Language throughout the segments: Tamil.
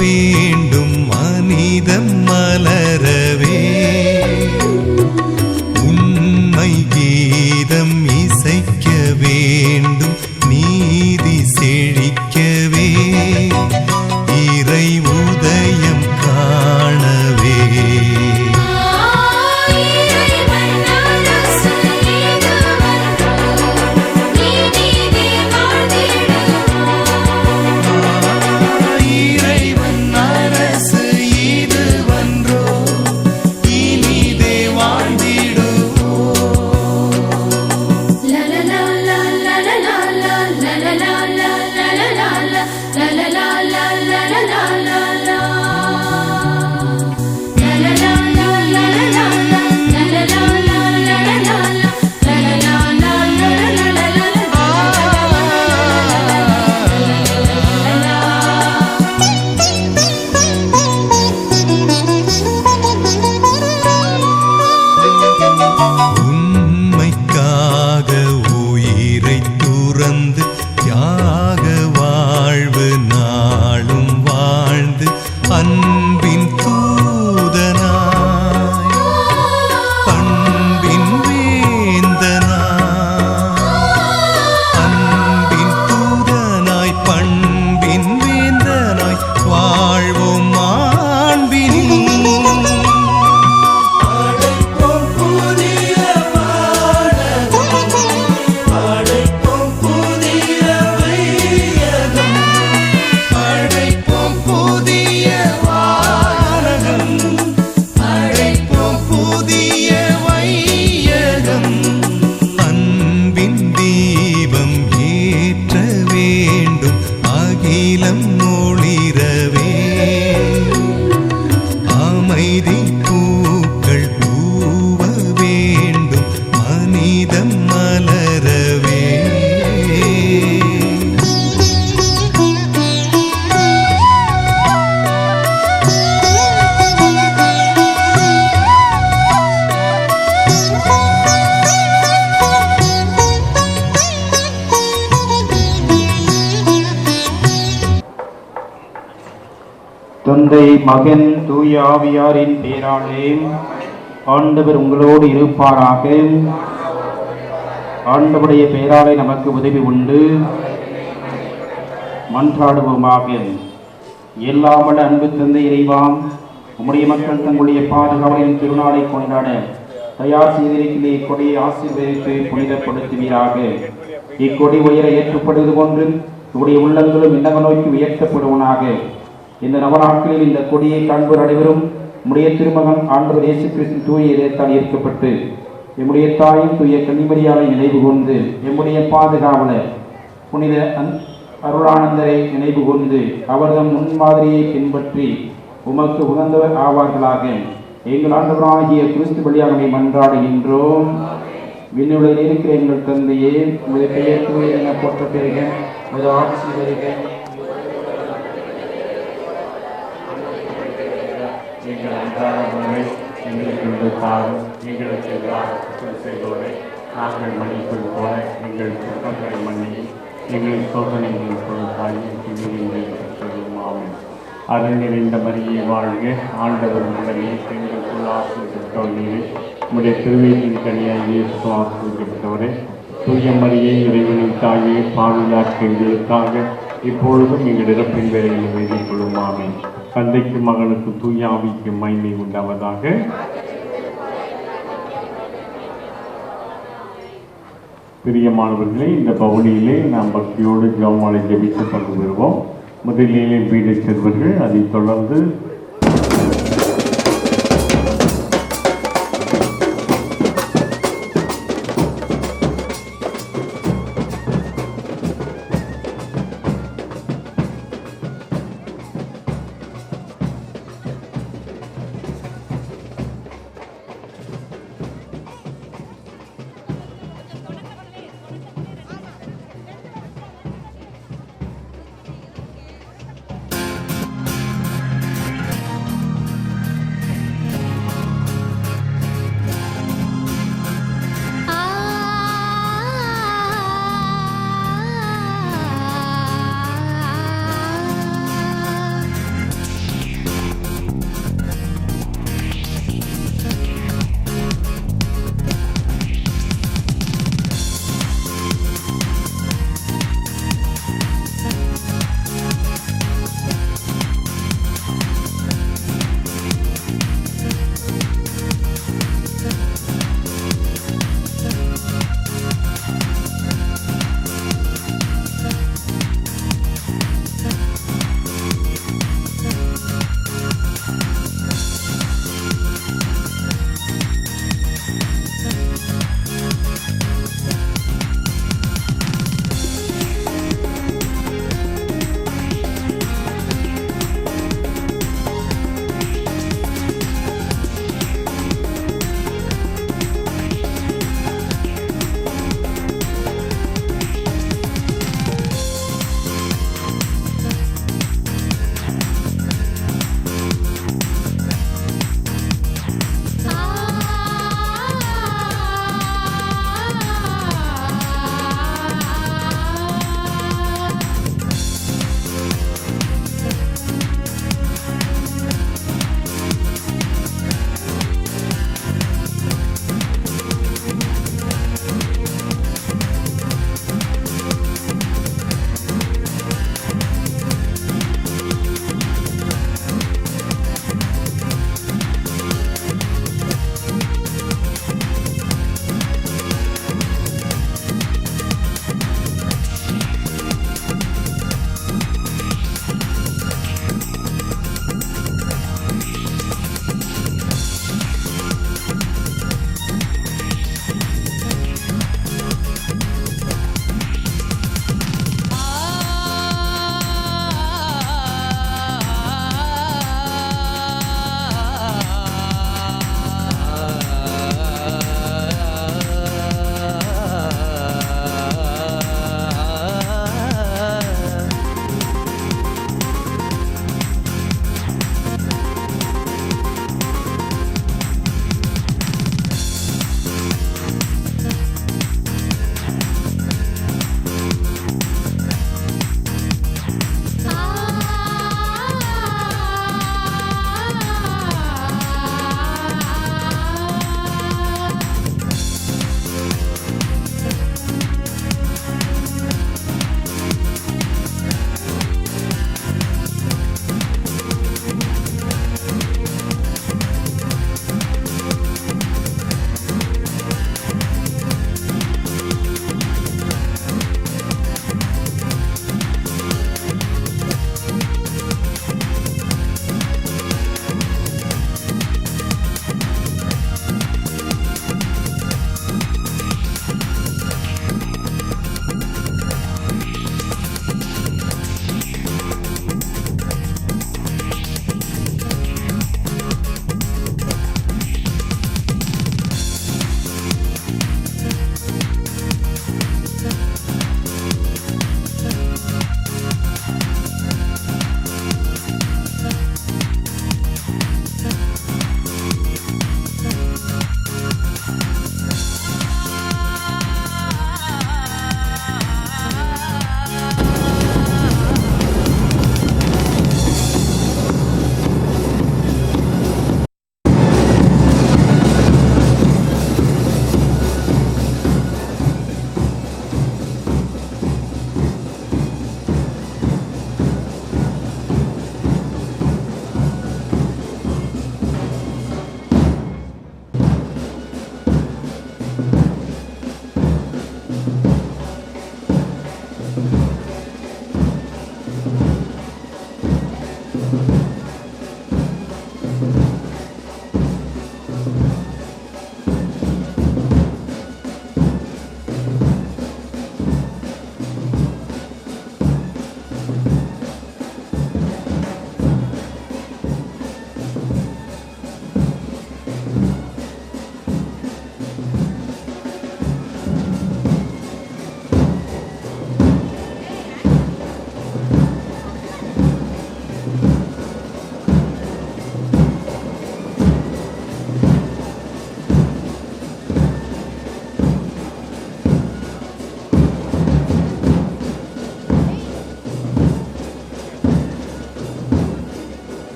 வேண்டும் மனிதம் மலரவே உண்மை கீதம் இசைக்க வேண்டும் நீதி செழிக்கவே இறை உதயம் காணவே தந்தை மகன் தூய ஆவியாரின் பேராலே ஆண்டவர் உங்களோடு இருப்பாராக. ஆண்டவருடைய பெயராலே நமக்கு உதவி உண்டு. மன்றாடுவோமாக. எல்லாமல்ல அன்பு தந்தை இறைவாம், உம்முடைய மக்கள் தங்களுடைய பாதுகாவலின் திருநாளை கொண்டாட தயார் செய்திருக்கிற இக்கொடியை ஆசீர்வதித்து புனிதப்படுத்துவீராக. இக்கொடி உயர ஏற்றப்படுவது போன்று உடைய உள்ளங்களும் விண்ணக நோக்கி உயர்த்தப்படுவனாக. இந்த நவநாட்களில் இந்த கொடியை காண்போர் அனைவரும் நம்முடைய திருமகன் ஆண்டவர் இயேசு கிறிஸ்து தூய இதயத்தால் ஈர்க்கப்பட்டு எம்முடைய தாயின் தூய கன்னிமரியாவை நினைவு கூர்ந்து எம்முடைய பாதுகாவலர் புனித அருளானந்தரை நினைவு கூர்ந்து அவர்தம் முன்மாதிரியை பின்பற்றி உமக்கு உகந்தவர் ஆவார்களாக. எங்கள் ஆண்டவராகிய கிறிஸ்து வழியாக மன்றாடுகின்றோம். விண்ணுலகில் இருக்கிற எங்கள் தந்தையே, உங்களுடைய பெயர் தூய என போற்ற பெறுக, உமது ஆட்சி வருக, எங்கள் அன்றாட உணவை எங்களுக்கு தாரும், எங்களுக்கு எதிராக குற்றம் செய்தோரை நாங்கள் மன்னிப்பது போல எங்கள் குற்றங்களை மன்னி எங்கள் சோதனைகள் பொருளாகி தீமையில் ஆமென். அருள் நிறைந்த மரியே வாழ்க, ஆண்டவர் உடனே எங்களுக்குள் ஆசிரியப்பட்டவர் நீரே, உம்முடைய திருவயிற்றின் கனியாய் இயேசு ஆசிரியப்பட்டவரே. தூய மரியே, இறைவனின் தாயே, பாதுகாக்க எங்களுக்காக இப்பொழுதும் எங்கள் இறப்பின் வேலையில் வேண்டிக் கொள்ளும் ஆமென். தந்தைக்கு மகனுக்கு தூய ஆவிக்கு மகிமை உண்டாவதாக. பிரியமானவர்களே, இந்த பகுதியிலே நாம் பக்தியோடு ஜெபமாலை ஜெபித்து பங்கு பெறுவோம். முதலிலே வீடு செல்வர்கள், அதைத் தொடர்ந்து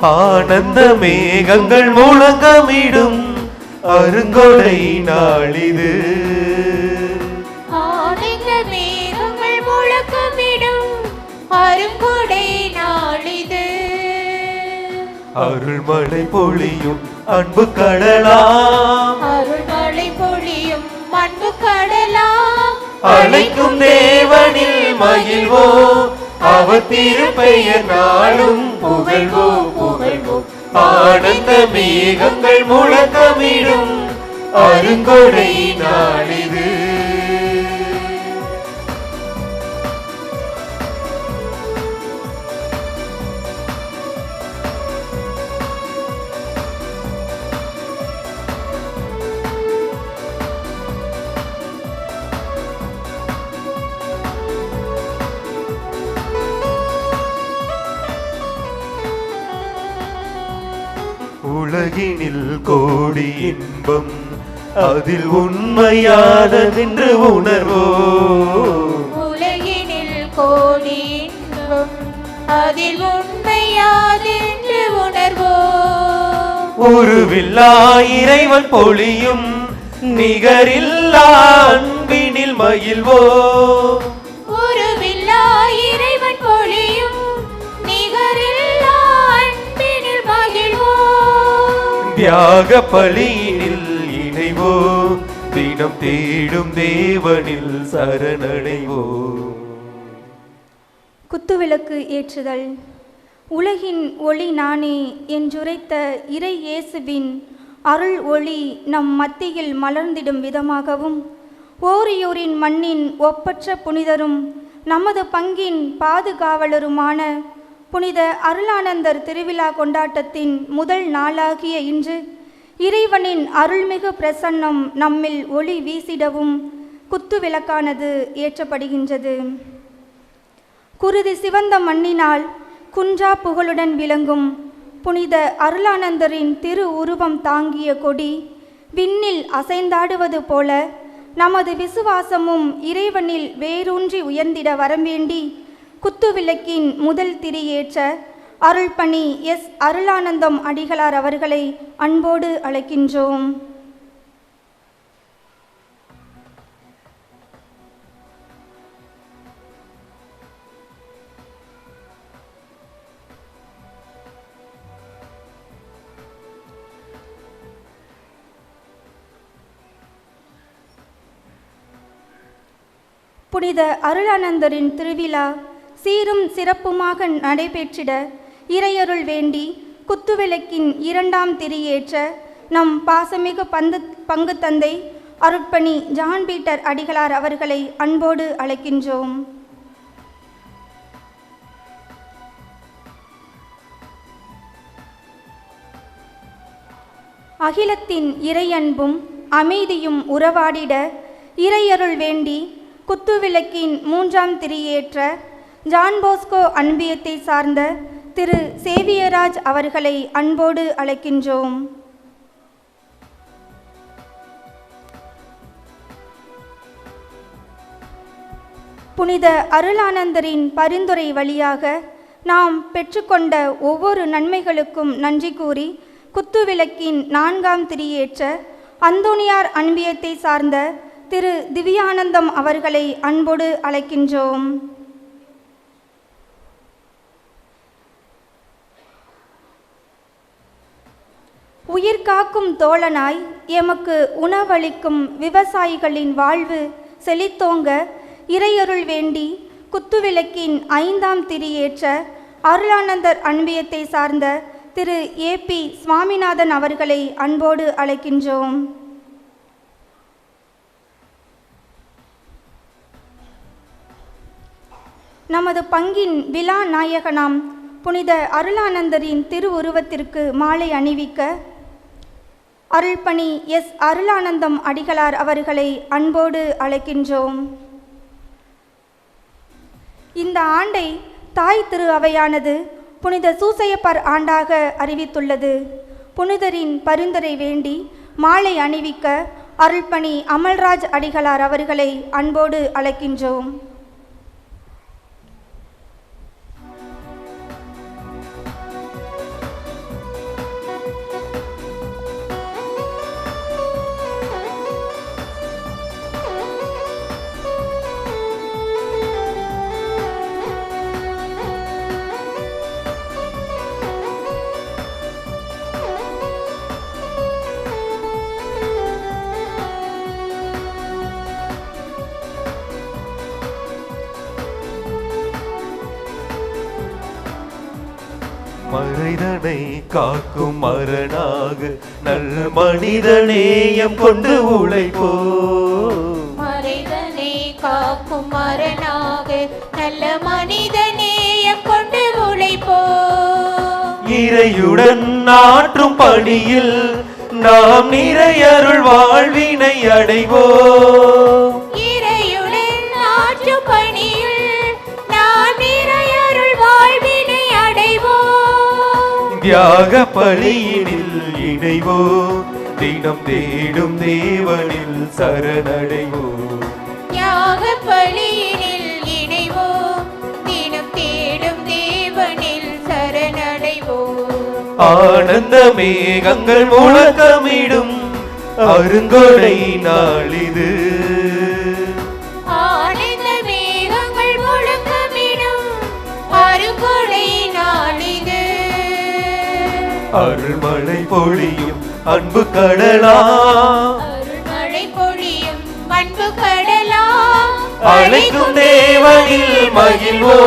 ஆனந்த மேகங்கள் முழக்கமிடும் அருங்கொடை நாளிது. ஆனந்த மேகங்கள் முழக்கமிடும் அருங்கொடை நாளிது. அருள்மழை பொழியும் அன்பு கடலாம், அருள்மழை பொழியும் அன்பு கடலாம், அழைக்கும் தேவனில் மகிழ்வோ, அவர் திருப்பெயர் நாளும் புகழ்வோ புகழ்வோ. ஆனந்த மேகங்கள் முழக்கமிடும் அருங்கொடை நாளிது. உலகினில் கோடி இன்பம், அதில் உண்மையானதென்று உணர்வோ. உலகினில் கோடி இன்பம், அதில் உண்மையாதென்று உணர்வோ. உருவில்லா இறைவன் பொழியும் நிகரில்லா அன்பினில் மகிழ்வோ. உருவில்லா இறைவன் பொழியும் நிகரில்லா அன்பினில் மகிழ்வோ. தியாக பலியினில் இணைவோ, தினம் தேடும் தேவனில் சரணடைவோ. குத்துவிளக்கு ஏற்றுதல். உலகின் ஒளி நானே என்றுரைத்த இறை இயேசுவின் அருள் ஒளி நம் மத்தியில் மலர்ந்திடும் விதமாகவும், ஓரியூரின் மண்ணின் ஒப்பற்ற புனிதரும் நமது பங்கின் பாதுகாவலருமான புனித அருளானந்தர் திருவிழா கொண்டாட்டத்தின் முதல் நாளாகிய இன்று இறைவனின் அருள்மிகு பிரசன்னம் நம்மில் ஒளி வீசிடவும் குத்துவிளக்கானது ஏற்றப்படுகின்றது. குருதி சிவந்த மண்ணினால் குன்றா புகழுடன் விளங்கும் புனித அருளானந்தரின் திரு உருவம் தாங்கிய கொடி விண்ணில் அசைந்தாடுவது போல நமது விசுவாசமும் இறைவனில் வேரூன்றி உயர்ந்திட வரவேண்டி குத்துவிளக்கின் முதல் திரியேற்ற அருள்பணி எஸ் அருளானந்தம் அடிகளார் அவர்களை அன்போடு அழைக்கின்றோம். புனித அருளானந்தரின் திருவிழா சீரும் சிறப்புமாக நடைபெற்றிட இறையருள் வேண்டி குத்துவிளக்கின் இரண்டாம் திரியேற்ற நம் பாசமிகு பங்கு தந்தை அருட்பணி ஜான் பீட்டர் அடிகளார் அவர்களை அன்போடு அழைக்கின்றோம். அகிலத்தின் இறையன்பும் அமைதியும் உறவாடிட இறையருள் வேண்டி குத்துவிளக்கின் மூன்றாம் திரியேற்ற ஜான் போஸ்கோ அன்பியத்தை சார்ந்த திரு சேவியராஜ் அவர்களை அன்போடு அழைக்கின்றோம். புனித அருளானந்தரின் பரிந்துரை வழியாக நாம் பெற்றுக்கொண்ட ஒவ்வொரு நன்மைகளுக்கும் நன்றி கூறி குத்துவிளக்கின் நான்காம் திரியேற்ற அந்தோணியார் அன்பியத்தை சார்ந்த திரு திவ்யானந்தம் அவர்களை அன்போடு அழைக்கின்றோம். உயிர்காக்கும் தோழனாய் எமக்கு உணவளிக்கும் விவசாயிகளின் வாழ்வு செழித்தோங்க இறையருள் வேண்டி குத்துவிளக்கின் ஐந்தாம் திரியேற்ற அருளானந்தர் அன்பியத்தை சார்ந்த திரு ஏபி சுவாமிநாதன் அவர்களை அன்போடு அழைக்கின்றோம். நமது பங்கின் விழா நாயகனாம் புனித அருளானந்தரின் திருவுருவத்திற்கு மாலை அணிவிக்க அருள்பணி எஸ் அருளானந்தம் அடிகளார் அவர்களை அன்போடு அழைக்கின்றோம். இந்த ஆண்டை தாய் திரு அவையானது புனித சூசையப்பர் ஆண்டாக அறிவித்துள்ளது. புனிதரின் பரிந்துரை வேண்டி மாலை அணிவிக்க அருள்பணி அமல்ராஜ் அடிகளார் அவர்களை அன்போடு அழைக்கின்றோம். மறைதனை காக்கும் மரணாக நல் மனிதநேயம் கொண்டு உழைப்போ. மறைதனை காக்கும் மரணாக நல்ல மனிதநேயம் கொண்டு உழைப்போ. இறையுடன் ஆற்றும் பணியில் நாம் நிறையருள் வாழ்வினை அடைவோம். இறையுடன் ஆற்றும் பணியில் நாம் நிறையருள் வாழ்வினை அடைவோம். தியாக பலியினில் இணைவோம், தினம் தேடும் தேவனில் சரணடைவோம். தியாக பலியினில் இணைவோம், தினம் தேடும் தேவனில் சரணடைவோம். ஆனந்த மேகங்கள் முழக்கமிடும் அருங்கொடை நாளிது. ஆனந்த மேகங்கள் முழக்கமிடும் அருங்கொடை நாளிது. அருள்மழை பொழியும் அன்பு கடலா, அருள்மழை பொழியும் அன்பு கடலா, அழைக்கும் தேவனில் மகிழ்வோ,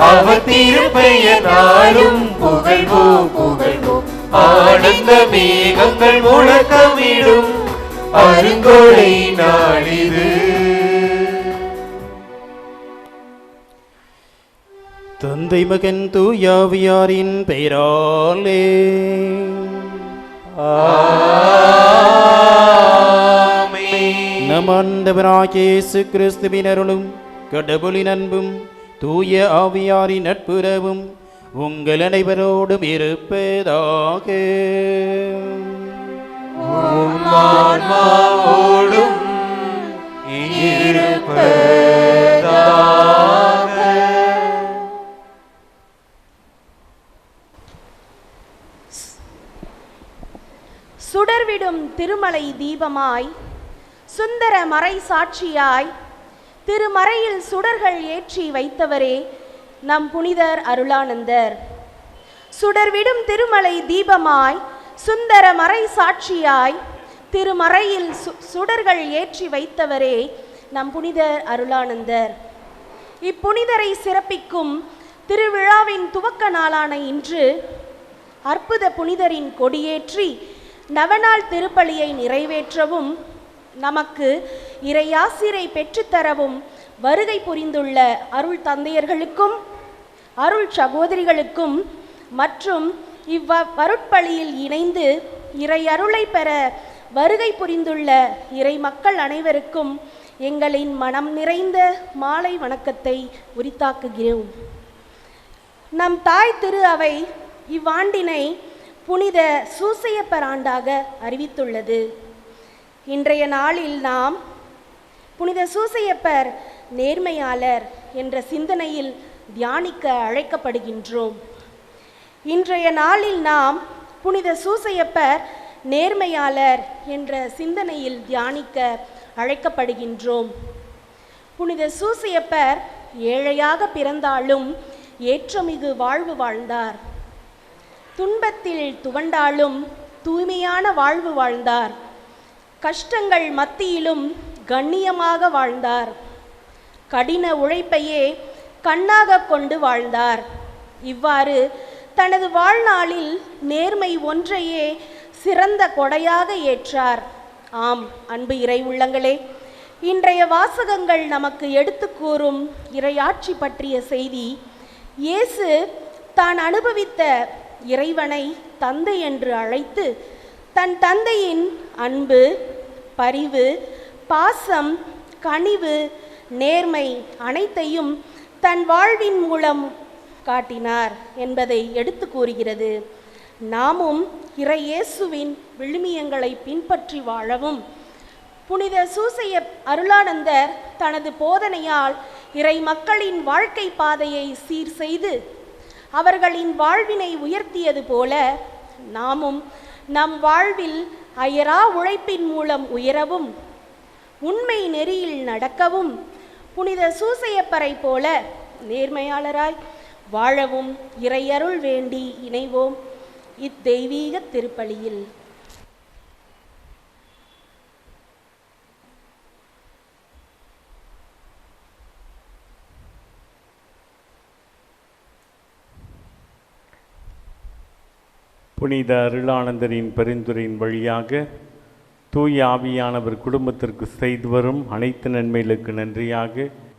அவர் திருப்பெயர் நாளும் புகழ்வோம் புகழ்வோம். ஆனந்த மேகங்கள் முழக்கமிடும் அருங்கொடை நாளிது. தந்தை மகன் தூயாவியாரின் பெயராலே ஆமென். நம் ஆண்டவராகிய இயேசு கிறிஸ்துவின் அருளும் கடவுளின் அன்பும் தூய ஆவியாரின் நட்புறவும் உங்கள் அனைவரோடும் இருப்பதாக. உம் ஆன்மாவோடும் இருப்பதாக. சுடர்விடும் திருமலை தீபமாய் சுந்தர மறை சாட்சியாய் திருமறையில் சுடர்கள் ஏற்றி வைத்தவரே நம் புனிதர் அருளானந்தர். சுடர்விடும் திருமலை தீபமாய் சுந்தர மறை சாட்சியாய் திருமறையில் சுடர்கள் ஏற்றி வைத்தவரே நம் புனிதர் அருளானந்தர். இப்புனிதரை சிறப்பிக்கும் திருவிழாவின் துவக்க நாளான இன்று அற்புத புனிதரின் கொடியேற்றி நவநாள் திருப்பலியை நிறைவேற்றவும் நமக்கு இறையாசிரை பெற்றுத்தரவும் வருகை புரிந்துள்ள அருள் தந்தையர்களுக்கும் அருள் சகோதரிகளுக்கும் மற்றும் இவ்வருட்பலியில் இணைந்து இறை அருளை பெற வருகை புரிந்துள்ள இறை மக்கள் அனைவருக்கும் எங்களின் மனம் நிறைந்த மாலை வணக்கத்தை உரித்தாக்குகிறோம். நம் தாய் திரு அவை இவ்வாண்டினை புனித சூசையப்பர் ஆண்டாக அறிவித்துள்ளது. இன்றைய நாளில் நாம் புனித சூசையப்பர் நேர்மையாளர் என்ற சிந்தனையில் தியானிக்க அழைக்கப்படுகின்றோம். இன்றைய நாளில் நாம் புனித சூசையப்பர் நேர்மையாளர் என்ற சிந்தனையில் தியானிக்க அழைக்கப்படுகின்றோம். புனித சூசையப்பர் ஏழையாக பிறந்தாலும் ஏற்றமிகு வாழ்வு வாழ்ந்தார். துன்பத்தில் துவண்டாலும் தூய்மையான வாழ்வு வாழ்ந்தார். கஷ்டங்கள் மத்தியிலும் கண்ணியமாக வாழ்ந்தார். கடின உழைப்பையே கண்ணாக கொண்டு வாழ்ந்தார். இவ்வாறு தனது வாழ்நாளில் நேர்மை ஒன்றையே சிறந்த கொடையாக ஏற்றார். ஆம் அன்பு இறை உள்ளங்களே, இன்றைய வாசகங்கள் நமக்கு எடுத்து கூறும் இறையாட்சி பற்றிய செய்தி இயேசு தான் அனுபவித்த இறைவனை தந்தை என்று அழைத்து தன் தந்தையின் அன்பு, பரிவு, பாசம், கனிவு, நேர்மை அனைத்தையும் தன் வாழ்வின் மூலம் காட்டினார் என்பதை எடுத்து கூறுகிறது. நாமும் இறை இயேசுவின் விழுமியங்களை பின்பற்றி வாழவும் புனித சூசைய அருளானந்தர் தனது போதனையால் இறை மக்களின் வாழ்க்கை பாதையை சீர் செய்து அவர்களின் வாழ்வினை உயர்த்தியது போல நாமும் நம் வாழ்வில் அயரா உழைப்பின் மூலம் உயரவும் உண்மை நெறியில் நடக்கவும் புனித சூசையப்பரை போல நேர்மையாளராய் வாழவும் இறையருள் வேண்டி இணைவோம் இத்தெய்வீக திருப்பலியில். புனித அருளானந்தரின் பரிந்துரையின் வழியாக தூய ஆவியானவர் குடும்பத்திற்கு செய்து வரும் அனைத்து நன்மைகளுக்கு நன்றியாக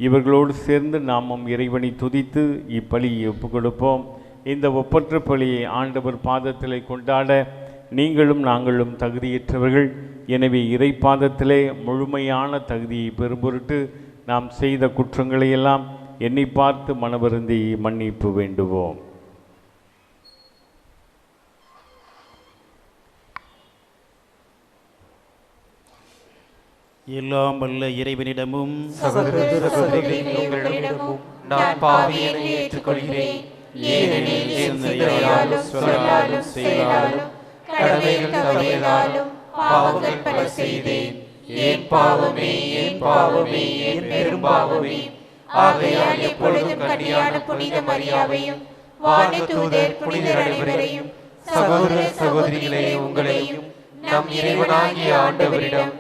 இவர்களோடு சேர்ந்து நாமும் இறைவனை துதித்து இப்பலியை ஒப்புக் கொடுப்போம். இந்த ஒப்பற்ற பலியை ஆண்டவர் பாதத்திலே கொண்டாட நீங்களும் நாங்களும் தகுதியற்றவர்கள். எனவே இறை பாதத்திலே முழுமையான தகுதியை பெறும் பொருட்டு நாம் செய்த குற்றங்களையெல்லாம் எண்ணி பார்த்து மனவருந்தி மன்னிப்பு வேண்டுவோம். எல்லாம் வல்ல இறைவனிடமும் சகோதரர்களிடமும் நான் பாவியனை ஏற்றுக்கொள்கிறேன். ஏனெனில் என் சிந்தையாலும் சொல்லாலும் செயலாலும் கடமைகள் தவறியதாலும் பாவங்கள் பல செய்தேன். என் பாவமே என் பாவமே என் பெரும் பாவமே. ஆகையால் எப்பொழுதும் கன்னியான புனித மரியாவையும் வானதூதர் புனிதர் அனைவரையும் சகோதர சகோதரிகளே உங்களையும் நம் இறைவனாகிய ஆண்டவரிடம்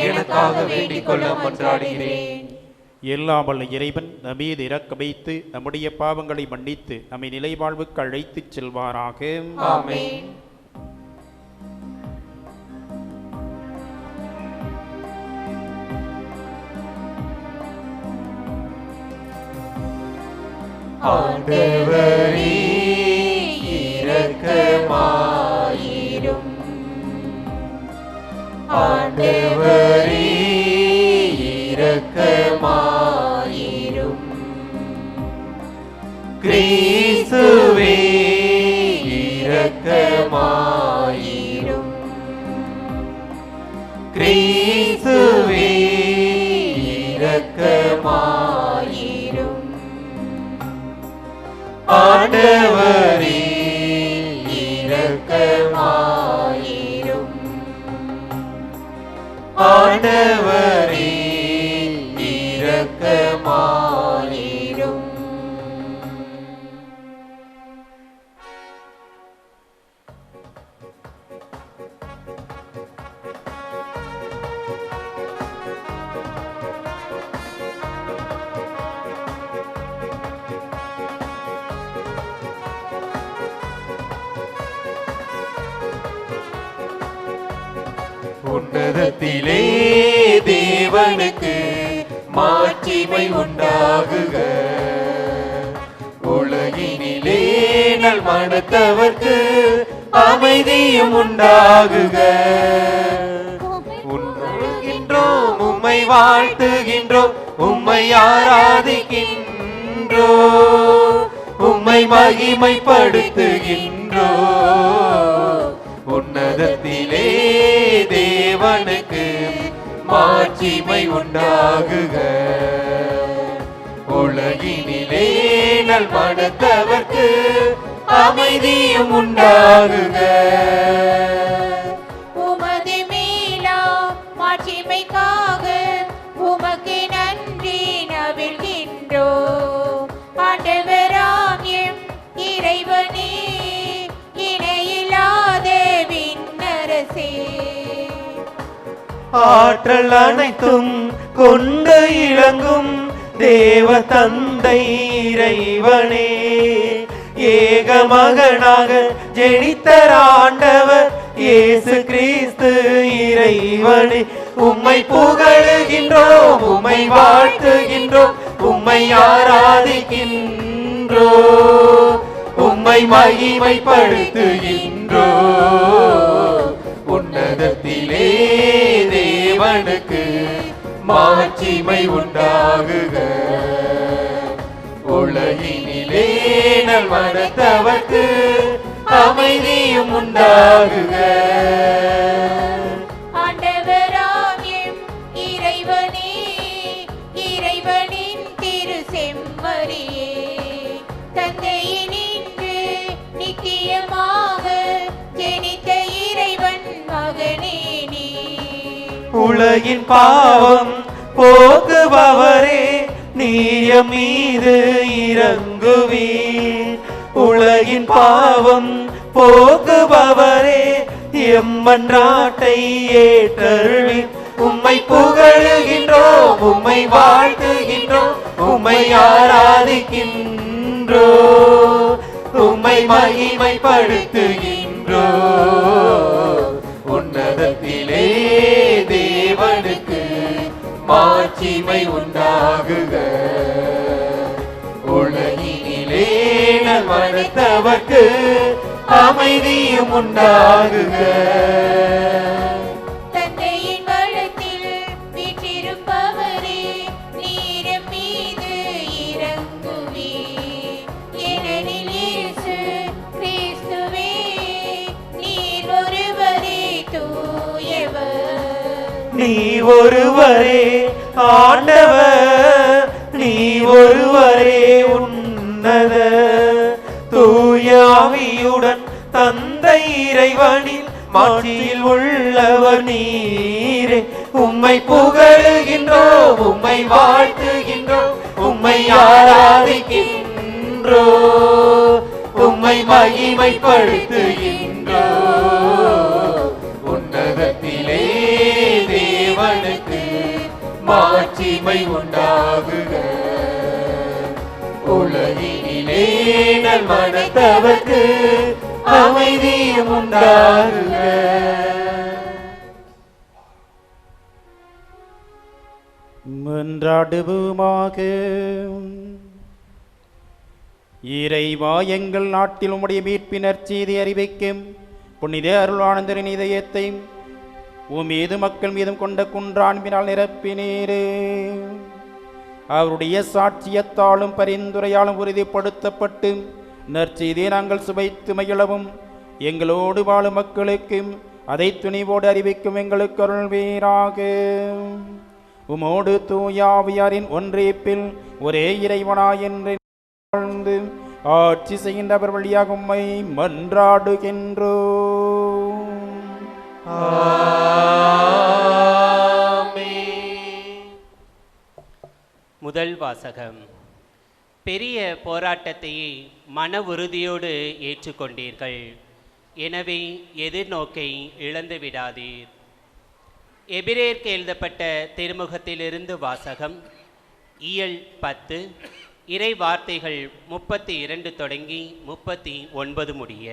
எனக்காக வேண்டிக் கொள்ள மன்றாடுகிறேன். எல்லாம் வல்ல இறைவன் நம்மீது இரக்கம் வைத்து நம்முடைய பாவங்களை மன்னித்து நம்மை நிலை வாழ்வுக்கு அழைத்துச் செல்வாராக. ஆமென். ஆண்டவரே இரக்கமாயிரும். ஆண்டவரே இரக்கமாயிரும். கிறிஸ்துவே இரக்கமாயிரும். கிறிஸ்துவே இரக்கமாயிரும். ஆண்டவரே இரக்கமாயிரும். ஆண்டவரே இரக்கமாயிரும். உன்னதத்திலே தேவனுக்கு மாட்சிமை உண்டாகுக. உலகினிலே நல் மனத்தவர்க்கு அமைதியும் உண்டாகுக. உன்றுகின்றோம் உம்மை வாழ்த்துகின்றோம் உம்மை ஆராதிக்கின்றோம் உம்மை மகிமைப்படுத்துகின்றோம். உன்னதத்திலே தேவனுக்கு மாட்சிமை உண்டாகுக. உலகினிலே நல் மனத்தவர்க்கு அமைதியும் உண்டாகுக. உமது மீளா மாட்சிமைக்காக உமக்கு நன்றி நவிழ்கின்றோம். ஆண்டவராம் எம் இறைவனே இணையில்லாத விண்ணரசே, ஆற்றல் அனைத்தும் கொண்டு இளங்கும் தேவ தந்தை இறைவனே, ஏக மகனாக ஜெனித்தர் ஆண்டவர் இயேசு கிறிஸ்து இறைவனே, உம்மை புகழுகின்றோம் உம்மை வாழ்த்துகின்றோம் உம்மை ஆராதிக்கின்றோம் உம்மை மகிமைப்படுத்துகின்றோம். உன்னதத்திலே தேவனுக்கு மாட்சிமை உண்டாகுக. உலகினிலே நல் மனத்தவர்க்கு அமைதியும் உண்டாகுக. ஆண்டவராம் எம் இறைவனே இறைவனின் திரு செம்மறியே, தந்தையினின்று நித்தியமாக ஜெனித்த இறைவன் மகனே நீ. உலகின் பாவம் போக்குபவரே நீர் எம் மீது இறங்குவீர். உலகின் பாவம் போக்குபவரே எம் மன்றாட்டை ஏற்றருள்வீர். உம்மை புகழுகின்றோம் உம்மை வாழ்த்துகின்றோம் உம்மை ஆராதிக்கின்றோம் உம்மை மகிமைப்படுத்துகின்றோம். இருக்கின்றோ உன்னதத்திலே தேவனுக்கு மாட்சிமை உண்டாகுக உலகினிலே மனத்தவர்க்கு அமைதியும் உண்டாகுக தந்தையின் வளத்தில் வீற்றிருப்பவரே நீரம் மீது இறங்குவே ஏனெனில் இயேசு கிறிஸ்துவே நீர் ஒருவரே தூயவர் நீ ஒருவரே ஆண்டவர் நீ ஒருவரே உன்னத தூய ஆவியுடன் தந்தை இறைவனில் மாட்சியில் உள்ளவர் நீரே உம்மை புகழுகின்றோம் உம்மை வாழ்த்துகின்றோம் உம்மை ஆராதிக்கின்றோ உம்மை மகிமைப்படுத்துகின்றோ உன்னதத்திலே தேவனுக்கு மாட்சிமை உண்டாகுக உலகினிலே மனத்தவர்க்கு அமைதியும் உண்டாகுக மன்றாடுவோமாக. இறைவா, எங்கள் நாட்டில் உம்முடைய மீட்பினர் செய்தி அறிவிக்கும் புனித அருளானந்தரின் இதயத்தை உம்மீது மக்கள் மீதும் கொண்ட குன்றான்பினால் நிரப்பினீரே. அவருடைய சாட்சியத்தாலும் பரிந்துரையாலும் உறுதிப்படுத்தப்பட்டு நற்செய்தியை நாங்கள் சுவைத்து மகிழவும் எங்களோடு வாழும் மக்களுக்கு அதை துணிவோடு அறிவிக்கும் எங்களுக்கு அருள்வீராக. உமோடு தூயாவியாரின் ஒன்றிப்பில் ஒரே இறைவனாய் என்று வாழ்ந்து ஆட்சி செய்கின்றவர் வழியாக உம்மை மன்றாடுகின்றோம். முதல் வாசகம். பெரிய போராட்டத்தையே மன உறுதியோடு ஏற்றுக்கொண்டீர்கள். எனவே எதிர்நோக்கை இழந்து விடாதீர். எபிரேயருக்கு எழுதப்பட்ட திருமுகத்திலிருந்து வாசகம். இயல் 10 இறை வார்த்தைகள் 32 தொடங்கி 39 முடிய.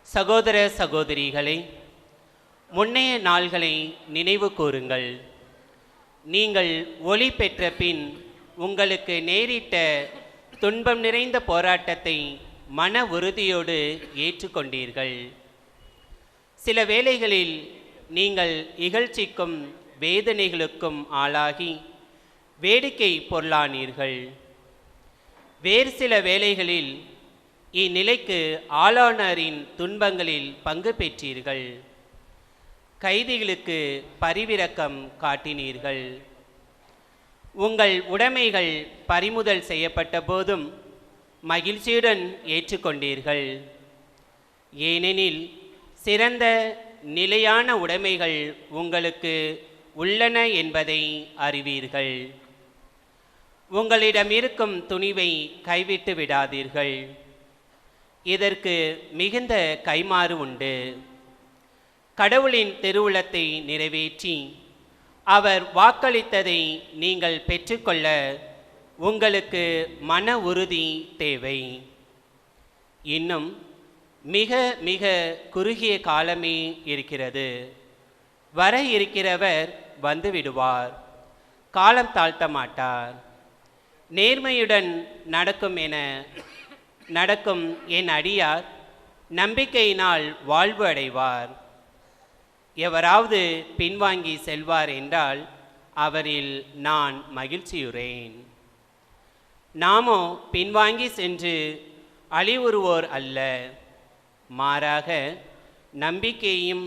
சகோதர சகோதரிகளே, முன்னைய நாள்களை நினைவு கூறுங்கள். நீங்கள் ஒளி பெற்ற பின் உங்களுக்கு நேரிட்ட துன்பம் நிறைந்த போராட்டத்தை மன உறுதியோடு ஏற்றுக்கொண்டீர்கள். சில வேளைகளில் நீங்கள் இகழ்ச்சிக்கும் வேதனைகளுக்கும் ஆளாகி வேடிக்கை பொருளானீர்கள். வேறு சில வேளைகளில் இந்நிலைக்கு ஆளானரின் துன்பங்களில் பங்கு பெற்றீர்கள். கைதிகளுக்கு பரிவிரக்கம் காட்டினீர்கள். உங்கள் உடைமைகள் பறிமுதல் செய்யப்பட்ட போதும் மகிழ்ச்சியுடன் ஏற்றுக்கொண்டீர்கள். ஏனெனில் சிறந்த நிலையான உடைமைகள் உங்களுக்கு உள்ளன என்பதை அறிவீர்கள். உங்களிடம் இருக்கும் துணிவை கைவிட்டு விடாதீர்கள். இதற்கு மிகுந்த கைமாறு உண்டு. கடவுளின் திருவுளத்தை நிறைவேற்றி அவர் வாக்களித்ததை நீங்கள் பெற்றுக்கொள்ள உங்களுக்கு மன உறுதி தேவை. இன்னும் மிக மிக குறுகிய காலமே இருக்கிறது. வர இருக்கிறவர் வந்து விடுவார். காலம் தாழ்த்த மாட்டார். நேர்மையுடன் நடக்கும் என் அடியார் நம்பிக்கையினால் வாழ்வு அடைவார். எவராவது பின்வாங்கி செல்வார் என்றால் அவரில் நான் மகிழ்ச்சியுறேன். நாமோ பின்வாங்கி சென்று அழிவுறுவோர் அல்ல, மாறாக நம்பிக்கையும்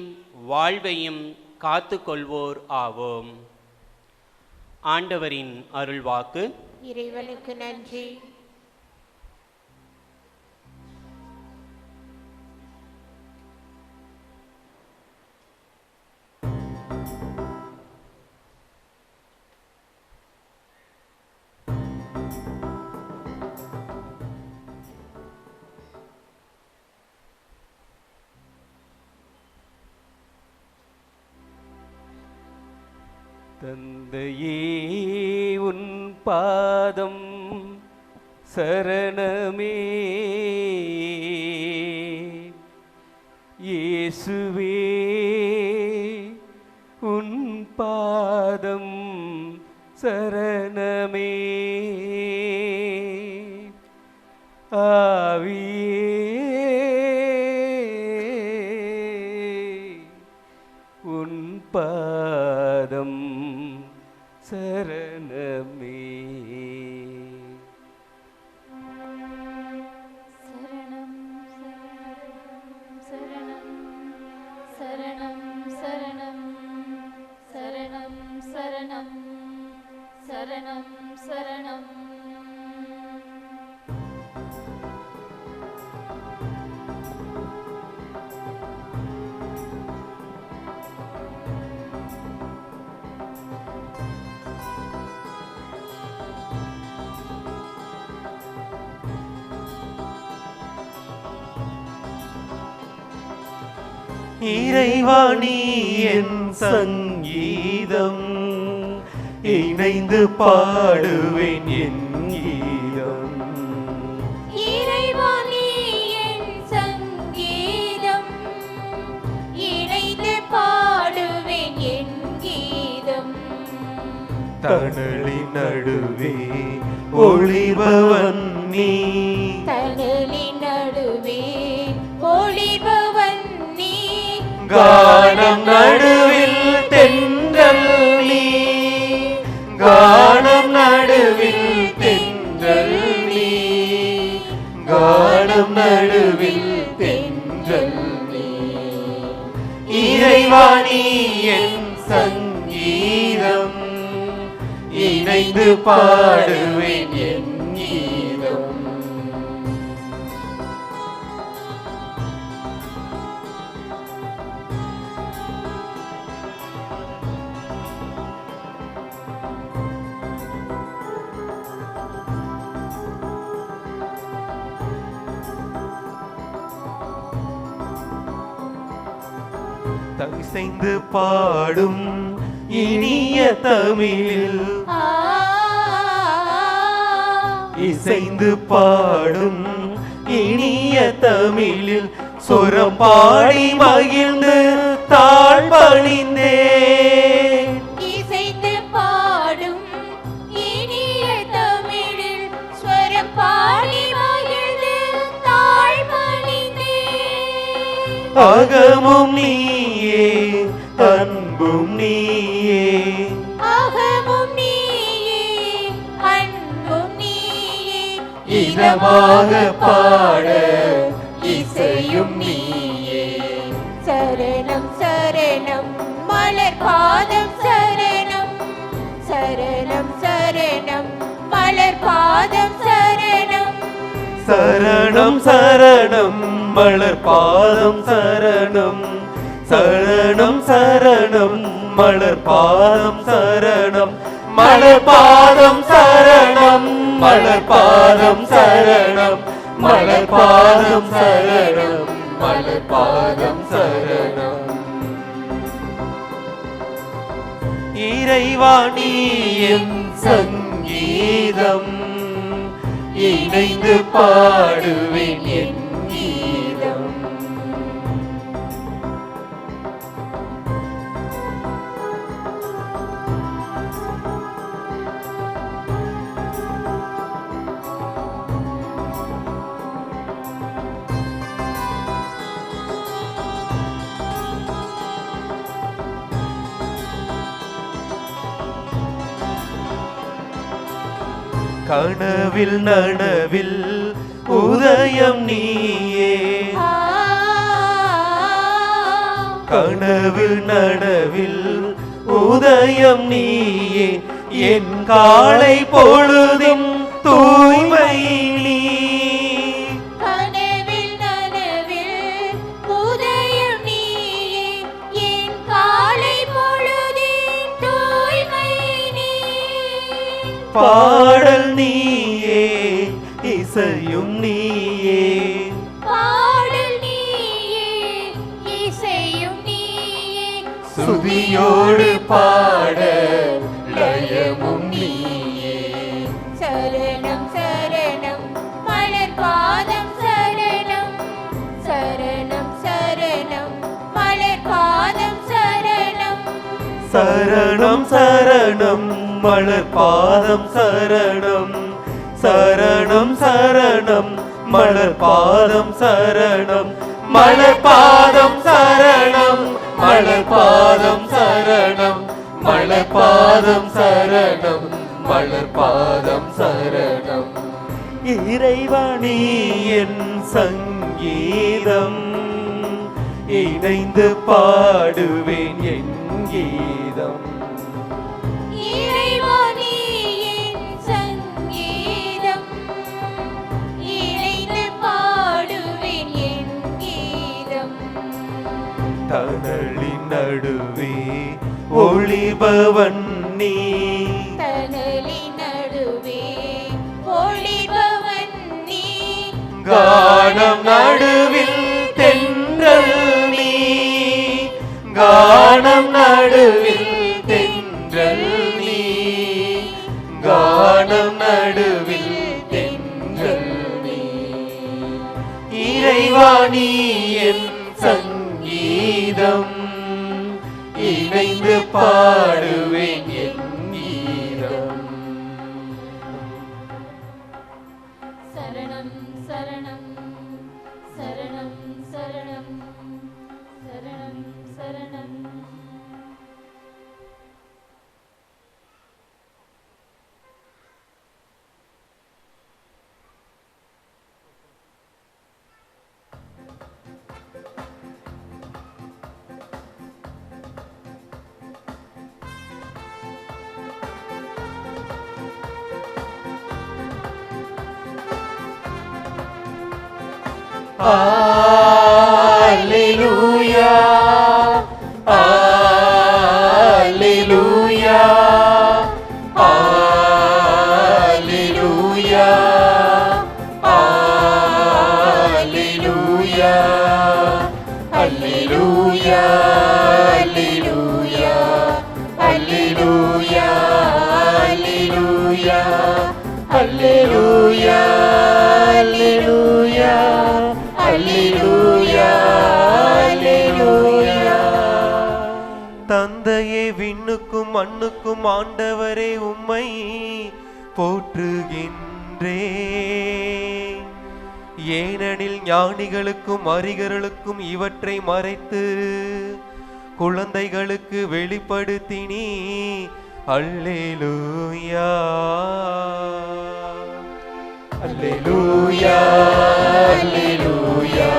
வாழ்வையும் காத்து கொள்வோர் ஆவோம். ஆண்டவரின் அருள்வாக்கு. இறைவனுக்கு நன்றி. தந்தையே, உன் பாதம் சரணமே. இயேசுவே உன் பாதம் சரணமே. ஆவியே உன் பாதம் சரணமே. சரணம் சரணம் சரணம் சரணம் சரணம் சரணம் சரணம். இறைவா நீ என் சங்கீதம், இணைந்து பாடுவேன் என் கீதம். இறைவா நீ என் சங்கீதம், இணைந்து பாடுவேன் என் கீதம். தணலின் நடுவே ஒளிபவன் நீ, தணலின் நடுவே ஒளிபவன் நீ. கானம் நடுவில் தென்றல் நீ, கானம் நடுவில் தென்றல் நீ, கானம் நடுவில் தென்றல் நீ. இறைவா நீ என் சங்கீதம், இணைந்து பாடுவேன் என் கீதம். இசைந்து பாடும் இனிய தமிழில், இசைந்து பாடும் இனிய தமிழில் சொரம் பாடி மகிழ்ந்து தாழ் பணிந்தேன். இசைந்து பாடும் இனிய தமிழில் ஸ்வரம் பாடி மகிழ்ந்து தாழ் பணிந்தேன். அகமும் நீயே அன்பும் நீயே, அகமும் நீயே அன்பும் நீயே. இதமாக பாட இசையும் நீயே. சரணம் சரணம் மலர் பாதம் சரணம், சரணம் சரணம் மலர் பாதம் சரணம். சரணம் சரணம் மலர் பாதம் சரணம், சரணம் சரணம் மலர் பாதம் சரணம், மலர் பாதம் சரணம், மலர் பாதம் சரணம், மலர் பாதம் சரணம், மலர் பாதம் சரணம். இறைவா நீ என் சங்கீதம், இணைந்து பாடுவேன் என் கீதம். கனவில் நனவில் உதயம் நீயே, கனவில் நனவில் உதயம் நீயே. என் காலை பொழுதும் தூய்மை நீ, கனவில் நனவில் உதயம் நீயே. என் காலை பொழுதின் தூய்மை நீ. பாடல் நீயே இசையும் நீயே, பாடல் நீயே இசையும் நீயே. சுதியோடு பாட லயமும் நீயே. சரணம் சரணம் மலர் பாதம் சரணம், சரணம் சரணம் சரணம் சரணம் மலர் பாதம் சரணம் சரணம் சரணம் மலர் பாதம் சரணம் மலர் பாதம் சரணம் மலர் பாதம் சரணம் மலர் பாதம் சரணம் மலர் பாதம் சரணம் இறைவனே என் சங்கீதம் இணைந்து பாடுவேன் என் கீதம் இறைவனே என் சங்கீதம் இணைந்து பாடுவேன் என் கீதம் தணலின் நடுவே ஒளிபவன் நீ தணலின் நடுவே ஒளிபவன் நீ கானம் நடுவில் தென்றல் நீ கானம் நடுவில் தென்றல் நீ கானம் நடுவில் தென்றல் நீ இறைவாணி என் சங்கீதம் இணைந்து பாடுவேன் என் கீதம் சரணம் சரணம் சரணம் சரணம் சரணம் சரணம் Alleluia, Alleluia, Alleluia, Alleluia, Alleluia, Alleluia, Alleluia, Alleluia, Alleluia, Alleluia. அல்லேலூயா அல்லேலூயா தந்தையே விண்ணுக்கும் மண்ணுக்கும் ஆண்டவரே உம்மை போற்றுகின்றேன் ஏனெனில் ஞானிகளுக்கும் அறிஞர்களுக்கும் இவற்றை மறைத்து குழந்தைகளுக்கு வெளிப்படுத்தினீ அல்லேலூயா Alleluia, Alleluia,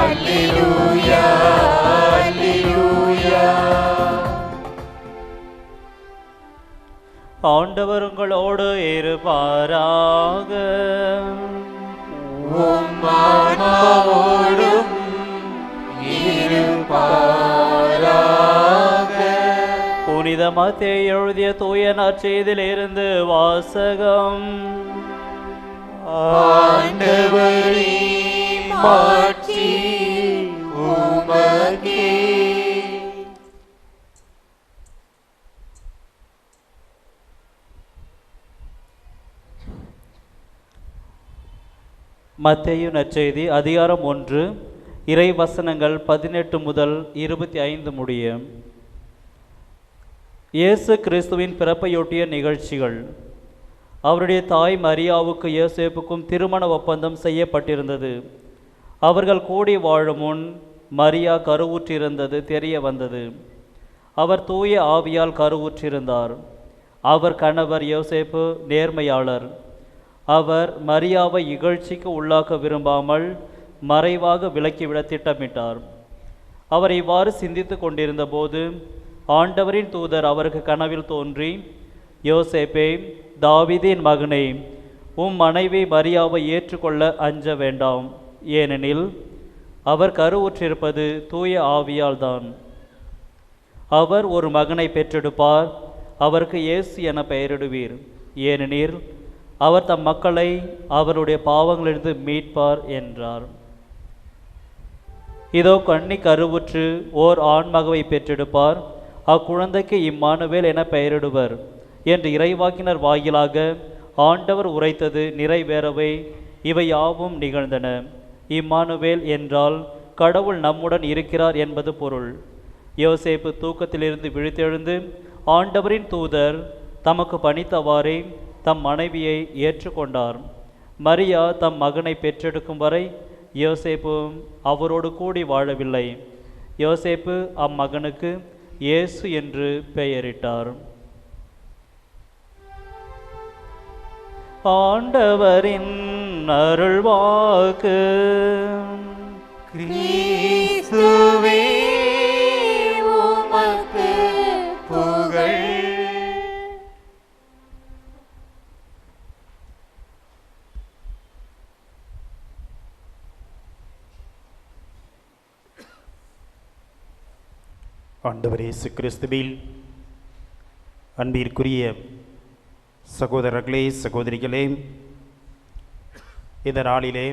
Alleluia, Alleluia. ஆண்டவர் உங்களோடு இருப்பாராக. உம் ஆன்மாவோடும் இருப்பாராக. புனித மத்தேயு எழுதிய தூய நற்செய்தியிலிருந்து வாசகம். ஆண்டவரே மாட்சி உமக்கே. மத்தேயு நற்செய்தி அதிகாரம் 1 இறை வசனங்கள் 18 முதல் 25 முடிய. இயேசு கிறிஸ்துவின் பிறப்பையொட்டிய நிகழ்ச்சிகள். அவருடைய தாய் மரியாவுக்கு யோசேப்புக்கும் திருமண ஒப்பந்தம் செய்யப்பட்டிருந்தது. அவர்கள் கூடி வாழும் முன் மரியா கருவுற்றிருந்தது தெரிய வந்தது. அவர் தூய ஆவியால் கருவுற்றிருந்தார். அவர் கணவர் யோசேப்பு நேர்மையாளர். அவர் மரியாவை இகழ்ச்சிக்கு உள்ளாக்க விரும்பாமல் மறைவாக விலக்கிவிட திட்டமிட்டார். அவர் இவ்வாறு சிந்தித்து கொண்டிருந்த போது ஆண்டவரின் தூதர் அவருக்கு கனவில் தோன்றி, யோசேப்பே, தாவீதின் மகனே, உம் மனைவி மரியாவை ஏற்றுக்கொள்ள அஞ்ச வேண்டாம். ஏனெனில் அவர் கருவுற்றிருப்பது தூய ஆவியால் தான். அவர் ஒரு மகனை பெற்றெடுப்பார். அவருக்கு இயேசு என பெயரிடுவீர். ஏனெனில் அவர் தம் மக்களை அவருடைய பாவங்களிலிருந்து மீட்பார் என்றார். இதோ கன்னி கருவுற்று ஓர் ஆண்மகவை பெற்றெடுப்பார். அக்குழந்தைக்கு இம்மானுவேல் என பெயரிடுவர் என்று இறைவாக்கினர் வாயிலாக ஆண்டவர் உரைத்தது நிறைவேறவே இவை யாவும் நிகழ்ந்தன. இம்மானுவேல் என்றால் கடவுள் நம்முடன் இருக்கிறார் என்பது பொருள். யோசேப்பு தூக்கத்திலிருந்து விழித்தெழுந்து ஆண்டவரின் தூதர் தமக்கு பணித்தவாறே தம் மனைவியை ஏற்றுக்கொண்டார். மரியா தம் மகனை பெற்றெடுக்கும் வரை யோசேப்பும் அவரோடு கூடி வாழவில்லை. யோசேப்பு அம்மகனுக்கு இயேசு என்று பெயரிட்டார். ஆண்டவரின் அருள்வாக்கு. கிறிஸ்துவே உமக்கு புகழ். ஆண்டவர் இயேசு கிறிஸ்துவில் அன்பிற்குரிய சகோதரர்களே, சகோதரிகளே, இந்த நாளிலே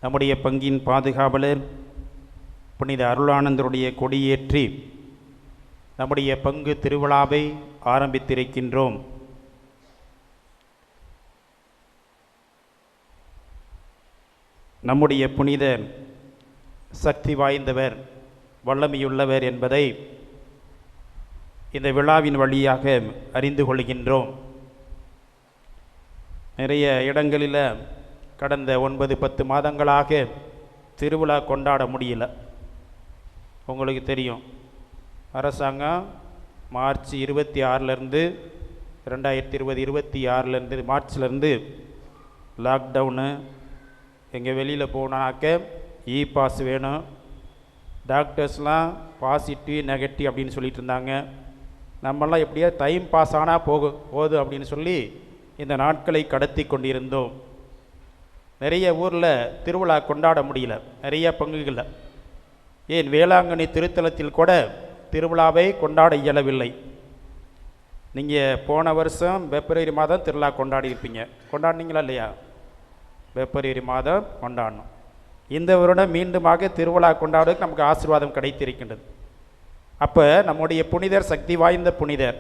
நம்முடைய பங்கின் பாதுகாவலர் புனித அருளானந்தருடைய கொடியேற்றி நம்முடைய பங்கு திருவிழாவை ஆரம்பித்திருக்கின்றோம். நம்முடைய புனிதர் சக்தி வாய்ந்தவர், வல்லமையுள்ளவர் என்பதை இந்த விழாவின் வழியாக அறிந்து கொள்கின்றோம். நிறைய இடங்களில் கடந்த 9-10 மாதங்களாக திருவிழா கொண்டாட முடியல. உங்களுக்கு தெரியும், அரசாங்கம் மார்ச் 26 2020 மார்ச்லேருந்து லாக்டவுனு. எங்கே வெளியில் போனாக்க இ பாஸ் வேணும், டாக்டர்ஸ்லாம் பாசிட்டிவ் நெகட்டிவ் அப்படின்னு சொல்லிட்டு இருந்தாங்க. நம்மெல்லாம் எப்படியா டைம் பாஸ் ஆனால் போதும் அப்படின்னு சொல்லி இந்த நாட்களை கடத்தி கொண்டிருந்தோம். நிறைய ஊரில் திருவிழா கொண்டாட முடியல, நிறைய பங்குகளில். ஏன் வேளாங்கண்ணி திருத்தலத்தில் கூட திருவிழாவை கொண்டாட இயலவில்லை. நீங்கள் போன வருஷம் பிப்ரவரி மாதம் திருவிழா கொண்டாடி இருப்பீங்க, கொண்டாடினீங்களா இல்லையா? பிப்ரவரி மாதம் கொண்டாடணும். இந்த வருடம் மீண்டுமாக திருவிழா கொண்டாடுவதற்கு நமக்கு ஆசீர்வாதம் கிடைத்திருக்கின்றது. அப்போ நம்முடைய புனிதர் சக்தி வாய்ந்த புனிதர்.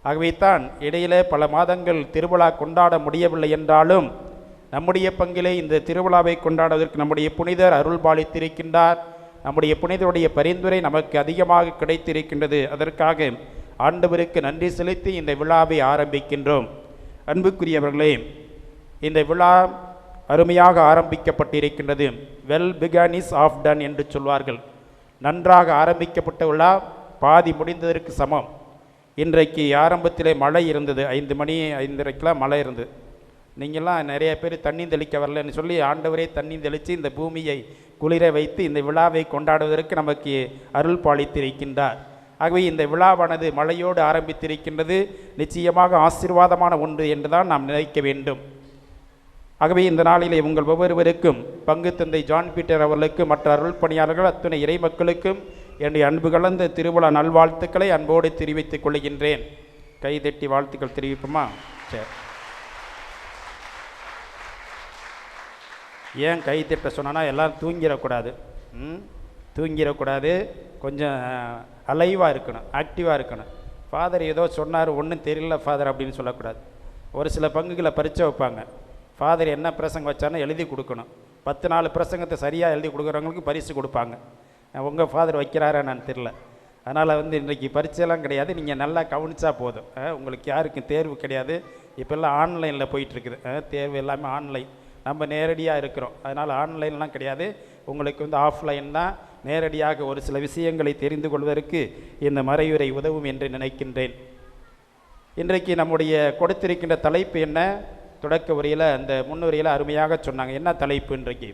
ஆகவே தான் இடையிலே பல மாதங்கள் திருவிழா கொண்டாட முடியவில்லை என்றாலும் நம்முடைய பங்கிலே இந்த திருவிழாவை கொண்டாடுவதற்கு நம்முடைய புனிதர் அருள் பாலித்திருக்கின்றார். நம்முடைய புனிதருடைய பரிந்துரை நமக்கு அதிகமாக கிடைத்திருக்கின்றது. அதற்காக ஆண்டவருக்கு நன்றி செலுத்தி இந்த விழாவை ஆரம்பிக்கின்றோம். அன்புக்குரியவர்களே, இந்த விழா அருமையாக ஆரம்பிக்கப்பட்டிருக்கின்றது. Well begun is half done என்று சொல்வார்கள். நன்றாக ஆரம்பிக்கப்பட்ட விழா பாதி முடிந்ததற்கு சமம். இன்றைக்கு ஆரம்பத்திலே மழை இருந்தது, 5 மணி 5:30 மழை இருந்தது. நீங்கள்லாம் நிறைய பேர் தண்ணி தெளிக்க வரலன்னு சொல்லி ஆண்டவரே தண்ணி தெளித்து இந்த பூமியை குளிர வைத்து இந்த விழாவை கொண்டாடுவதற்கு நமக்கு அருள் பாலித்திருக்கின்றார். ஆகவே இந்த விழாவானது மழையோடு ஆரம்பித்திருக்கின்றது. நிச்சயமாக ஆசீர்வாதமான ஒன்று என்றுதான் நாம் நினைக்க வேண்டும். ஆகவே இந்த நாளிலே உங்கள் ஒவ்வொருவருக்கும் பங்கு தந்தை ஜான் பீட்டர் அவர்களுக்கு, மற்ற அருள் பணியாளர்கள், அத்துணை இறை மக்களுக்கும் என்னுடைய அன்பு கலந்த திருவிழா நல்வாழ்த்துக்களை அன்போடு தெரிவித்துக் கொள்கின்றேன். கைதட்டி வாழ்த்துக்கள் தெரிவிப்போமா? சரி. ஏன் கைத்தட்ட சொன்னா, எல்லோரும் தூங்கிடக்கூடாது, கொஞ்சம் அலைவாக இருக்கணும், ஆக்டிவாக இருக்கணும். ஃபாதர் ஏதோ சொன்னார், ஒன்றும் தெரியல ஃபாதர் அப்படின்னு சொல்லக்கூடாது. ஒரு சில பங்குகளை பரிச்சை வைப்பாங்க. ஃபாதர் என்ன பிரசங்கம் வச்சாலும் எழுதி கொடுக்கணும். 10 நாள் பிரசங்கத்தை சரியாக எழுதி கொடுக்குறவங்களுக்கு பரிசு கொடுப்பாங்க. உங்கள் ஃபாதர் வைக்கிறாரா நான் தெரில. அதனால் இன்றைக்கி பரீட்சையெல்லாம் கிடையாது, நீங்கள் நல்லா கவனித்தா போதும். உங்களுக்கு யாருக்கும் தேர்வு கிடையாது. இப்போல்லாம் ஆன்லைனில் போயிட்டுருக்குது தேர்வு, எல்லாமே ஆன்லைன். நம்ம நேரடியாக இருக்கிறோம், அதனால் ஆன்லைன்லாம் கிடையாது. உங்களுக்கு ஆஃப்லைன் தான். நேரடியாக ஒரு சில விஷயங்களை தெரிந்து கொள்வதற்கு இந்த மறையுரை உதவும் என்று நினைக்கின்றேன். இன்றைக்கு நம்முடைய கொடுத்திருக்கின்ற தலைப்பு என்ன? தொடக்க உரையில் அந்த முன்னுரையில் அருமையாக சொன்னாங்க. என்ன தலைப்பு இன்றைக்கு?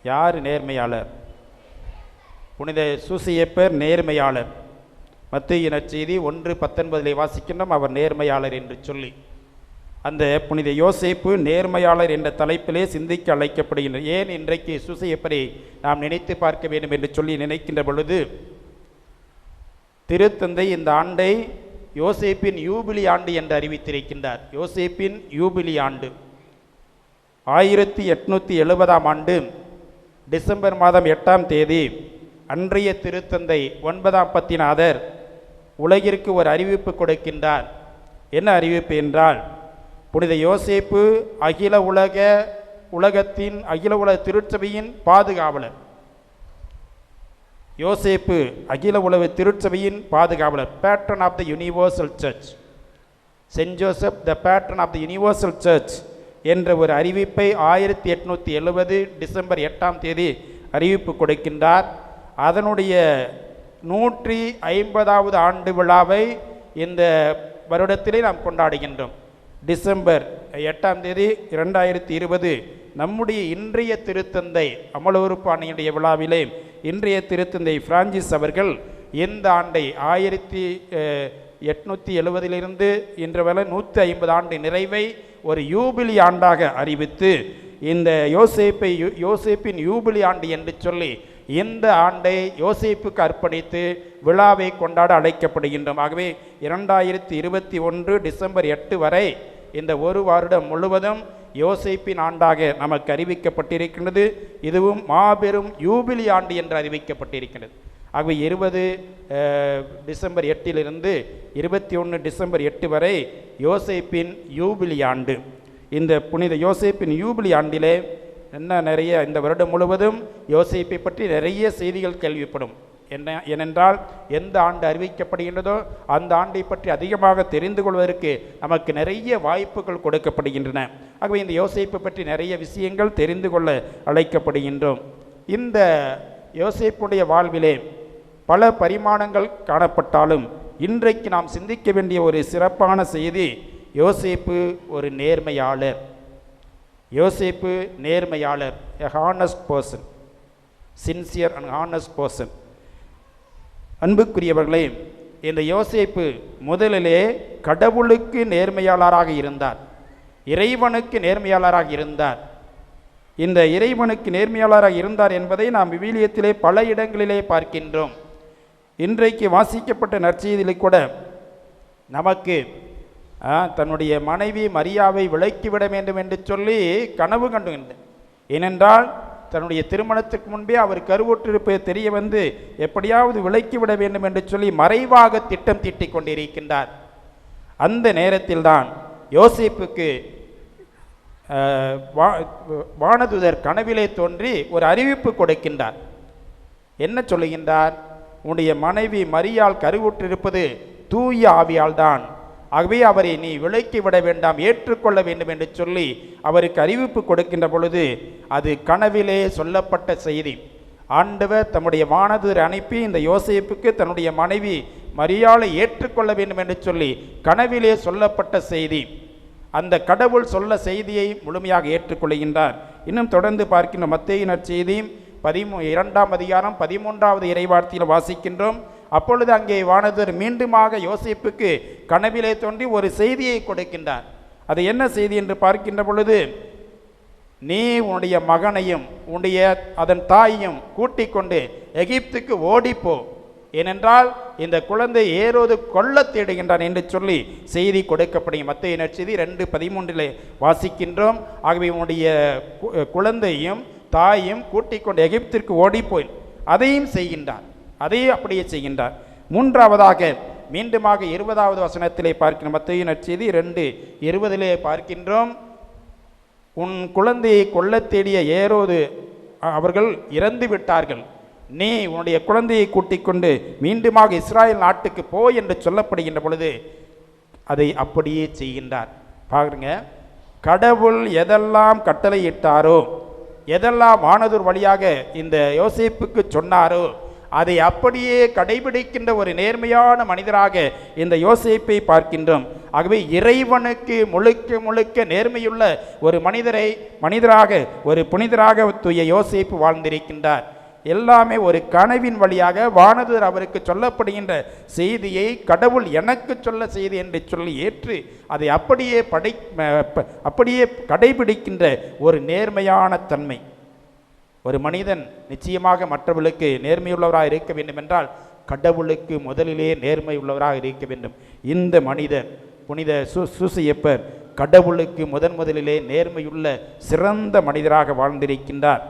யார் நேர்மையாளர்? புனித சூசையப்பர் நேர்மையாளர். மத்தேயு நற்செய்தி 1:19 வாசிக்கின்றோம், அவர் நேர்மையாளர் என்று சொல்லி. அந்த புனித யோசேப்பு நேர்மையாளர் என்ற தலைப்பிலே சிந்திக்க அழைக்கப்படுகின்றார். ஏன் இன்றைக்கு சூசையப்பரை நாம் நினைத்து பார்க்க வேண்டும் என்று சொல்லி நினைக்கின்ற பொழுது, திருத்தந்தை இந்த ஆண்டை யோசேப்பின் யூபிலி ஆண்டு என்று அறிவித்திருக்கின்றார். யோசேப்பின் யூபிலி ஆண்டு 1870 ஆண்டு டிசம்பர் மாதம் 8ஆம் தேதி அன்றைய திருத்தந்தை 9ஆம் பத்திநாதர் உலகிற்கு ஒரு அறிவிப்பு கொடுக்கின்றார். என்ன அறிவிப்பு என்றால், புனித யோசேப்பு அகில உலக திருச்சபையின் பாதுகாவலர். யோசேப்பு அகில உலக திருச்சபையின் பாதுகாவலர், patron of the universal church. Saint Joseph the patron of the universal church என்ற ஒரு அறிவிப்பை 1870 டிசம்பர் 8ஆம் தேதி அறிவிப்பு கொடுக்கின்றார். அதனுடைய 150வது ஆண்டு விழாவை இந்த வருடத்திலே நாம் கொண்டாடுகின்றோம். டிசம்பர் 8ஆம் தேதி 2020 நம்முடைய இன்றைய திருத்தந்தை அமலோருப்பாணியுடைய விழாவிலே இன்றைய திருத்தந்தை பிரான்சிஸ் அவர்கள் இந்த ஆண்டை 1870 இன்று வரை 150 ஆண்டு நிறைவை ஒரு யூபிலி ஆண்டாக அறிவித்து இந்த யோசேப்பின் யூபிலி ஆண்டு என்று சொல்லி இந்த ஆண்டை யோசேப்புக்கு அர்ப்பணித்து விழாவை கொண்டாட அழைக்கப்படுகின்றோம். ஆகவே 2021 டிசம்பர் 8 வரை இந்த ஒரு வருடம் முழுவதும் யோசேப்பின் ஆண்டாக நமக்கு அறிவிக்கப்பட்டிருக்கின்றது. இதுவும் மாபெரும் யூபிலி ஆண்டு என்று அறிவிக்கப்பட்டிருக்கின்றது. ஆகவே 20 டிசம்பர் 8 21 டிசம்பர் 8 வரை யோசேப்பின் யூபிலி ஆண்டு. இந்த புனித யோசேப்பின் யூபிலி ஆண்டிலே நிறைய இந்த வருடம் முழுவதும் யோசேப்பை பற்றி நிறைய செய்திகள் கேள்விப்படும். ஏனென்றால் எந்த ஆண்டு அறிவிக்கப்படுகின்றதோ அந்த ஆண்டை பற்றி அதிகமாக தெரிந்து கொள்வதற்கு நமக்கு நிறைய வாய்ப்புகள் கொடுக்கப்படுகின்றன. ஆகவே இந்த யோசேப்பை பற்றி நிறைய விஷயங்கள் தெரிந்து கொள்ள அழைக்கப்படுகின்றோம். இந்த யோசேப்புடைய வாழ்விலே பல பரிமாணங்கள் காணப்பட்டாலும் இன்றைக்கு நாம் சிந்திக்க வேண்டிய ஒரு சிறப்பான செய்தி, யோசேப்பு ஒரு நேர்மையாளர். யோசேப்பு நேர்மையாளர், a honest person, sincere and honest person. அன்புக்குரியவர்களே, இந்த யோசேப்பு முதலிலே கடவுளுக்கு நேர்மையாளராக இருந்தார், இறைவனுக்கு நேர்மையாளராக இருந்தார். இந்த இறைவனுக்கு நேர்மையாளராக இருந்தார் என்பதை நாம் விவிலியத்திலே பல இடங்களிலே பார்க்கின்றோம். இன்றைக்கு வாசிக்கப்பட்ட நற்செய்தியிலே கூட நமக்கு தன்னுடைய மனைவி மரியாவை விலக்கிவிட வேண்டும் என்று சொல்லி கனவு கண்டுகின்றார். ஏனென்றால் தன்னுடைய திருமணத்துக்கு முன்பே அவர் கருவுற்றிருப்பது தெரிய வந்து எப்படியாவது விலக்கிவிட வேண்டும் என்று சொல்லி மறைவாக திட்டம் தீட்டிக் கொண்டிருக்கின்றார். அந்த நேரத்தில் தான் யோசேப்புக்கு வானதூதர் கனவிலே தோன்றி ஒரு அறிவிப்பு கொடுக்கின்றார். என்ன சொல்லுகின்றார்? உன்னுடைய மனைவி மரியாள் கருவுற்றிருப்பது தூய ஆவியால் தான், ஆகவே அவரை நீ விலக்கி விட வேண்டாம், ஏற்றுக்கொள்ள வேண்டும் என்று சொல்லி அவருக்கு அறிவிப்பு கொடுக்கின்ற பொழுது அது கனவிலே சொல்லப்பட்ட செய்தி. ஆண்டவர் தம்முடைய வானதூதரை அனுப்பி இந்த யோசேப்புக்கு தன்னுடைய மனைவி மரியாளை ஏற்றுக்கொள்ள வேண்டும் என்று சொல்லி கனவிலே சொல்லப்பட்ட செய்தி. அந்த கடவுள் சொல்ல செய்தியை முழுமையாக ஏற்றுக்கொள்கின்றார். இன்னும் தொடர்ந்து பார்க்கின்ற மத்தேயு நற்செய்தி 2ஆம் அதிகாரம் 13வது இறைவார்த்தையில் வாசிக்கின்றோம். அப்பொழுது அங்கே வானதூதர் மீண்டுமாக யோசேப்புக்கு கனவிலே தோன்றி ஒரு செய்தியை கொடுக்கின்றார். அது என்ன செய்தி என்று பார்க்கின்ற பொழுது, நீ உன்னுடைய மகனையும் உன்னுடைய அதன் தாயையும் கூட்டிக் கொண்டு எகிப்துக்கு ஓடிப்போ, ஏனென்றால் இந்த குழந்தை ஏரோது கொல்ல தேடுகின்றான் என்று சொல்லி செய்தி கொடுக்கப்படும். மத்தேயு நற்செய்தி 2:13 வாசிக்கின்றோம். ஆகவே உன்னுடைய குழந்தையும் தாயும் கூட்டிக் கொண்டு எகிப்திற்கு ஓடிப்போய் அதையும் செய்கின்றார், அதையும் அப்படியே செய்கின்றார். மூன்றாவதாக மீண்டுமாக 20வது வசனத்திலே பார்க்கின்ற மத்தேயு நற்செய்தி 2:20 பார்க்கின்றோம். உன் குழந்தையை கொல்ல தேடிய ஏரோது அவர்கள் இறந்து விட்டார்கள், நீ உன்னுடைய குழந்தையை கூட்டிக் கொண்டு மீண்டுமாக இஸ்ராயல் நாட்டுக்கு போ என்று சொல்லப்படுகின்ற பொழுது அதை அப்படியே செய்கின்றார். பாருங்க, கடவுள் எதெல்லாம் கட்டளையிட்டாரோ, எதெல்லாம் வானதூர் வழியாக இந்த யோசேப்புக்கு சொன்னாரோ அதை அப்படியே கடைபிடிக்கின்ற ஒரு நேர்மையான மனிதராக இந்த யோசேப்பை பார்க்கின்றோம். ஆகவே இறைவனுக்கு முழுக்க முழுக்க நேர்மையுள்ள ஒரு மனிதராக ஒரு புனிதராக தூய யோசேப்பு வாழ்ந்திருக்கின்றார். எல்லாமே ஒரு கனவின் வழியாக வானதூதர் அவருக்கு சொல்லப்படுகின்ற செய்தியை கடவுள் எனக்கு சொல்ல செய்தி என்று சொல்லி ஏற்று அதை அப்படியே கடைபிடிக்கின்ற ஒரு நேர்மையான தன்மை. ஒரு மனிதன் நிச்சயமாக மற்றவர்களுக்கு நேர்மையுள்ளவராக இருக்க வேண்டும் என்றால் கடவுளுக்கு முதலிலே நேர்மை உள்ளவராக இருக்க வேண்டும். இந்த மனிதர் புனித சூசையப்பர் கடவுளுக்கு முதலிலே நேர்மையுள்ள சிறந்த மனிதராக வாழ்ந்திருக்கின்றார்.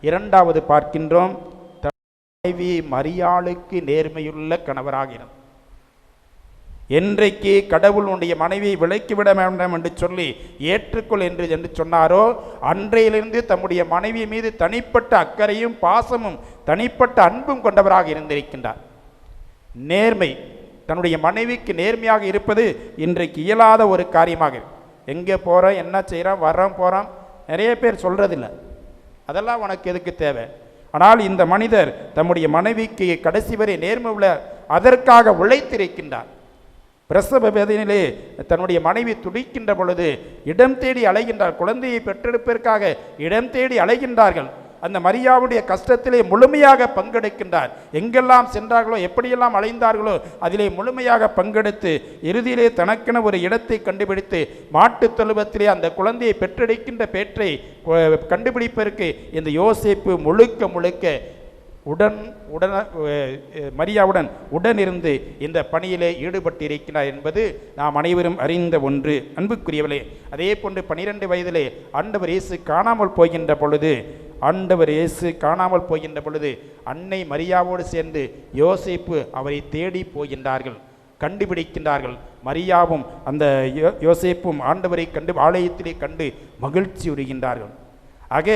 இரண்டாவது பார்க்கின்றோம், மனைவி மரியாளுக்கு நேர்மையுள்ள கணவராக இருந்தார். என்றைக்கு கடவுள் உன்னுடைய மனைவியை விலக்கிவிட வேண்டாம் என்று சொல்லி ஏற்றுக்கொள் என்று சொன்னாரோ அன்றையிலிருந்து தம்முடைய மனைவி மீது தனிப்பட்ட அக்கறையும் பாசமும் தனிப்பட்ட அன்பும் கொண்டவராக இருந்திருக்கின்றார். நேர்மை, தன்னுடைய மனைவிக்கு நேர்மையாக இருப்பது இன்றைக்கு இயலாத ஒரு காரியமாக. எங்கே போகிறோம், என்ன செய்கிறோம், வர்றோம் போகிறோம், நிறைய பேர் சொல்கிறதில்ல. அதெல்லாம் உனக்கு எதுக்கு தேவை? ஆனால் இந்த மனிதர் தம்முடைய மனைவிக்கு கடைசி வரை நேர்மை உள்ள அதற்காக உழைத்திருக்கின்றார். பிரசவ வேதனையிலே தன்னுடைய மனைவி துடிக்கின்ற பொழுது இடம் தேடி அலைகின்றார். குழந்தையை பெற்றெடுப்பதற்காக இடம் தேடி அலைகின்றார்கள். அந்த மரியாவுடைய கஷ்டத்திலே முழுமையாக பங்கெடுக்கின்றார். எங்கெல்லாம் சென்றார்களோ, எப்படியெல்லாம் அலைந்தார்களோ அதிலே முழுமையாக பங்கெடுத்து இறுதியிலே தனக்கென ஒரு இடத்தை கண்டுபிடித்து மாட்டுத் தொழுவத்திலே அந்த குழந்தையை பெற்றெடுக்கின்ற பேற்றை கண்டுபிடிப்பதற்கு இந்த யோசேப்பு முழுக்க மரியாவுடன் உடனிருந்து இந்த பணியிலே ஈடுபட்டிருக்கிறார் என்பது நாம் அனைவரும் அறிந்த ஒன்று. அன்புக்குரியவர்களே, அதே போன்று 12 வயதிலே ஆண்டவர் இயேசு காணாமல் போகின்ற பொழுது அன்னை மரியாவோடு சேர்ந்து யோசேப்பு அவரை தேடி போகின்றார்கள், கண்டுபிடிக்கின்றார்கள். மரியாவும் அந்த யோசேப்பும் ஆண்டவரை கண்டு ஆலயத்திலே கண்டு மகிழ்ச்சி உறுகின்றார்கள். ஆக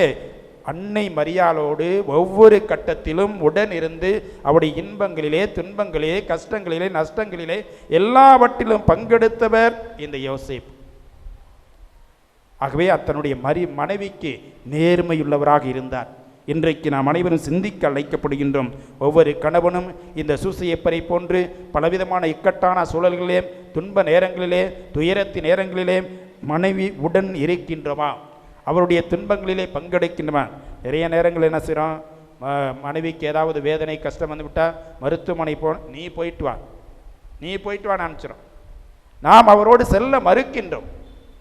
அன்னை மரியாளோடு ஒவ்வொரு கட்டத்திலும் உடன் இருந்து அவருடைய இன்பங்களிலே, துன்பங்களிலே, கஷ்டங்களிலே, நஷ்டங்களிலே எல்லாவற்றிலும் பங்கெடுத்தவர் இந்த யோசேப்பு. ஆகவே தன்னுடைய மனைவிக்கு நேர்மையுள்ளவராக இருந்தார். இன்றைக்கு நாம் அனைவரும் சிந்திக்க அழைக்கப்படுகின்றோம். ஒவ்வொரு கணவனும் இந்த சூசையப்பரை போன்று பலவிதமான இக்கட்டான சூழல்களிலே, துன்ப நேரங்களிலே, துயரத்தின் நேரங்களிலே மனைவி உடன் இருக்கின்றோமா? அவருடைய துன்பங்களிலே பங்கெடுக்கின்றமா? நிறைய நேரங்கள் என்ன செய்கிறோம், மனைவிக்கு ஏதாவது வேதனை கஷ்டம் வந்துவிட்டால் மருத்துவமனை நீ போயிட்டு வா நினச்சிடும். நாம் அவரோடு செல்ல மறுக்கின்றோம்.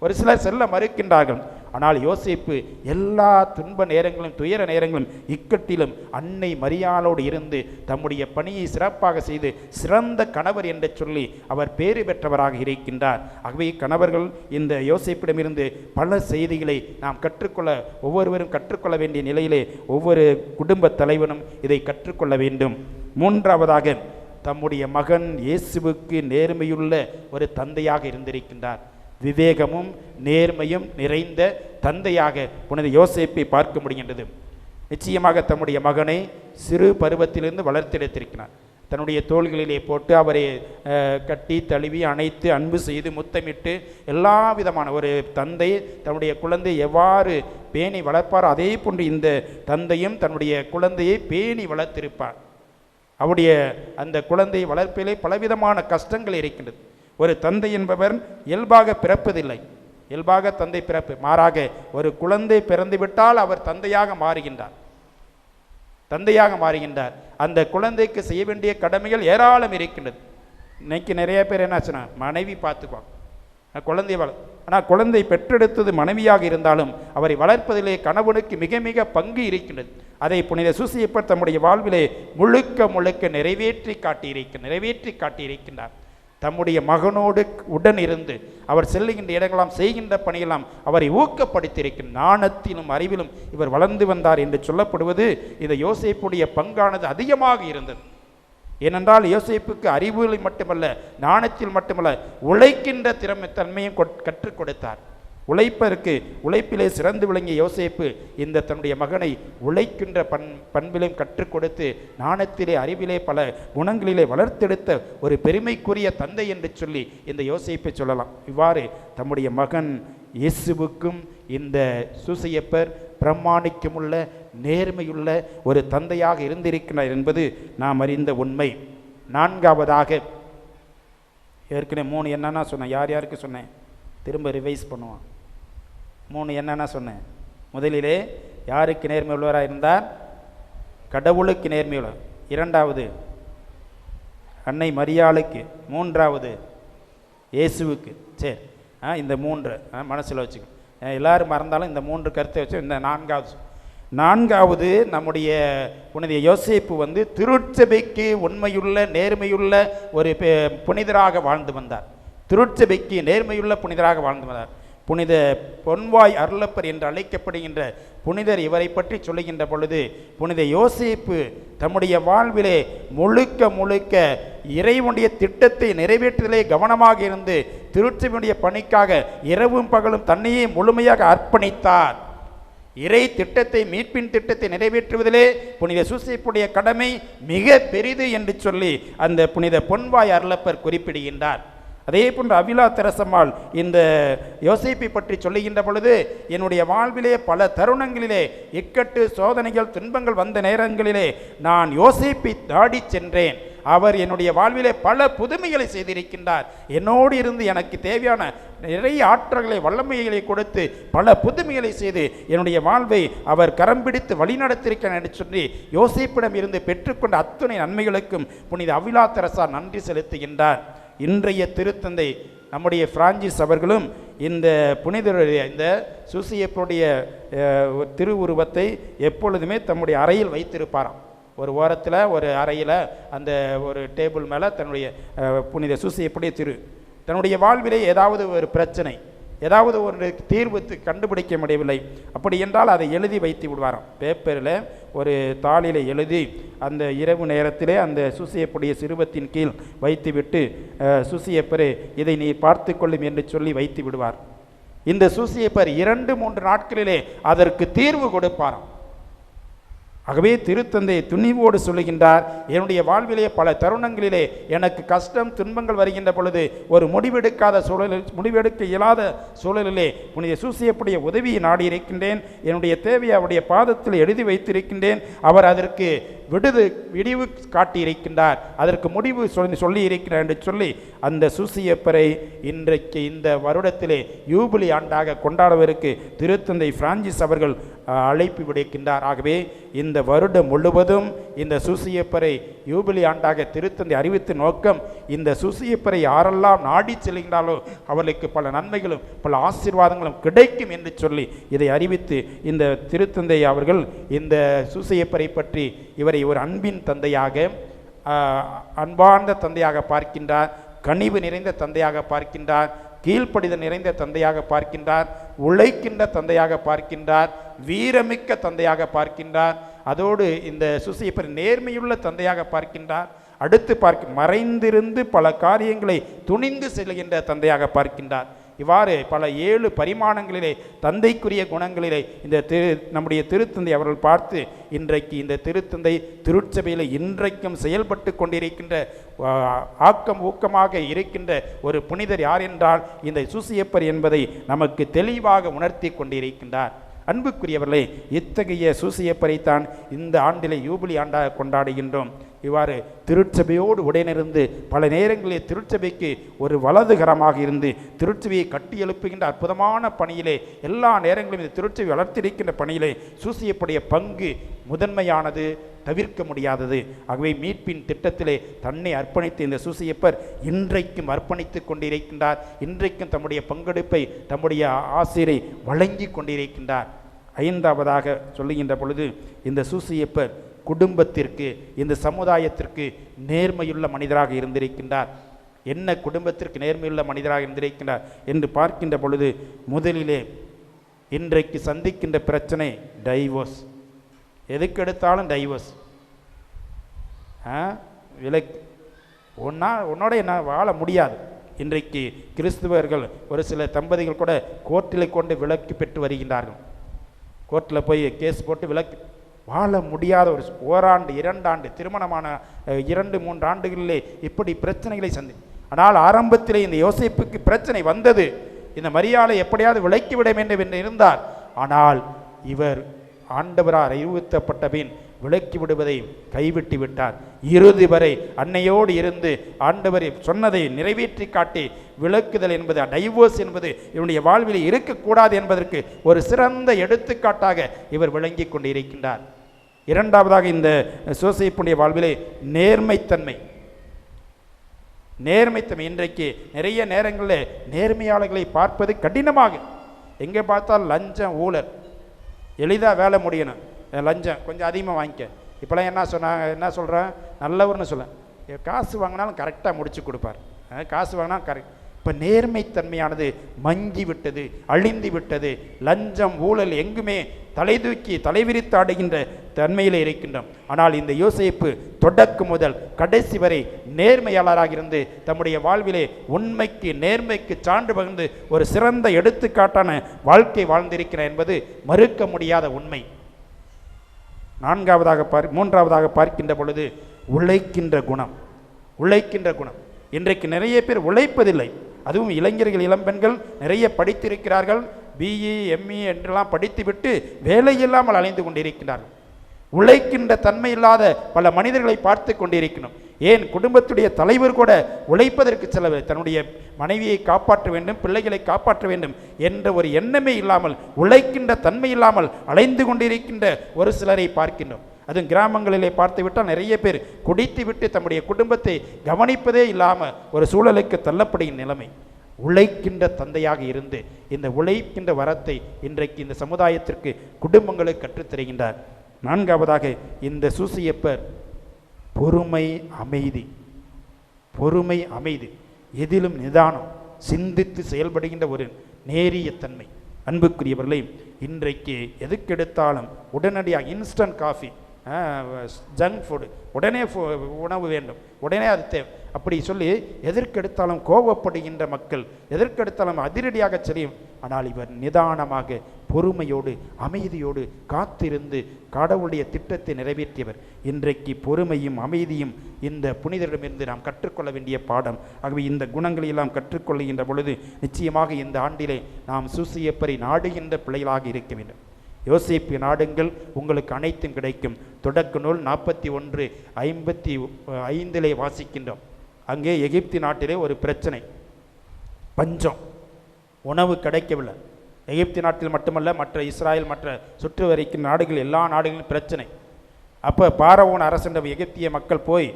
ஒரு சிலர் செல்ல மறுக்கின்றார்கள். ஆனால் யோசேப்பு எல்லா துன்ப நேரங்களும், துயர நேரங்களும், இக்கட்டிலும் அன்னை மரியாளோடு இருந்து தம்முடைய பணியை சிறப்பாக செய்து சிறந்த கணவர் என்று சொல்லி அவர் பேறு பெற்றவராக இருக்கின்றார். ஆகவே கணவர்கள் இந்த யோசேப்பிடமிருந்து பல செய்திகளை நாம் ஒவ்வொருவரும் கற்றுக்கொள்ள வேண்டிய நிலையிலே ஒவ்வொரு குடும்ப தலைவனும் இதை கற்றுக்கொள்ள வேண்டும். மூன்றாவதாக தம்முடைய மகன் இயேசுவுக்கு நேர்மையுள்ள ஒரு தந்தையாக இருந்திருக்கின்றார். விவேகமும் நேர்மையும் நிறைந்த தந்தையாக புனித யோசேப்பை பார்க்க முடிகின்றது. நிச்சயமாக தம்முடைய மகனை சிறு பருவத்திலிருந்து வளர்த்தெடுத்திருக்கிறார். தன்னுடைய தோள்களிலே போட்டு அவரை கட்டி தழுவி அணைத்து அன்பு செய்து முத்தமிட்டு எல்லா விதமான ஒரு தந்தை தன்னுடைய குழந்தை எவ்வாறு பேணி வளர்ப்பாரோ அதே போன்று இந்த தந்தையும் தன்னுடைய குழந்தையை பேணி வளர்த்திருப்பார். அவருடைய அந்த குழந்தை வளர்ப்பிலே பலவிதமான கஷ்டங்கள் இருக்கின்றது. ஒரு தந்தை என்பவர் இயல்பாக பிறப்பதில்லை, இயல்பாக தந்தை பிறப்பு. மாறாக ஒரு குழந்தை பிறந்துவிட்டால் அவர் தந்தையாக மாறுகின்றார். அந்த குழந்தைக்கு செய்ய வேண்டிய கடமைகள் ஏராளம் இருக்கின்றது. இன்னைக்கு நிறைய பேர் என்ன சொன்னா, மனைவி பார்த்துக்குவாங்க குழந்தை ஆனால் குழந்தை பெற்றெடுத்தது மனைவியாக இருந்தாலும் அவரை வளர்ப்பதிலே கணவனுக்கு மிக மிக பங்கு இருக்கின்றது. அதை புனித சூசையப்பர் தம்முடைய வாழ்விலே முழுக்க நிறைவேற்றி காட்டியிருக்கின்றார். தம்முடைய மகனோடு உடன் இருந்து அவர் செல்லுகின்ற இடங்களாம் செய்கின்ற பணியெல்லாம் அவரை ஊக்கப்படுத்தியிருக்கின்ற ஞானத்திலும் அறிவிலும் இவர் வளர்ந்து வந்தார் என்று சொல்லப்படுவது இந்த யோசேப்புடைய பங்கானது அதிகமாக இருந்தது. ஏனென்றால் யோசேப்புக்கு அறிவுகளில் மட்டுமல்ல, ஞானத்தில் மட்டுமல்ல, உழைக்கின்ற தன்மையும் கற்றுக் கொடுத்தார். உழைப்பிலே சிறந்து விளங்கிய யோசேப்பு இந்த தன்னுடைய மகனை உழைக்கின்ற பண்பிலும் கற்றுக் கொடுத்து ஞானத்திலே, அறிவிலே, பல குணங்களிலே வளர்த்தெடுத்த ஒரு பெருமைக்குரிய தந்தை என்று சொல்லி இந்த யோசேப்பை சொல்லலாம். இவ்வாறு தம்முடைய மகன் இயேசுவுக்கும் இந்த சூசையப்பர் பிரமாணிக்கமுள்ள நேர்மையுள்ள ஒரு தந்தையாக இருந்திருக்கிறார் என்பது நாம் அறிந்த உண்மை. நான்காவதாக ஏற்கனவே 3 என்னன்னா சொன்னேன், யாருக்கு சொன்னேன், திரும்ப ரிவைஸ் பண்ணுவான். 3 என்னன்னா சொன்னேன். முதலிலே யாருக்கு நேர்மை உள்ளவராக இருந்தார்? கடவுளுக்கு நேர்மை உள்ளவர். 2வது அன்னை மரியாளுக்கு. 3வது இயேசுவுக்கு. சரி, இந்த 3 மனசில் வச்சுக்கோ. எல்லாரும் மறந்தாலும் இந்த 3 கருத்தை வச்சு இந்த 4வது நம்முடைய புனித யோசேப்பு திருச்சபைக்கு உண்மையுள்ள நேர்மையுள்ள ஒரு புனிதராக வாழ்ந்து வந்தார். திருச்சபைக்கு நேர்மையுள்ள புனிதராக வாழ்ந்து வந்தார். புனித பொன்வாய் அருளப்பர் என்று அழைக்கப்படுகின்ற புனிதர் இவரை பற்றி சொல்லுகின்ற பொழுது, புனித யோசேப்பு தம்முடைய வாழ்விலே முழுக்க முழுக்க இறைவனுடைய திட்டத்தை நிறைவேற்றுதலே கவனமாக இருந்து திருச்சபையுடைய பணிக்காக இரவும் பகலும் தன்னையே முழுமையாக அர்ப்பணித்தார். இறை திட்டத்தை, மீட்பின் திட்டத்தை நிறைவேற்றுவதிலே புனித யோசேப்புடைய கடமை மிக பெரிது என்று சொல்லி அந்த புனித பொன்வாய் அருளப்பர் குறிப்பிடுகின்றார். அதே போன்று அவிலா தெரசம்மாள் இந்த யோசேப்பை பற்றி சொல்லுகின்ற பொழுது, என்னுடைய வாழ்விலே பல தருணங்களிலே இக்கட்டு சோதனைகள் துன்பங்கள் வந்த நேரங்களிலே நான் யோசேப்பை நாடி சென்றேன். அவர் என்னுடைய வாழ்விலே பல புதுமைகளை செய்திருக்கின்றார். என்னோடு இருந்து எனக்கு தேவையான நிறைய ஆற்றல்களை வல்லமைகளை கொடுத்து பல புதுமைகளை செய்து என்னுடைய வாழ்வை அவர் கரம் பிடித்து வழிநடத்திருக்கிறார் என்று சொல்லி யோசேப்பிடம் இருந்து பெற்றுக்கொண்ட அத்துணை நன்மைகளுக்கும் புனித அவிலா தெரசா நன்றி செலுத்துகின்றார். இன்றைய திருத்தந்தை நம்முடைய பிரான்சிஸ் அவர்களும் இந்த புனிதருடைய இந்த சூசியப்பருடைய திருவுருவத்தை எப்பொழுதுமே தம்முடைய அறையில் வைத்திருப்பாராம். ஒரு ஓரத்தில் ஒரு அறையில் அந்த ஒரு டேபிள் மேலே தன்னுடைய புனித சூசியப்புடைய தன்னுடைய வாழ்விலே ஏதாவது ஒரு பிரச்சனை, ஏதாவது ஒரு தீர்வு கண்டுபிடிக்க முடியவில்லை, அப்படி என்றால் அதை எழுதி வைத்து விடுவாராம். பேப்பரில் ஒரு தாளில் எழுதி அந்த இரவு நேரத்திலே அந்த சூசியப்புடைய சிறுவத்தின் கீழ் வைத்துவிட்டு, சூசியப்பரே இதை நீ பார்த்து கொள்ளும் என்று சொல்லி வைத்து விடுவார். இந்த சூசியப்பர் 2-3 நாட்களிலே அதற்கு தீர்வு கொடுப்பாராம். ஆகவே திருத்தந்தை துணிவோடு சொல்லுகின்றார், என்னுடைய வாழ்விலே பல தருணங்களிலே எனக்கு கஷ்டம் துன்பங்கள் வருகின்ற பொழுது ஒரு முடிவெடுக்காத சூழலில், முடிவெடுக்க இயலாத சூழலிலே புனித சூசியப்புடைய உதவியை நாடியிருக்கின்றேன். என்னுடைய தேவையை அவருடைய பாதத்தில் எழுதி வைத்திருக்கின்றேன். அவர் அதற்கு விடிவு காட்டியிருக்கின்றார், அதற்கு முடிவு சொல்லி இருக்கிறார் என்று சொல்லி அந்த சூசியப்பரை இன்றைக்கு இந்த வருடத்திலே யூபிலி ஆண்டாக கொண்டாடுவதற்கு திருத்தந்தை பிரான்சிஸ் அவர்கள் அழைப்பு விடுக்கின்றார். ஆகவே இந்த வருடம் முழுவதும் இந்த சூசியப்பரை யூபிலி ஆண்டாக திருத்தந்தை அறிவித்த நோக்கம், இந்த சூசியப்பரை யாரெல்லாம் நாடி செல்கின்றாலோ அவர்களுக்கு பல நன்மைகளும் பல ஆசீர்வாதங்களும் கிடைக்கும் என்று சொல்லி இதை அறிவித்து இந்த திருத்தந்தை அவர்கள் இந்த சூசியப்பரை பற்றி இவரை ஒரு அன்பின் தந்தையாக, அன்பார்ந்த தந்தையாக பார்க்கின்றார், கனிவு நிறைந்த தந்தையாக பார்க்கின்றார், கீழ்ப்படிதல் நிறைந்த தந்தையாக பார்க்கின்றார், உழைக்கின்ற தந்தையாக பார்க்கின்றார், வீரமிக்க தந்தையாக பார்க்கின்றார். அதோடு இந்த சூசியப்பர் நேர்மையுள்ள தந்தையாக பார்க்கின்றார். அடுத்து மறைந்திருந்து பல காரியங்களை துணிந்து செல்கின்ற தந்தையாக பார்க்கின்றார். இவ்வாறு பல 7 பரிமாணங்களிலே தந்தைக்குரிய குணங்களிலே இந்த நம்முடைய திருத்தந்தை அவர்கள் பார்த்து இன்றைக்கு இந்த திருத்தந்தை திருச்சபையில் இன்றைக்கும் செயல்பட்டு கொண்டிருக்கின்ற ஆக்கம் ஊக்கமாக இருக்கின்ற ஒரு புனிதர் யார் என்றால் இந்த சூசியப்பர் என்பதை நமக்கு தெளிவாக உணர்த்தி கொண்டிருக்கின்றார். அன்புக்குரியவர்களே, இத்தகைய சூசியப்பரைத்தான் இந்த ஆண்டிலே யூபிலி ஆண்டாக கொண்டாடுகின்றோம். இவ்வாறு திருச்சபையோடு உடனிருந்து பல நேரங்களில் திருச்சபைக்கு ஒரு வலதுகரமாக இருந்து திருச்சபையை கட்டி எழுப்புகின்ற அற்புதமான பணியிலே, எல்லா நேரங்களிலும் இந்த திருச்சபை வளர்த்திருக்கின்ற பணியிலே சூசியப்புடைய பங்கு முதன்மையானது, தவிர்க்க முடியாதது. ஆகவே மீட்பின் திட்டத்திலே தன்னை அர்ப்பணித்த இந்த சூசியப்பர் இன்றைக்கும் அர்ப்பணித்து கொண்டிருக்கின்றார். இன்றைக்கும் தம்முடைய பங்கெடுப்பை தம்முடைய ஆசிரை வழங்கி கொண்டிருக்கின்றார். 5ஆவதாக சொல்லுகின்ற பொழுது இந்த சூசியப்பர் குடும்பத்திற்கு, இந்த சமுதாயத்திற்கு நேர்மையுள்ள மனிதராக இருந்திருக்கின்றார். என்ன குடும்பத்திற்கு நேர்மையுள்ள மனிதராக இருந்திருக்கின்றார் என்று பார்க்கின்ற பொழுது முதலிலே இன்றைக்கு சந்திக்கின்ற பிரச்சனை டைவோர்ஸ். எதுக்கு எடுத்தாலும் டைவோர்ஸ். விலக்கு உன்னோட என்ன வாழ முடியாது. இன்றைக்கு கிறிஸ்துவர்கள் ஒரு சில தம்பதிகள் கூட கோர்ட்டில் கொண்டு விலக்கு பெற்று வருகின்றார்கள். கோர்ட்டில் போய் கேஸ் போட்டு விலக்கு வாழ முடியாத ஒரு ஓராண்டு 2 ஆண்டு திருமணமான 2-3 ஆண்டுகளிலே இப்படி பிரச்சனைகளை ஆனால் ஆரம்பத்திலே இந்த யோசேப்புக்கு பிரச்சனை வந்தது. இந்த மரியாதை எப்படியாவது விலக்கிவிட வேண்டும் என்று இருந்தார். ஆனால் இவர் ஆண்டவரால் அறிவுறுத்தப்பட்ட பின் விலக்கி விடுவதை கைவிட்டு விட்டார். இறுதி வரை அன்னையோடு இருந்து ஆண்டவர் சொன்னதை நிறைவேற்றி காட்டி விலக்குதல் என்பது, டைவோர்ஸ் என்பது இவருடைய வாழ்வில் இருக்கக்கூடாது என்பதற்கு ஒரு சிறந்த எடுத்துக்காட்டாக இவர் விளங்கி கொண்டு இருக்கின்றார். 2ஆவதாக இந்த சூசியப்புடைய வாழ்விலே நேர்மைத்தன்மை. இன்றைக்கு நிறைய நேரங்களில் நேர்மையாளர்களை பார்ப்பது கடினமாக, எங்கே பார்த்தால் லஞ்சம், ஊழல், எளிதாக வேலை முடியணும், லஞ்சம் கொஞ்சம் அதிகமாக வாங்கிக்க. இப்போலாம் என்ன சொல்கிறேன், நல்லவர்னு சொல்ல, காசு வாங்கினாலும் கரெக்டாக முடிச்சு கொடுப்பார். காசு வாங்கினா இப்போ நேர்மைத்தன்மையானது மங்கி விட்டது, அழிந்து விட்டது. லஞ்சம் ஊழல் எங்குமே தலை தூக்கி தலைவிரித்தாடுகின்ற தன்மையில் இருக்கின்றோம். ஆனால் இந்த யோசேப்பு தொடக்கம் முதல் கடைசி வரை நேர்மையாளராக இருந்து தம்முடைய வாழ்விலே உண்மைக்கு நேர்மைக்கு சான்று பகிர்ந்து ஒரு சிறந்த எடுத்துக்காட்டான வாழ்க்கை வாழ்ந்திருக்கிறார் என்பது மறுக்க முடியாத உண்மை. மூன்றாவதாக பார்க்கின்ற பொழுது உழைக்கின்ற குணம். இன்றைக்கு நிறைய பேர் உழைப்பதில்லை. அதுவும் இளைஞர்கள், இளம்பெண்கள் நிறைய படித்திருக்கிறார்கள். பிஇ எம்இ என்றெல்லாம் படித்துவிட்டு வேலையில்லாமல் அலைந்து கொண்டிருக்கிறார்கள். உழைக்கின்ற தன்மை இல்லாத பல மனிதர்களை பார்த்து கொண்டிருக்கணும். ஏன் குடும்பத்துடைய தலைவர் கூட உழைப்பதற்கு செலவு, தன்னுடைய மனைவியை காப்பாற்ற வேண்டும், பிள்ளைகளை காப்பாற்ற வேண்டும் என்ற ஒரு எண்ணமே இல்லாமல், உழைக்கின்ற தன்மை இல்லாமல் அலைந்து கொண்டிருக்கின்ற ஒரு சிலரை பார்க்கின்றோம். அதுவும் கிராமங்களிலே பார்த்துவிட்டால் நிறைய பேர் குடித்து விட்டு தம்முடைய குடும்பத்தை கவனிப்பதே இல்லாமல் ஒரு சூழலுக்கு தள்ளப்படுகின்ற நிலைமை. உழைக்கின்ற தந்தையாக இருந்து இந்த உழைக்கின்ற வரத்தை இன்றைக்கு இந்த சமுதாயத்திற்கு குடும்பங்களுக்கு கற்றுத்தருகின்றார். நான்காவதாக இந்த சூசியப்பர் பொறுமை அமைதி, எதிலும் நிதானம், சிந்தித்து செயல்படுகின்ற ஒரு நேரிய தன்மை. அன்புக்குரியவர்களே, இன்றைக்கு எதுக்கெடுத்தாலும் உடனடியாக இன்ஸ்டன்ட் காஃபி, ஜங்க் ஃபுட்டு, உடனே உணவு வேண்டும், உடனே அது தேவை அப்படி சொல்லி எதற்கெடுத்தாலும் கோபப்படுகின்ற மக்கள், எதற்கெடுத்தாலும் அதிரடியாக செய்யும். ஆனால் இவர் நிதானமாக பொறுமையோடு அமைதியோடு காத்திருந்து கடவுளுடைய திட்டத்தை நிறைவேற்றியவர். இன்றைக்கு பொறுமையும் அமைதியும் இந்த புனிதரிடமிருந்து நாம் கற்றுக்கொள்ள வேண்டிய பாடம். ஆகவே இந்த குணங்களை எல்லாம் கற்றுக்கொள்கின்ற பொழுது நிச்சயமாக இந்த ஆண்டிலே நாம் சூசியப்பரை நாடுகின்ற பிள்ளைகளாக இருக்க வேண்டும். யோசேப்பு நாடுங்கள், உங்களுக்கு அனைத்தும் கிடைக்கும். தொடக்க நூல் 41:55 வாசிக்கின்றோம். அங்கே எகிப்து நாட்டிலே ஒரு பிரச்சனை, பஞ்சம், உணவு கிடைக்கவில்லை. எகிப்து நாட்டில் மட்டுமல்ல, மற்ற இஸ்ராயல் மற்ற சுற்று வரைக்கும் நாடுகள், எல்லா நாடுகளிலும் பிரச்சனை. அப்போ பாரவோன் அரசன் எகிப்திய மக்கள் போய்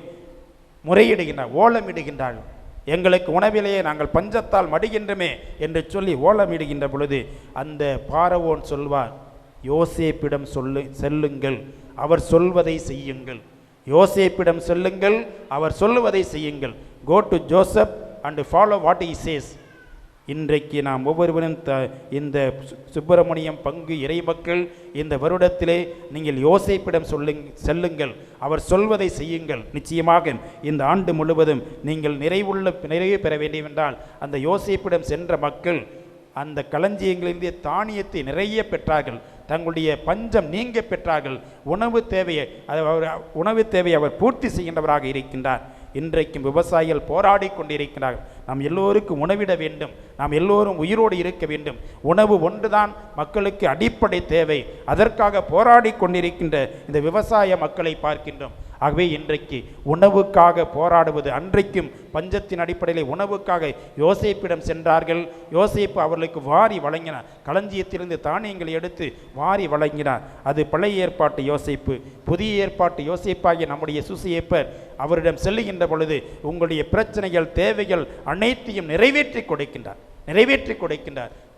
முறையிடுகின்றார், ஓலமிடுகின்றார்கள். எங்களுக்கு உணவிலேயே நாங்கள் பஞ்சத்தால் மடிகின்றமே என்று சொல்லி ஓலமிடுகின்ற பொழுது அந்த பாரவோன் சொல்வார், யோசேப்பிடம் செல்லுங்கள், அவர் சொல்வதை செய்யுங்கள். யோசேப்பிடம் செல்லுங்கள், அவர் சொல்லுவதை செய்யுங்கள். Go to Joseph and follow what he says. இன்றைக்கு நாம் ஒவ்வொருவரும் இந்த சுப்பிரமணியம் பங்கு இறைமக்கள் இந்த வருடத்திலே நீங்கள் யோசேப்பிடம் செல்லுங்கள், அவர் சொல்வதை செய்யுங்கள். நிச்சயமாக இந்த ஆண்டு முழுவதும் நீங்கள் நிறைவு பெற வேண்டும் என்றால் அந்த யோசேப்பிடம் சென்ற மக்கள் அந்த களஞ்சியங்களிலிருந்து தானியத்தை நிறைய பெற்றார்கள், தங்களுடைய பஞ்சம் நீங்க பெற்றார்கள். உணவு தேவையை அவர் பூர்த்தி செய்கின்றவராக இருக்கின்றார். இன்றைக்கும் விவசாயிகள் போராடி கொண்டிருக்கிறார்கள். நாம் எல்லோருக்கும் உணவிட வேண்டும், நாம் எல்லோரும் உயிரோடு இருக்க வேண்டும். உணவு ஒன்றுதான் மக்களுக்கு அடிப்படை தேவை. அதற்காக போராடி கொண்டிருக்கின்ற இந்த விவசாய மக்களை பார்க்கின்றோம். ஆகவே இன்றைக்கு உணவுக்காக போராடுவது, அன்றைக்கும் பஞ்சத்தின் அடிப்படையில் உணவுக்காக யோசேப்பிடம் சென்றார்கள். யோசேப்பு அவர்களுக்கு வாரி வழங்கினார், களஞ்சியத்திலிருந்து தானியங்களை எடுத்து வாரி வழங்கினார். அது பழைய ஏற்பாட்டு யோசேப்பு. புதிய ஏற்பாட்டு யோசேப்பாகிய நம்முடைய சூசியப்பர் அவரிடம் செல்லுகின்ற பொழுது உங்களுடைய பிரச்சனைகள், தேவைகள் அனைத்தையும் நிறைவேற்றி கொடுக்கின்றார்.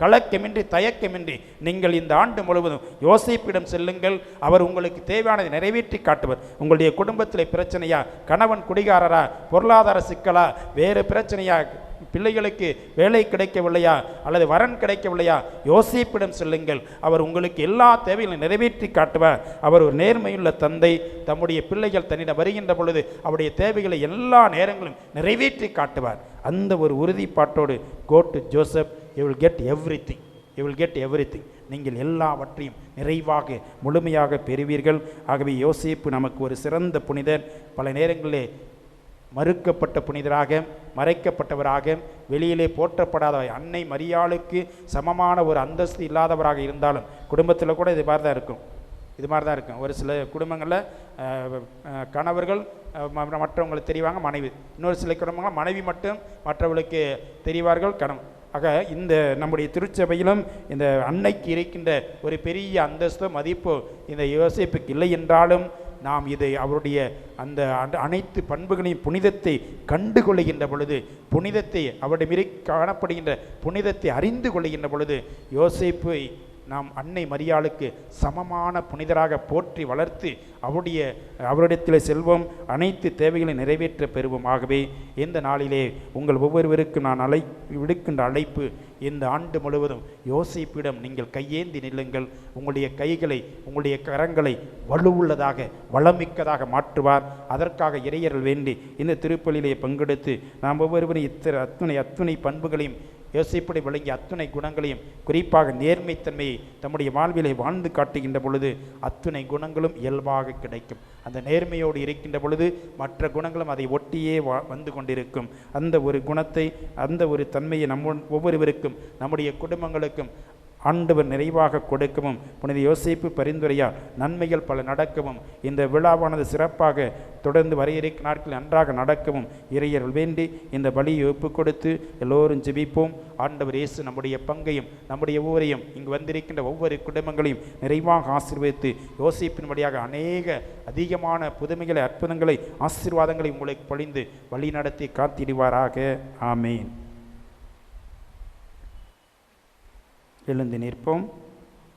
கலக்கமின்றி தயக்கமின்றி நீங்கள் இந்த ஆண்டு முழுவதும் யோசேப்பிடம் செல்லுங்கள், அவர் உங்களுக்கு தேவையானதை நிறைவேற்றி காட்டுவர். உங்களுடைய குடும்பத்தில் பிரச்சனையா, கணவன் குடிகாரரா, பொருளாதார சிக்கலா, வேறு பிரச்சனையா, பிள்ளைகளுக்கு வேலை கிடைக்கவில்லையா அல்லது வரன் கிடைக்கவில்லையா, யோசேப்பிடம் செல்லுங்கள், அவர் உங்களுக்கு எல்லா தேவைகளையும் நிறைவேற்றி காட்டுவார். அவர் ஒரு நேர்மையுள்ள தந்தை. தம்முடைய பிள்ளைகள் தன்னிடம் வருகின்ற பொழுது அவருடைய தேவைகளை எல்லா நேரங்களும் நிறைவேற்றி காட்டுவார். அந்த ஒரு உறுதிப்பாட்டோடு go to Joseph, you will get everything. நீங்கள் எல்லாவற்றையும் நிறைவாக முழுமையாக பெறுவீர்கள். ஆகவே யோசேப்பு நமக்கு ஒரு சிறந்த புனிதர். பல நேரங்களிலே மறுக்கப்பட்ட புனிதராக, மறைக்கப்பட்டவராக, வெளியிலே போற்றப்படாத அன்னை மரியாளுக்கு சமமான ஒரு அந்தஸ்து இல்லாதவராக இருந்தாலும் குடும்பத்தில் கூட இது மாதிரி தான் இருக்கும். ஒரு சில குடும்பங்களில் கணவர்கள் மற்றவங்களுக்கு தெரிவாங்க, மனைவி. இன்னொரு சில குடும்பங்களில் மனைவி மட்டும் மற்றவர்களுக்கு தெரிவார்கள், கணவன். ஆக இந்த நம்முடைய திருச்சபையிலும் இந்த அன்னைக்கு இருக்கின்ற ஒரு பெரிய அந்தஸ்தோ மதிப்போ இந்த யோசேப்புக்கு இல்லை என்றாலும் நாம் இதை அவருடைய அந்த அனைத்து பண்புகளையும் புனிதத்தை கண்டு கொள்ளுகின்ற பொழுது, புனிதத்தை அவருடைய காணப்படுகின்ற புனிதத்தை அறிந்து கொள்ளுகின்ற பொழுது யோசேப்பை நாம் அன்னை மரியாளுக்கு சமமான புனிதராக போற்றி வளர்த்து அவரிடத்தில் செல்வோம், அனைத்து தேவைகளை நிறைவேற்ற பெறுவோம். ஆகவே இந்த நாளிலே உங்கள் ஒவ்வொருவருக்கும் நான் விடுக்கின்ற அழைப்பு, இந்த ஆண்டு முழுவதும் யோசிப்பிடம் நீங்கள் கையேந்தி நில்லுங்கள். உங்களுடைய கைகளை, உங்களுடைய கரங்களை வலுவுள்ளதாக வளமிக்கதாக மாற்றுவார். அதற்காக இறையர்கள் வேண்டி இந்த திருப்பலியிலே பங்கெடுத்து நாம் ஒவ்வொருவரும் அத்துணை பண்புகளையும் யோசிப்படி வழங்கிய அத்துணை குணங்களையும், குறிப்பாக நேர்மைத்தன்மையை தம்முடைய வாழ்விலை வாழ்ந்து காட்டுகின்ற பொழுது அத்துணை குணங்களும் இயல்பாக கிடைக்கும். அந்த நேர்மையோடு இருக்கின்ற பொழுது மற்ற குணங்களும் அதை ஒட்டியே வந்து கொண்டிருக்கும். அந்த ஒரு குணத்தை, அந்த ஒரு தன்மையை ஒவ்வொருவருக்கும், நம்முடைய குடும்பங்களுக்கும் ஆண்டவர் நிறைவாக கொடுக்கவும், புனித யோசேப்பு பரிந்துரையால் நன்மைகள் பல நடக்கவும், இந்த விழாவானது சிறப்பாக தொடர்ந்து வர இருக்கும் நாட்களில் நன்றாக நடக்கவும் இறையர்கள் வேண்டி இந்த பலியை ஒப்புக் கொடுத்து எல்லோரும் ஜெபிப்போம். ஆண்டவர் இயேசு நம்முடைய பங்கையும் நம்முடைய ஊரையும் இங்கு வந்திருக்கின்ற ஒவ்வொரு குடும்பங்களையும் நிறைவாக ஆசீர்வதித்து யோசேப்பின் வழியாக அதிகமான புதுமைகளை, அற்புதங்களை, ஆசீர்வாதங்களை உங்களுக்கு பொழிந்து வழி நடத்தி காத்திடுவாராக. ஆமேன். எழுந்து நிற்போம்.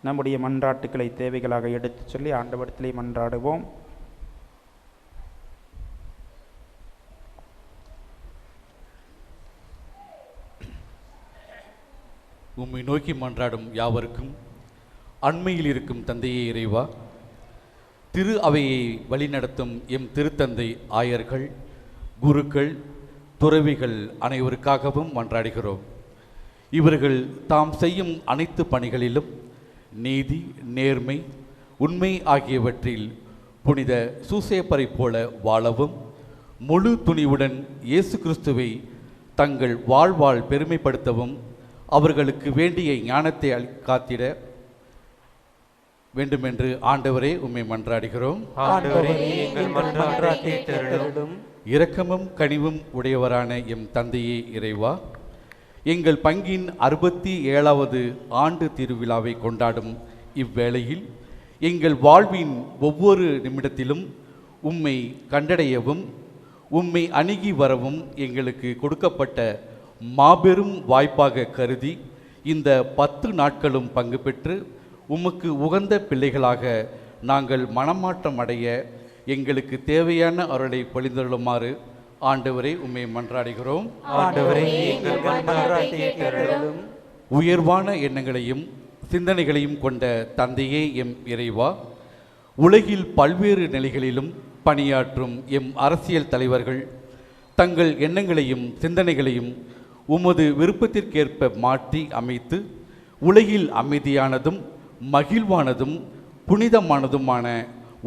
நம்முடைய மன்றாட்டுக்களை தேவைகளாக எடுத்துச் சொல்லி ஆண்டவரிடத்திலே மன்றாடுவோம். உம்மை நோக்கி மன்றாடும் யாவருக்கும் அண்மையில் இருக்கும் தந்தையே இறைவா, திரு அவையை வழிநடத்தும் எம் திருத்தந்தை ஆயர்கள், குருக்கள், துறவிகள் அனைவருக்காகவும் மன்றாடுகிறோம். இவர்கள் தாம் செய்யும் அனைத்து பணிகளிலும் நீதி, நேர்மை, உண்மை ஆகியவற்றில் புனித சூசேப்பரை போல வாழவும், முழு துணிவுடன் இயேசு கிறிஸ்துவை தங்கள் வாழ்வால் பெருமைப்படுத்தவும், அவர்களுக்கு வேண்டிய ஞானத்தை காத்திட வேண்டுமென்று ஆண்டவரே உம்மை மன்றாடுகிறோம். இரக்கமும் கனிவும் உடையவரான எம் தந்தையே இறைவா, எங்கள் பங்கின் 67வது ஆண்டு திருவிழாவை கொண்டாடும் இவ்வேளையில் எங்கள் வாழ்வின் ஒவ்வொரு நிமிடத்திலும் உம்மை கண்டடையவும், உம்மை அணுகி வரவும் எங்களுக்கு கொடுக்கப்பட்ட மாபெரும் வாய்ப்பாக கருதி இந்த 10 நாட்களும் பங்கு பெற்று உமக்கு உகந்த பிள்ளைகளாக நாங்கள் மனமாற்றம் அடைய எங்களுக்கு தேவையான அருளை பொழிந்தருளுமாறு ஆண்டவரே உம்மை மன்றாடுகிறோம். உயர்வான எண்ணங்களையும் சிந்தனைகளையும் கொண்ட தந்தையே எம் இறைவா, உலகில் பல்வேறு நிலைகளிலும் பணியாற்றும் எம் அரசியல் தலைவர்கள் தங்கள் எண்ணங்களையும் சிந்தனைகளையும் உமது விருப்பத்திற்கேற்ப மாற்றி அமைத்து உலகில் அமைதியானதும் மகிழ்வானதும் புனிதமானதுமான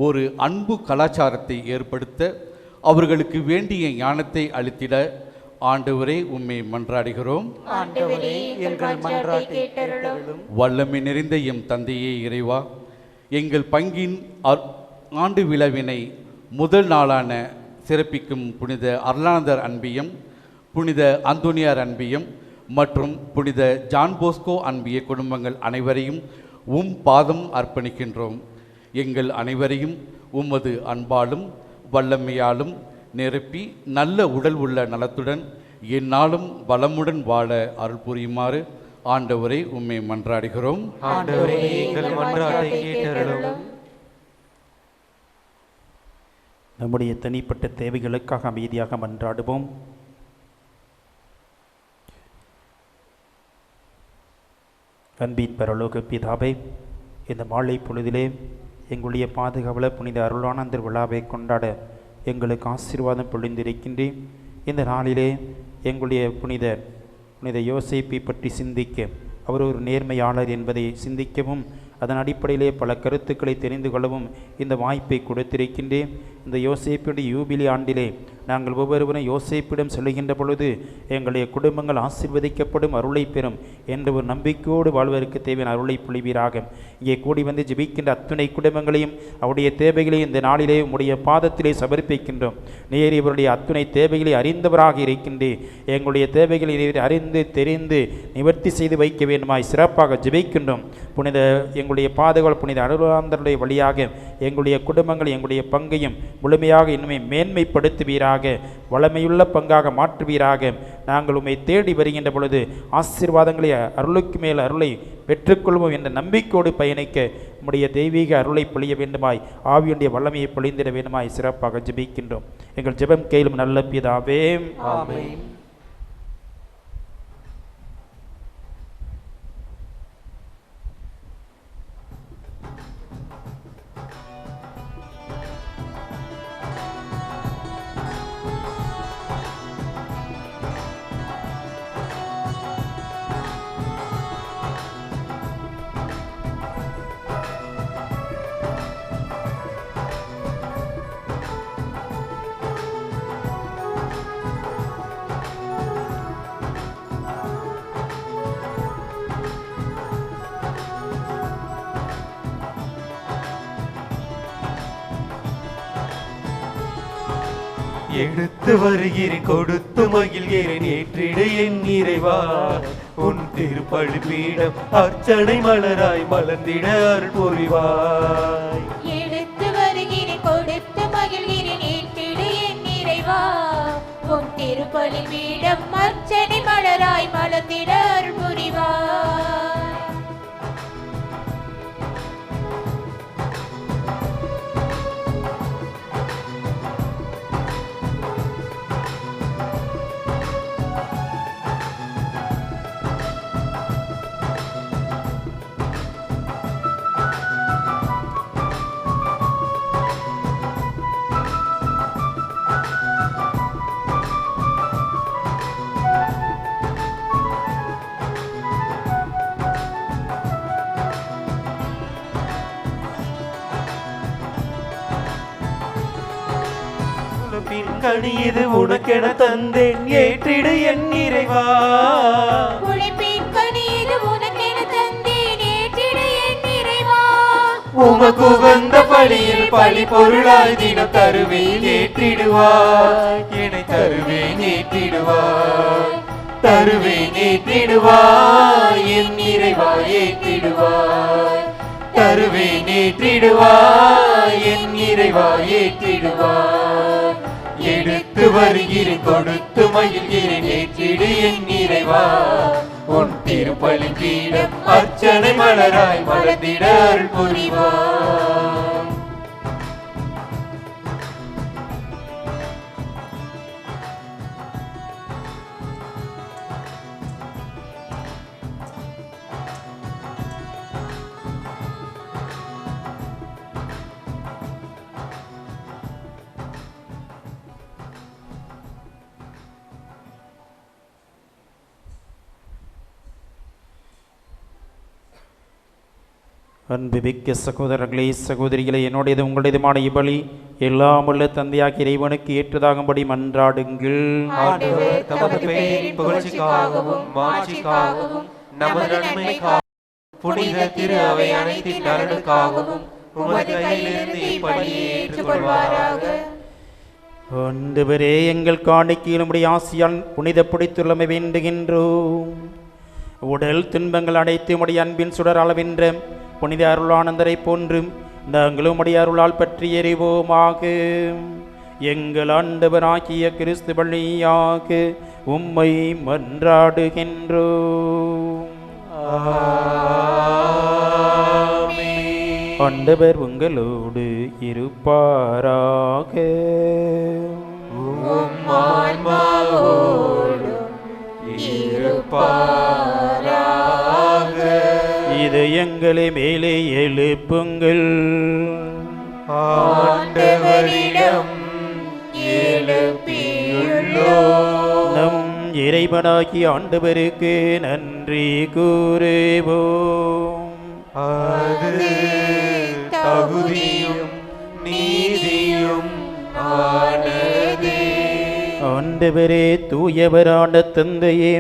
ஒரு அன்பு கலாச்சாரத்தை ஏற்படுத்த அவர்களுக்கு வேண்டிய ஞானத்தை அளித்திட ஆண்டவரே உம்மை மன்றாடுகிறோம். வல்லமை நிறைந்த எம் தந்தையே இறைவா, எங்கள் பங்கின் ஆண்டு விழாவினை முதல் நாளான சிறப்பிக்கும் புனித அருளானந்தர் அன்பியம், புனித அந்தோனியார் அன்பியம் மற்றும் புனித ஜான் போஸ்கோ அன்பிய குடும்பங்கள் அனைவரையும் பாதம் அர்ப்பணிக்கின்றோம். எங்கள் அனைவரையும் உமது அன்பாலும் வல்லமையாலும் நிரப்பி நல்ல உடல் உள்ள நலத்துடன் எந்நாளும் வளமுடன் வாழ அருள் புரியுமாறு ஆண்டவரை உம்மை மன்றாடுகிறோம். நம்முடைய தனிப்பட்ட தேவைகளுக்காக அமைதியாக மன்றாடுவோம். அன்பின் பரலோக பிதாவே, இந்த மாலை பொழுதிலே எங்களுடைய பாதுகாவலர் புனித அருளானந்தர் விழாவை கொண்டாட எங்களுக்கு ஆசீர்வாதம் பொழிந்திருக்கின்றேன். இந்த நாளிலே எங்களுடைய புனித யோசேப்பை பற்றி சிந்திக்க, அவர் ஒரு நேர்மையாளர் என்பதை சிந்திக்கவும், அதன் அடிப்படையிலே பல கருத்துக்களை தெரிந்து கொள்ளவும் இந்த வாய்ப்பை கொடுத்திருக்கின்றேன். இந்த யோசேப்புடைய யூபிலி ஆண்டிலே நாங்கள் ஒவ்வொருவரும் யோசேப்பிடம் செல்கின்ற பொழுது எங்களுடைய குடும்பங்கள் ஆசீர்வதிக்கப்படும், அருளை பெறும் என்ற ஒரு நம்பிக்கையோடு வாழ்வதற்கு தேவையான அருளை பொழிவீராக. இங்கே கூடி வந்து ஜெபிக்கின்ற அத்துணை குடும்பங்களையும் அவருடைய தேவைகளையும் இந்த நாளிலே உம்முடைய பாதத்திலே சமர்ப்பிக்கின்றோம். நீர் இவருடைய அத்துணை தேவைகளை அறிந்தவராக இருக்கின்றேன். எங்களுடைய தேவைகளை அறிந்து தெரிந்து நிவர்த்தி செய்து வைக்க வேண்டுமாய் சிறப்பாக ஜெபிக்கின்றோம். எங்களுடைய பாதுகாவல் புனித அருளாந்தருடைய வழியாக எங்களுடைய குடும்பங்கள், எங்களுடைய பங்கையும் முழுமையாக இன்னுமே மேன்மைப்படுத்துவீராக. பங்காக வளமையுள்ள பங்காக மாற்றுவீராக. நாங்கள் உம்மை தேடி வருகின்ற பொழுது ஆசீர்வாதங்களை அருளுக்கு மேல் அருளை பெற்றுக்கொள்வோம் என்ற நம்பிக்கையோடு பயணிக்க உம்முடைய தெய்வீக அருளை பொழிய வேண்டுமாய், ஆவியுடைய வல்லமையை பொழிந்திட வேண்டுமாய் சிறப்பாக ஜெபிக்கின்றோம். எங்கள் ஜெபம் கேளும் நல்ல பிதாவே. ஆமென். எடுத்து வருகிறேன், கொடுத்து மகிழ்கிறேன், ஏற்றிடு என் இறைவா. உன் திருப்பழி பீடம் அர்ச்சனை மலராய் மலர்ந்திட அருள் புரிவாய். எடுத்து வருகிறேன், கொடுத்து மகிழ்கிறேன், ஏற்றிடு என் இறைவா. உன் திருப்பலி பீடம் அர்ச்சனை மலராய் மலர்ந்திட அருள் புரிவாய். கனி இது உனக்கென தந்தேன், ஏற்றிடு என் இறைவா. உழைப்பின் கனி இது உனக்கென தந்தேன், ஏற்றிடு என் இறைவா. உமக்கு உகந்த பலியில் பலி பொருளாய் தினம் தருவேன், ஏற்றிடுவாய். என்னை தருவேன், ஏற்றிடுவாய். தருவேன், ஏற்றிடுவாய். என் இறைவா, ஏற்றிடுவாய். தருவேன், ஏற்றிடுவாய். என் இறைவா, ஏற்றிடுவாய். எடுத்து வருகிறேன், கொடுத்து மகிழ்கிறேன், ஏற்றிடு என் இறைவா. உன் திருப்பலி பீடம் அர்ச்சனை மலராய் மலர்ந்திட அருள் புரிவாய். அன்புமிக்க சகோதரர்களே, சகோதரிகளே, என்னுடையது உங்களுடையதுமான இப்பலி எல்லாம் உள்ள தந்தையாகிய இறைவனுக்கு ஏற்றதாகும்படி மன்றாடுங்கள். ஆண்டவர் தமது பெயரின் புகழ்ச்சிக்காகவும் மாட்சிக்காகவும் நமது நன்மைக்காகவும் புனித திரு அவை அனைத்தின் நலனுக்காகவும் உமது கையிலிருந்து இப்பலியை ஏற்றுக்கொள்வாராக. ஆண்டவரே, எங்கள் காணிக்கையில் உம்முடைய ஆசியால் புனிதப்படுத்தியுள்ளமை வேண்டுகின்றோம். உடல் துன்பங்கள் அடைத்து உம்முடைய அன்பின் சுடர் அளவென்ற புனித அருளானந்தரை போன்றும் நாங்களும் உம்முடைய அருளால் பற்றி எறிவோமாக. எங்கள் ஆண்டவராகிய கிறிஸ்து வழியாக உம்மை மன்றாடுகின்றோம். ஆண்டவர் உங்களோடு இருப்பாராக. இதயங்களை மேலே எழுப்புங்கள். ஆண்டவரிடம் எழுப்பியுள்ளோம். நம் இறைவனாகி ஆண்டவருக்கு நன்றி கூறுவோம். அது தகுதியும் நீதியும் ஆனதே. ஆண்டவரே, தூயவரான தந்தையே,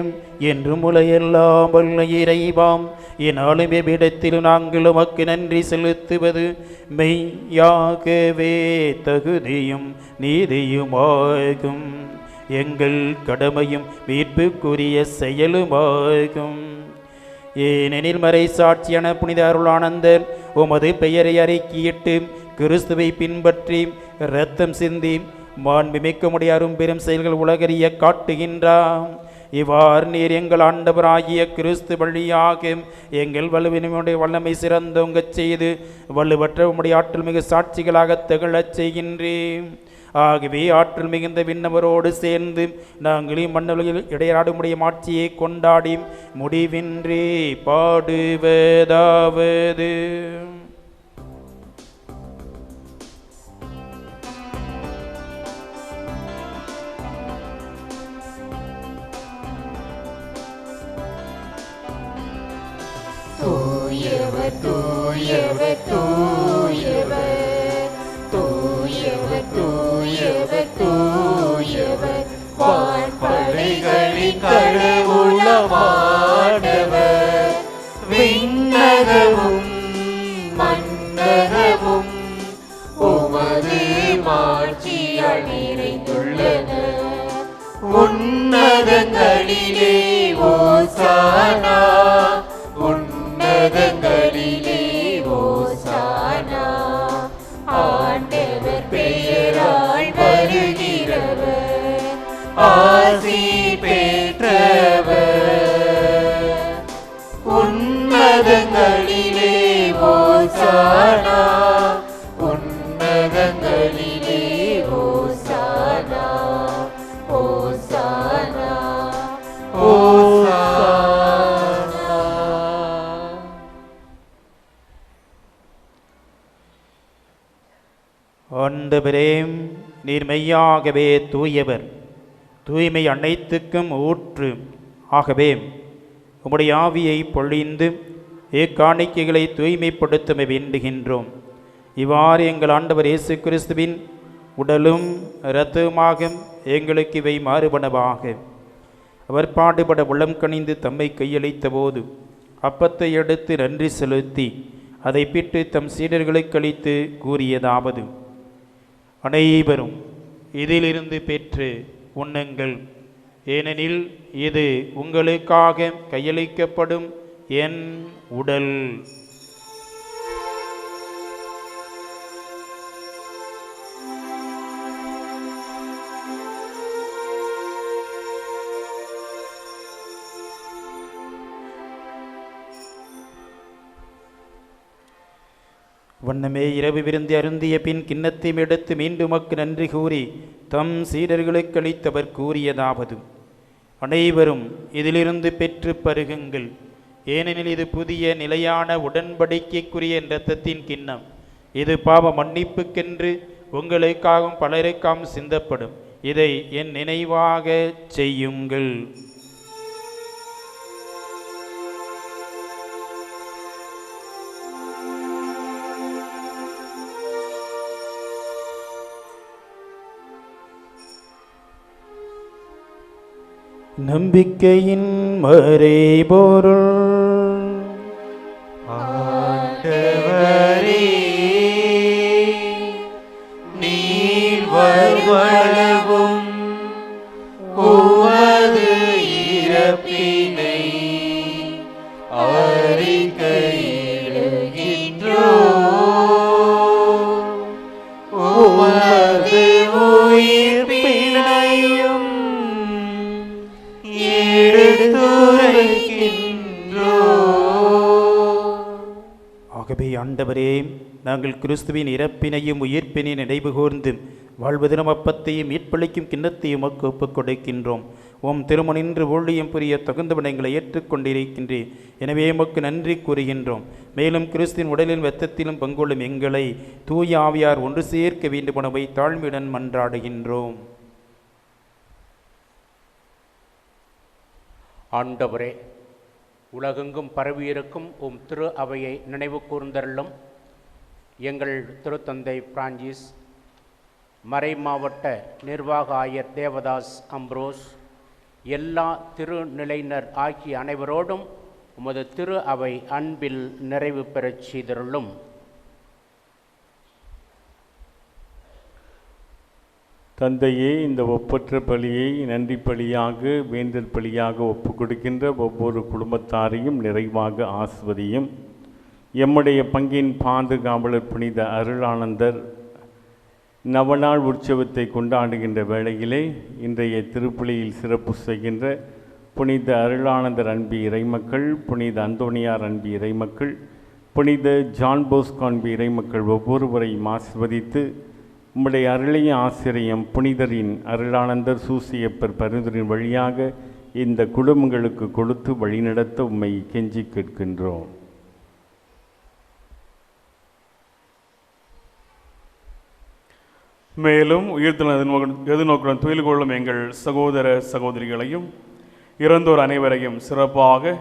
என்றும் உலகெல்லாம் வல்ல இறைவாம், என்னாலும் எவ்விடத்திலும் நாங்கள் உமக்கு நன்றி செலுத்துவது மெய்யாகவே தகுதியும் நீதியுமாகும். எங்கள் கடமையும் மீட்புக்குரிய செயலுமாகும். ஏனெனில் மறை சாட்சியான புனித அருளானந்தர் உமது பெயரை அறிக்கையிட்டு கிறிஸ்துவை பின்பற்றி இரத்தம் சிந்தி மாண்புமிக்க அரும்பெரும் செயல்கள் உலகறிய காட்டுகின்றார். இவ்வாறு நீர் எங்கள் ஆண்டவராகிய கிறிஸ்து வழியாக எங்கள் வலுவினுடைய வல்லமை சிறந்தோங்கச் செய்து வலுவற்ற உம்முடைய ஆற்றல் மிகு சாட்சிகளாக திகழச் செய்கின்றேன். ஆகவே ஆற்றல் மிகுந்த விண்ணவரோடு சேர்ந்து நாங்கள் மண்ணுலகில் இடையாடுமுடைய மாட்சியை கொண்டாடி முடிவின்றி பாடுவதாவது. தூயவர் தூயவர் தூயவர் தூயவர் தூயவர் தூயவர் வான்படைகளின் கடவுளமானவர். விண்ணகமும் மண்ணகமும் உமது மாட்சியால் நிறைந்துள்ளன. உன்னதங்களிலே ஓசானா, உன்னதங்களிலே ஓசானா. ஆண்டவர் பெயரால் வருகிறவர் ஆசி பெற்றவர். உன்னதங்களிலே ஓசானா, உன்னதங்களிலே ஓசானா, ஓசானா, ஓசானா. ஆண்டவரே, நீர் மெய்யாகவே தூயவர், தூய்மை அனைத்துக்கும் ஊற்று. ஆகவே உம்முடைய ஆவியை பொழிந்து இக்காணிக்கைகளை தூய்மைப்படுத்த வேண்டுகின்றோம். இவ்வாறு எங்கள் ஆண்டவர் இயேசு கிறிஸ்துவின் உடலும் இரத்தமாக எங்களுக்கு இவை மாறுபனவாக. அவர் பாடுபட உளம் கனிந்து தம்மை கையளித்த போது அப்பத்தை எடுத்து நன்றி செலுத்தி அதை பிட்டு தம் சீடர்களுக்கு அளித்து கூறியதாவது: அனைவரும் இதிலிருந்து பெற்று உண்ணுங்கள், ஏனெனில் இது உங்களுக்காக கையளிக்கப்படும் என் உடல். வண்ணமே இரவு விருந்து அருந்திய பின் கிண்ணத்தையும் எடுத்து மீண்டும் நன்றி கூறி தம் சீடர்களுக்கு அளித்தவர் கூறியதாவது: அனைவரும் இதிலிருந்து பெற்று பருகுங்கள், ஏனெனில் இது புதிய நிலையான உடன்படிக்கைக்குரிய இரத்தத்தின் கிண்ணம். இது பாவ மன்னிப்புக்கென்று உங்களுக்காகவும் பலருக்காகவும் சிந்தப்படும். இதை என் நினைவாக செய்யுங்கள். நம்பிக்கையின் மறைபொருள். ஆண்டவரே, நீர் வருவளவும் உமது இறப்பினை அறிக்கையிடுகின்றோம், உமது உயிர்ப்பினையும் ஆகவே ஆண்டவரே, நாங்கள் கிறிஸ்துவின் இறப்பினையும் உயிர்ப்பினையும் நினைவு கூர்ந்து வாழ்வதினம் அப்பத்தையும் மீட்பளிக்கும் கிண்ணத்தையும் உமக்கு ஒப்புக் கொடுக்கின்றோம். உம் திருமணின்று ஊழியம் புரிய தகுந்தவன் எங்களை ஏற்றுக்கொண்டிருக்கின்றேன். எனவே உமக்கு நன்றி கூறுகின்றோம். மேலும் கிறிஸ்துவின் உடலிலும் இரத்தத்திலும் பங்குள்ளும் எங்களை தூய ஆவியார் ஒன்று சேர்க்க வேண்டுமெனவை தாழ்மையுடன் மன்றாடுகின்றோம். ஆண்டவரே, உலகெங்கும் பரவியிருக்கும் உம் திரு அவையை நினைவு கூர்ந்தருளும். எங்கள் திருத்தந்தை பிரான்சிஸ், மறை மாவட்ட நிர்வாக ஆயர் தேவதாஸ் அம்ப்ரோஸ், எல்லா திருநிலையினர் ஆகிய அனைவரோடும் உமது திரு அவை அன்பில் நிறைவு பெறச் செய்தருளும். தந்தையே, இந்த ஒப்பற்ற பலியை நன்றி பலியாக வேந்தல் பலியாக ஒப்புக் கொடுக்கின்ற ஒவ்வொரு குடும்பத்தாரையும் நிறைவாக ஆசிர்வதியும். எம்முடைய பங்கின் பாதுகாவலர் புனித அருளானந்தர் நவநாள் உற்சவத்தை கொண்டாடுகின்ற வேளையிலே இன்றைய திருப்பலியில் சிறப்பு செய்கின்ற புனித அருளானந்தர் அன்பி இறைமக்கள், புனித அந்தோணியார் அன்பி இறைமக்கள், புனித ஜான் போஸ்கோ அன்பி இறைமக்கள் ஒவ்வொருவரையும் ஆசிர்வதித்து உம்முடைய அருளிய ஆசிரியம் புனிதரின் அருளானந்தர் சூசியப்பர் பரிந்துரையின் வழியாக இந்த குடும்பங்களுக்கு கொடுத்து வழிநடத்த உம்மை கெஞ்சி கேட்கின்றோம். மேலும் உயிர்த்தல் எதிர்நோக்குடன் துயில் கொள்ளும் எங்கள் சகோதர சகோதரிகளையும் இறந்தோர் அனைவரையும் சிறப்பாக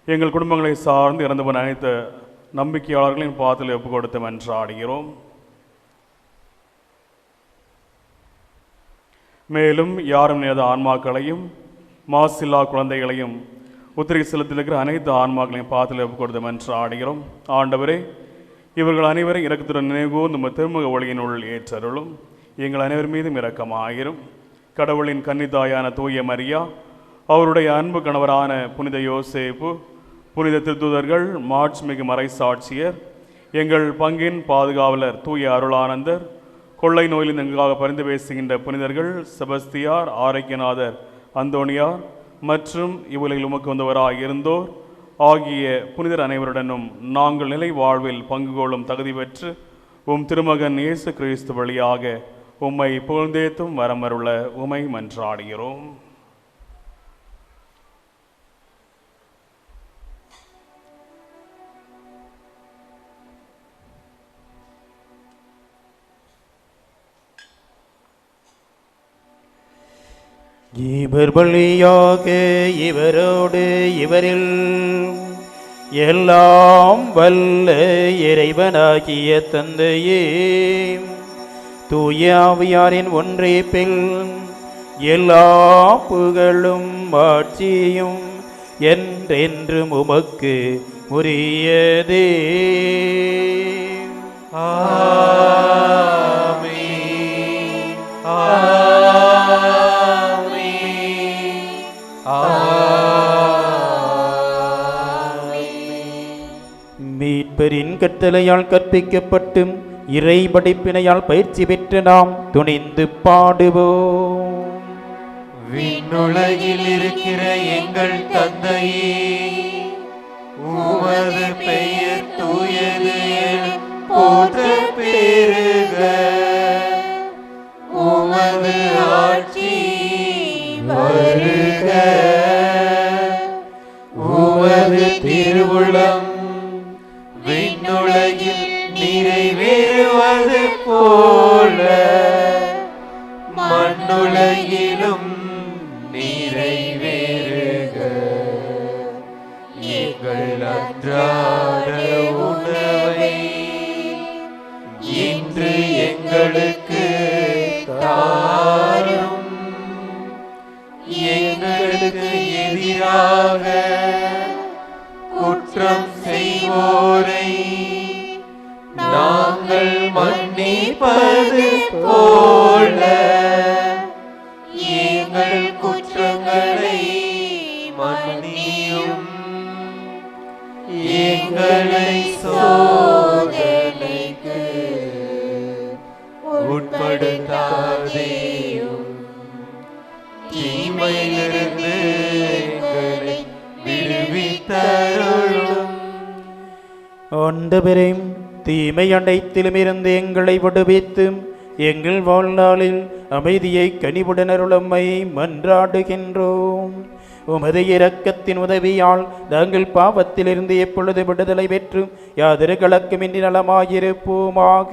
எங்கள் குடும்பங்களை சார்ந்து இறந்தவன் அனைத்து நம்பிக்கையாளர்களின் பாதத்தில் ஒப்புக் கொடுத்து மன்றாடுகிறோம். மேலும் யாரும் நேத ஆன்மாக்களையும் மாசில்லா குழந்தைகளையும் உத்திரை செலுத்தில் இருக்கிற அனைத்து ஆன்மாக்களையும் பாதத்தில் ஒப்புக் கொடுத்து மன்றாடுகிறோம். ஆண்டவரே, இவர்கள் அனைவரும் இரக்கத்துடன் நினைவுகூர்ந்து நம்ம திருமுக ஒளியினுள் ஏற்றருளும். எங்கள் அனைவர் மீதும் இரக்கமாயிரும். கடவுளின் கன்னித்தாயான தூய மரியா, அவருடைய அன்பு கணவரான புனித யோசேப்பு, புனித திருத்தூதர்கள், மாட்சிமிகு மறைசாட்சியர், எங்கள் பங்கின் பாதுகாவலர் தூய அருளானந்தர், கொள்ளை நோயில் எங்களுக்காக பரிந்து பேசுகின்ற புனிதர்கள் செபஸ்தியார், ஆரோக்கியநாதர், அந்தோணியார் மற்றும் இவ்வுலகில் உமக்கு வந்தவராக இருந்தோர் ஆகிய புனிதர் அனைவருடனும் நாங்கள் நிலை வாழ்வில் பங்கு கொள்ளும் தகுதி பெற்று உம் திருமகன் இயேசு கிறிஸ்து வழியாக உம்மை புகழ்ந்தேத்தும் வரமருள உமை மன்றாடுகிறோம். இவர் வழியாக இவரோடு இவரில் எல்லாம் வல்ல இறைவனாகிய தந்தையே, தூய ஆவியாரின் ஒன்றிப்பில் எல்லா புகழும் ஆட்சியும் என்றென்றும் உமக்கு உரியதே. மீட்பரின் கட்டளையால் கற்பிக்கப்பட்டு இறை படிப்பினையால் பயிற்சி பெற்று நாம் துணிந்து பாடுவோம். விண்ணுலகில் இருக்கிற எங்கள் தந்தையே, உமது பெயர் தூயது என போற்றப் பெறுக. உமது ஆட்சி வருக. உமது திருவுளம் விண்ணுலகில் நிறைவேறுவது போல மண்ணுலகிலும் நிறைவேறுக. எங்கள் அன்றாட உணவை இன்று எங்களுக்கு தாரும். எங்களுக்கு எதிராக குற்றம் செய்வோரை நாங்கள் மன்னிப்பது போல எங்கள் குற்றங்களை மன்னியும். எங்களை சோதனைக்கு உட்படுத்தாதேயும், தீமையிலிருந்து எங்களை விடுவித்தருளும். ஆண்டவரே, தீமை அனைத்திலும் இருந்து எங்களை விடுவித்து எங்கள் வாழ்நாளில் அமைதியை கனிவுடன் அருளம்மை மன்றாடுகின்றோம். உமது இரக்கத்தின் உதவியால் நாங்கள் பாவத்திலிருந்து எப்பொழுது விடுதலை பெற்று யாதொரு கலக்கமின்றி நலமாயிருப்போமாக.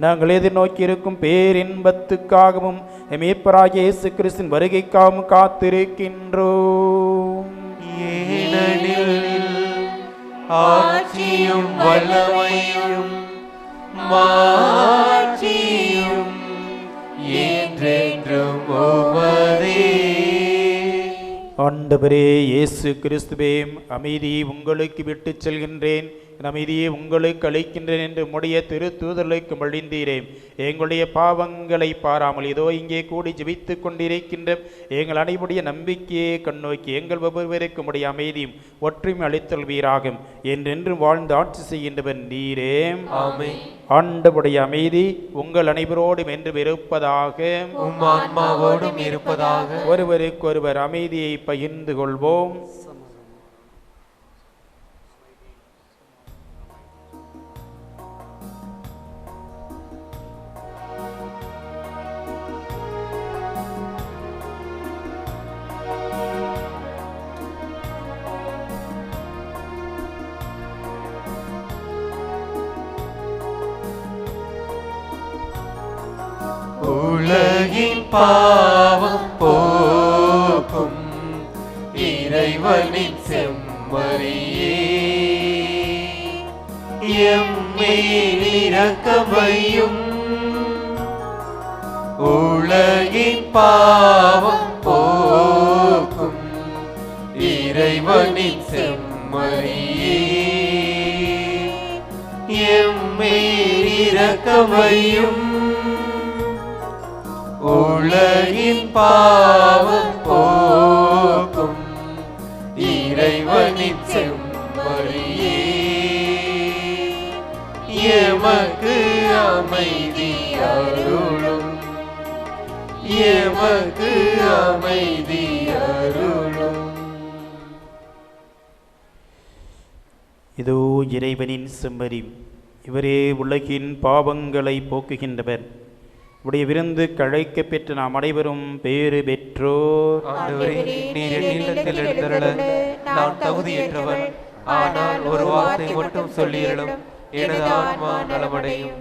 நாங்கள் எதிர்நோக்கியிருக்கும் பேரின்பத்துக்காகவும் மீட்பராகிய இயேசு கிறிஸ்துவின் வருகைக்காகவும் காத்திருக்கின்றோம். ஏனெனில் ஆட்சியும் வல்லமையும் மாட்சியும் என்றென்றும் உமதே. ஆண்டவரே இயேசு கிறிஸ்துவே, அமைதி உங்களுக்கு விட்டுச் செல்கின்றேன், அமைதியை உங்களுக்கு அளிக்கின்றேன் என்று உம்முடைய திரு தூதர்களுக்கு மொழிந்தீரே. எங்களுடைய பாவங்களை பாராமல் இதோ இங்கே கூடி ஜெபித்துக் கொண்டிருக்கின்ற எங்கள் அனைவருடைய நம்பிக்கையை கண்ணோக்கி எங்கள் ஒவ்வொருவருக்கு உம்முடைய அமைதியும் ஒற்றுமை அளித்தல்வீராகும். என்றென்று வாழ்ந்து ஆட்சி செய்கின்றவன் நீரே. ஆமென். ஆண்டவருடைய அமைதி உங்கள் அனைவரோடும் என்று இருப்பதாக, உம் ஆன்மாவோடும் இருப்பதாக. ஒருவருக்கொருவர் அமைதியை பகிர்ந்து கொள்வோம். உலகின் பாவம் போக்கும் இறைவனின் செம்மறியே, எம்மேல் இரக்கமையும். உலகின் பாவம் போக்கும் இறைவனின் செம்மறியே, எம்மேல் இரக்கமையும். உலகின் பாவம் போக்கும் இறைவனின் செம்மறியே, எமக்கு அமைதி அருளும், எமக்கு அமைதி அருளும். இதோ இறைவனின் செம்மறி, இவரே உலகின் பாவங்களை போக்குகின்றவர். உடைய விருந்து கழைக்க பெற்று நாம் அனைவரும் பேறு பெற்றோர். ஆண்டவரே, நீர் என் இல்லத்தில் எழுந்தருள நான் தகுதியற்றவன். ஆனால் ஒரு வார்த்தை மட்டும் சொல்லியருளும், எனது ஆன்மா நலமடையும்.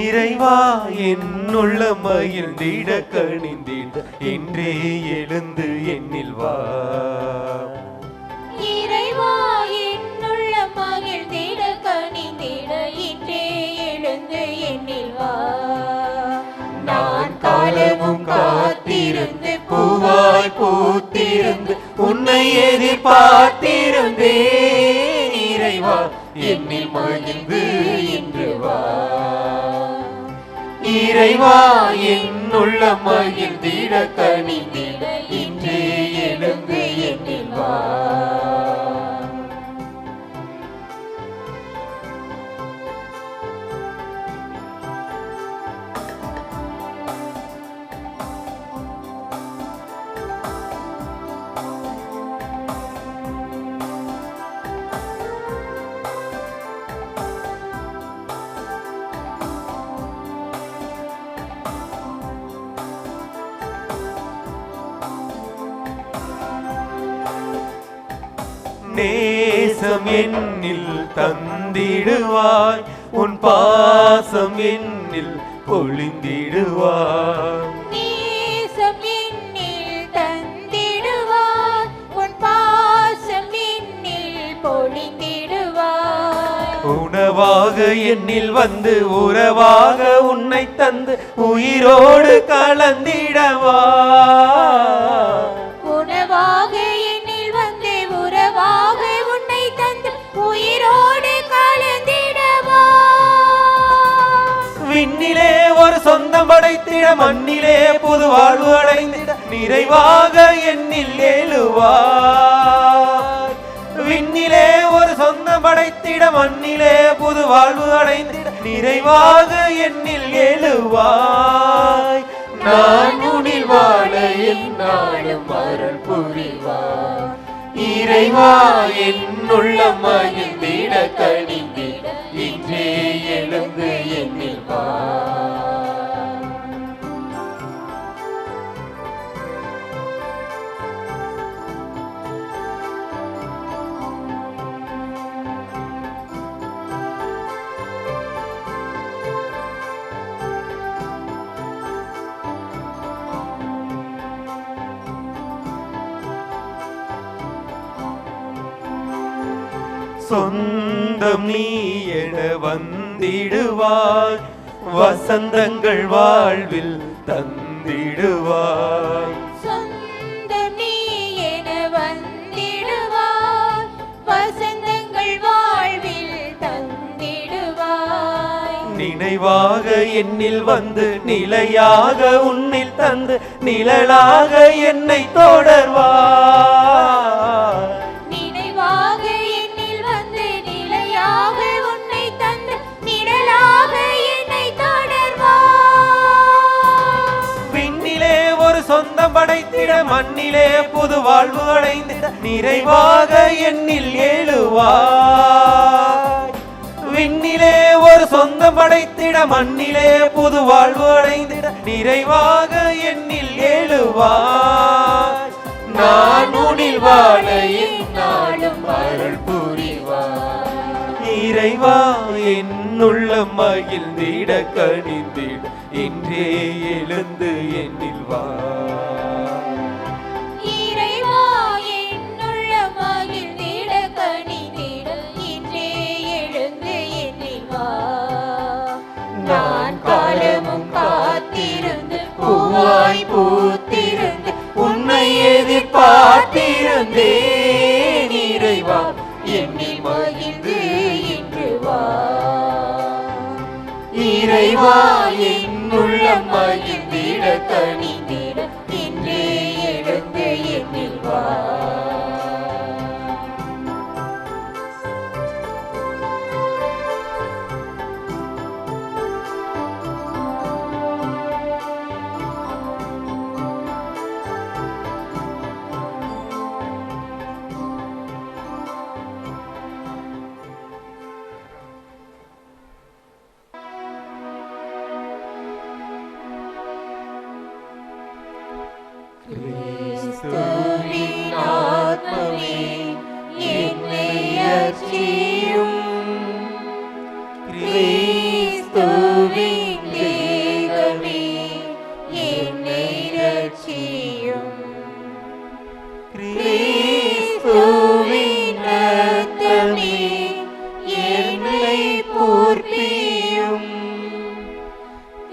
இறைவா, என்னுள்ள மகிழ்ந்திட கணிந்திட இன்றே எழுந்து என்னில் வா. இறைவா, என்னுள்ள மகிழ்ந்திட கணிந்திட இன்றே எழுந்து என்னில் வா. நான் காலமும் காத்திருந்து பூவாய் பூத்திருந்து உன்னை எதிர்பார்த்திருந்தேன். இறைவா, என்னில் மகிழ்ந்து இன்று வா. இறைவா, என்னுள்ள மகிழ்ந்திட கணிந்திட இன்றே எழுந்து என்னில் வா. நேசம் என்னில் தந்திடுவாய், உன் பாசம் என்னில் பொழிந்திடுவாய். நேசம் என்னில் தந்திடுவாய், உன் பாசம் என்னில் பொழிந்திடுவாய். உணவாக என்னில் வந்து உறவாக உன்னை தந்து உயிரோடு கலந்திடவா. உணவாக என்னில் வந்து உறவாக உன்னை தந்து உயிரோடு கலந்திடவா. விண்ணிலே ஒரு சொந்தம் படைத்திட மண்ணிலே புது வாழ்வு அடைந்திட நிறைவாக என்னில் எழுவாய். விண்ணிலே ஒரு சொந்தம் படைத்திட மண்ணிலே புது வாழ்வு அடைந்திட நிறைவாக என்னில் எழுவாய். நான் உன்னில் வாழ என்னாலும் அருள் புரிவாய். இறைவா, என்னுள்ள மகிழ்ந்திட கணிந்திட இன்றே எழுந்து என்னில் வா. சொந்தம் நீ என வந்திடுவாய், வசந்தங்கள் வாழ்வில் தந்திடுவாய். சொந்தம் நீ என வந்திடுவாய், வசந்தங்கள் வாழ்வில் தந்திடுவாய். நினைவாக என்னில் வந்து நிலையாக உன்னில் தந்து நிழலாக என்னை தொடர்வாய். நினைவாக என்னில் வந்து நிலையாக உன்னை தந்து நிழலாக என்னை தொடர்வாய். விண்ணிலே ஒரு சொந்தம் படைத்திட மண்ணிலே புது வாழ்வு அடைந்திட நிறைவாக என்னில் ஏழுவாய். விண்ணிலே ஒரு சொந்தம் படைத்திட மண்ணிலே புது வாழ்வு அடைந்திட நிறைவாக என்னில் ஏழுவாய். நான் உன்னில் வாழ எந்நாளும் அருள் புரிவாய். இறைவா என்னுள்ள மகிழ்ந்திட கனிந்திட இன்றே எழுந்து என்னில் வா. இறைவா என்னுள்ள மகிழ்ந்திட கனிந்திட இன்றே எழுந்து என்னில் வா. நான் காலமும் காத்திருந்து பூவாய் பூத்திருந்து உன்னை எதிர்பார்த்திருந்தேன். இறைவா என்னில் மகிழ்ந்து இன்று வா. இறைவா என்னுள்ள மகிழ்ந்திட கனிந்திட இன்றே எழுந்து என்னில் வா. கிறிஸ்துவின் ஆத்மமே என்னை அர்ச்சியும், கிறிஸ்துவின் தேகமே என்னை ரட்சியும், கிறிஸ்துவின் இரத்தமே என்னை போர்ப்பியும்,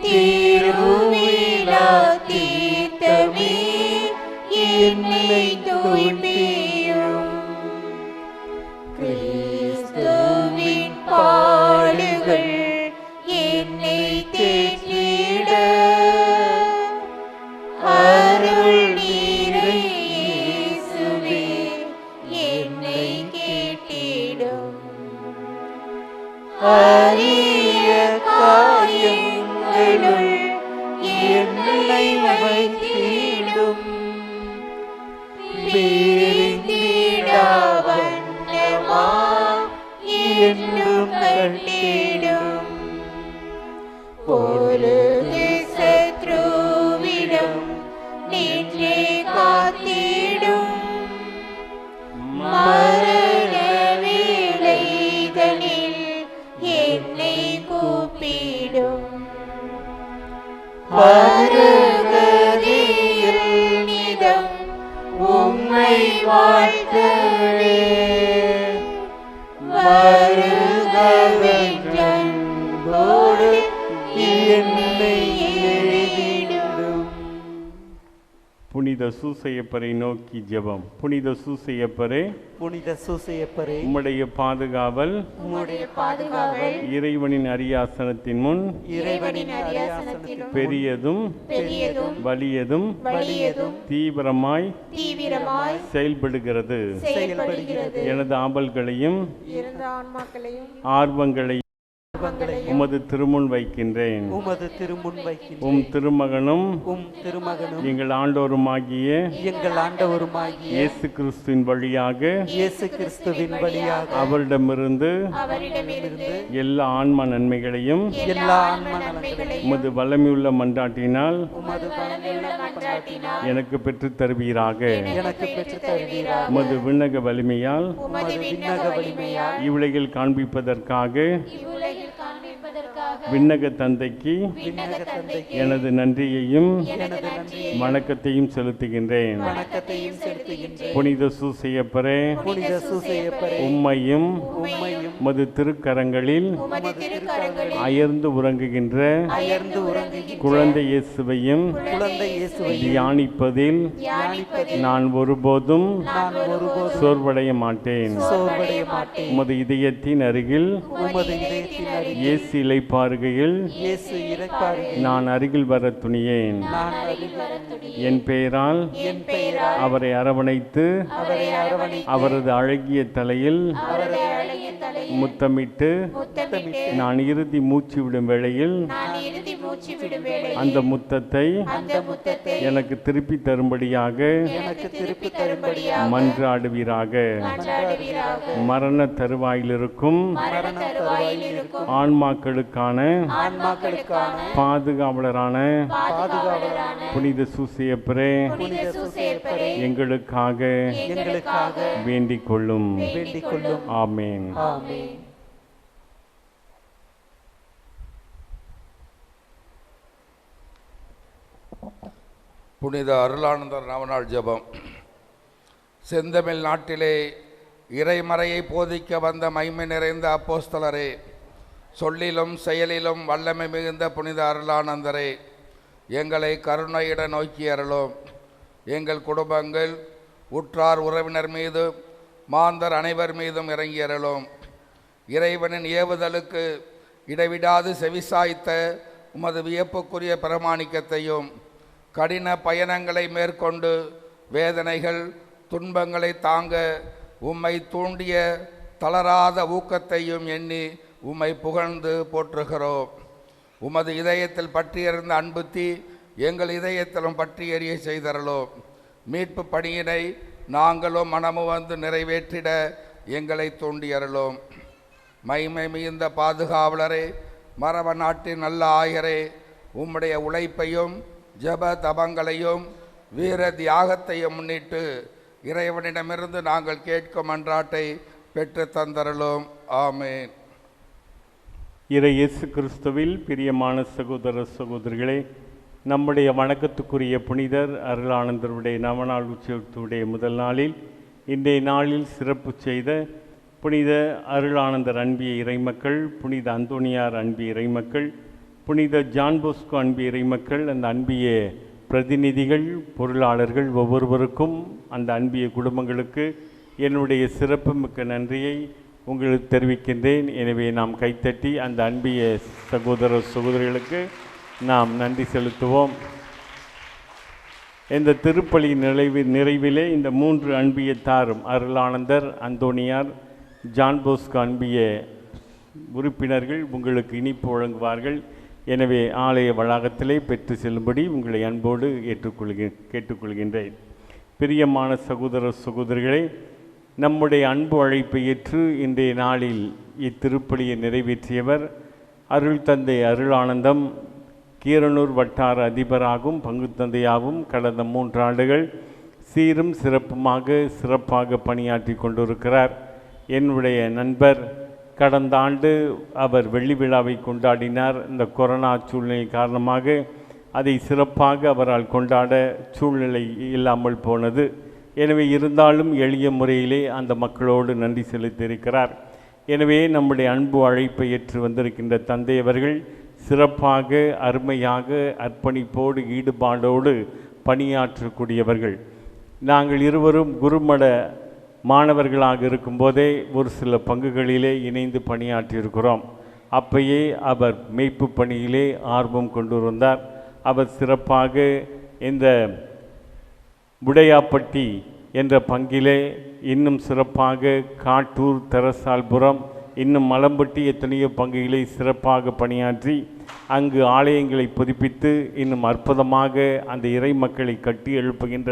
திருவிழா தீர்த்தமே என்னை தூய்மையும், கிறிஸ்துவின் பாடுகள் என்னை தேற்றிட அருள் நீரை இயேசுவே என்னை கேட்டிடும். அரிய காயங்களுள் என்னை வைத்திடும், பிரிந்திடா வண்ணமா என்னும் கட்டிடும். பொருது சத்ருவிடம் நின்றே காத்திடும், மரண வேளைதனில் என்னை கூப்பிடும். பருகதியில் நிதம் உம்மை வாழ்த்தவே வருகவென்றன்போடு என்னை ஏறிடும். புனித சூசையப்பரை நோக்கி ஜெபம். புனித சூசையப்பரே, புனித சூசையப்பரே, உம்முடைய பாதுகாவல் உம்முடைய பாதுகாவல் இறைவனின் அரியாசனத்தின் முன் இறைவனின் அரியாசனத்திலும் பெரியதும் பெரியதும் வலியதும் வலியதும் தீவிரமாய் செயல்படுகிறது. எனது ஆவல்களையும் இறந்த ஆன்மாக்களையும் ஆர்வங்களையும் உமது திருமுன் வைக்கின்றேன். உமது திருமுன் வைக்கின்றேன். உம் திருமகனும் எங்கள் ஆண்டவருமாகிய இயேசு கிறிஸ்துவின் வழியாக அவரிடமிருந்து எல்லா ஆன்ம நன்மைகளையும் உமது வல்லமையுள்ள மன்றாட்டினால் எனக்கு பெற்றுத் தருவீராக. உமது விண்ணக வலிமையால் இவ்வுலகில் காண்பிப்பதற்காக விண்ணக தந்தைக்கு எனது நன்றியையும் வணக்கத்தையும் செலுத்துகின்றேன். புனித சூசையப்பரே, உம்மையும் உமது திருக்கரங்களில் அயர்ந்து உறங்குகின்ற குழந்தை இயேசுவையும் தியானிப்பதில் நான் ஒருபோதும் சோர்வடைய மாட்டேன். உமது இதயத்தின் அருகில் இயேசு இளைப்பாறுகையில் நான் அருகில் வர துணியேன். என் பெயரால் அவரை அரவணைத்து அவரது அழகிய தலையில் முத்தமிட்டு நான் இறுதி மூச்சு விடும் வேளையில் அந்த முத்தத்தை எனக்கு திருப்பி தரும்படியாக மன்றாடுவீராக. மரண தருவாயில் இருக்கும் ஆன்மாக்களுக்கான பாதுகாவலரான புனித சூசையப்பரே, எங்களுக்காக வேண்டிக் கொள்ளும். ஆமென். புனித அருளானந்தர் நவநாள் ஜெபம். செந்தமிழ் நாட்டிலே இறைமறையை போதிக்க வந்த மைமை நிறைந்த அப்போஸ்தலரே, சொல்லிலும் செயலிலும் வல்லமை மிகுந்த புனித அருளானந்தரே, எங்களை கருணையிட நோக்கி அருளும். எங்கள் குடும்பங்கள், உற்றார் உறவினர் மீது, மாந்தர் அனைவர் மீதும் இறங்கி அருளும். இறைவனின் ஏவுதலுக்கு இடைவிடாது செவிசாய்த்த உமது வியப்புக்குரிய பிரமாணிக்கத்தையும், கடின பயணங்களை மேற்கொண்டு வேதனைகள் துன்பங்களை தாங்க உம்மை தூண்டிய தளராத ஊக்கத்தையும் எண்ணி உம்மை புகழ்ந்து போற்றுகிறோம். உமது இதயத்தில் பற்றியிருந்த அன்பு தீ எங்கள் இதயத்திலும் பற்றி எரிய செய்தரலோம். மீட்பு பணியினை நாங்களும் மனமும் வந்து நிறைவேற்றிட எங்களை தூண்டியறலோம். மைமை மிகுந்த பாதுகாவலரே, மரப நாட்டின் நல்ல ஆயரே, உம்முடைய உழைப்பையும் ஜப தபங்களையும் வீர தியாகத்தையும் முன்னிட்டு இறைவனிடமிருந்து நாங்கள் கேட்கும் மன்றாட்டை பெற்று தந்தரலும். ஆமேன். இறை இயேசு கிறிஸ்துவில் பிரியமான சகோதர சகோதரிகளே, நம்முடைய வணக்கத்துக்குரிய புனிதர் அருளானந்தருடைய நவநாள் உற்சவத்துடைய முதல் நாளில் இன்றைய நாளில் சிறப்பு செய்த புனித அருளானந்தர் அன்பிய இறைமக்கள், புனித அந்தோணியார் அன்பிய இறைமக்கள், புனித ஜான் போஸ்கோ அன்பிய இறைமக்கள், அந்த அன்பிய பிரதிநிதிகள், பொருளாளர்கள் ஒவ்வொருவருக்கும், அந்த அன்பிய குடும்பங்களுக்கு என்னுடைய சிறப்புமிக்க நன்றியை உங்களுக்கு தெரிவிக்கின்றேன். எனவே நாம் கைத்தட்டி அந்த அன்பிய சகோதர சகோதரிகளுக்கு நாம் நன்றி செலுத்துவோம். இந்த திருப்பலி நிறைவிலே இந்த 3 அன்பியத்தாரும் அருளானந்தர், அந்தோணியார், ஜான் போஸ்கோ அன்பிய உறுப்பினர்கள் உங்களுக்கு இனிப்பு வழங்குவார்கள். எனவே ஆலய வளாகத்திலே பெற்று செல்லும்படி உங்களை அன்போடு கேட்டுக்கொள்கின்றேன். பிரியமான சகோதர சகோதரிகளே, நம்முடைய அன்பு அழைப்பை ஏற்று இன்றைய நாளில் இத்திருப்பலியை நிறைவேற்றியவர் அருள் தந்தை அருளானந்தம் கீரனூர் வட்டார அதிபராகவும் பங்கு தந்தையாகவும் கடந்த 3 ஆண்டுகள் சீரும் சிறப்பாக பணியாற்றி கொண்டிருக்கிறார். என்னுடைய நண்பர் கடந்த ஆண்டு அவர் வெள்ளி விழாவை கொண்டாடினார். இந்த கொரோனா சூழ்நிலை காரணமாக அதை சிறப்பாக அவரால் கொண்டாட சூழ்நிலை இல்லாமல் போனது. எனவே இருந்தாலும் எளிய முறையிலே அந்த மக்களோடு நன்றி செலுத்தியிருக்கிறார். எனவே நம்முடைய அன்பு அழைப்பை ஏற்று வந்திருக்கின்ற தந்தையவர்கள் சிறப்பாக அருமையாக அர்ப்பணிப்போடு ஈடுபாடோடு பணியாற்றக்கூடியவர்கள். நாங்கள் இருவரும் குருமட மாணவர்களாக இருக்கும்போதே ஒரு சில பங்குகளிலே இணைந்து பணியாற்றியிருக்கிறோம். அப்பயே அவர் மேய்ப்பு பணியிலே ஆர்வம் கொண்டிருந்தார். அவர் சிறப்பாக இந்த உடையாப்பட்டி என்ற பங்கிலே, இன்னும் சிறப்பாக காட்டூர், தெரசால்புரம், இன்னும் மலம்பட்டி எத்தனையோ பங்குகளை சிறப்பாக பணியாற்றி அங்கு ஆலயங்களை புதுப்பித்து இன்னும் அற்புதமாக அந்த இறை மக்களை கட்டி எழுப்புகின்ற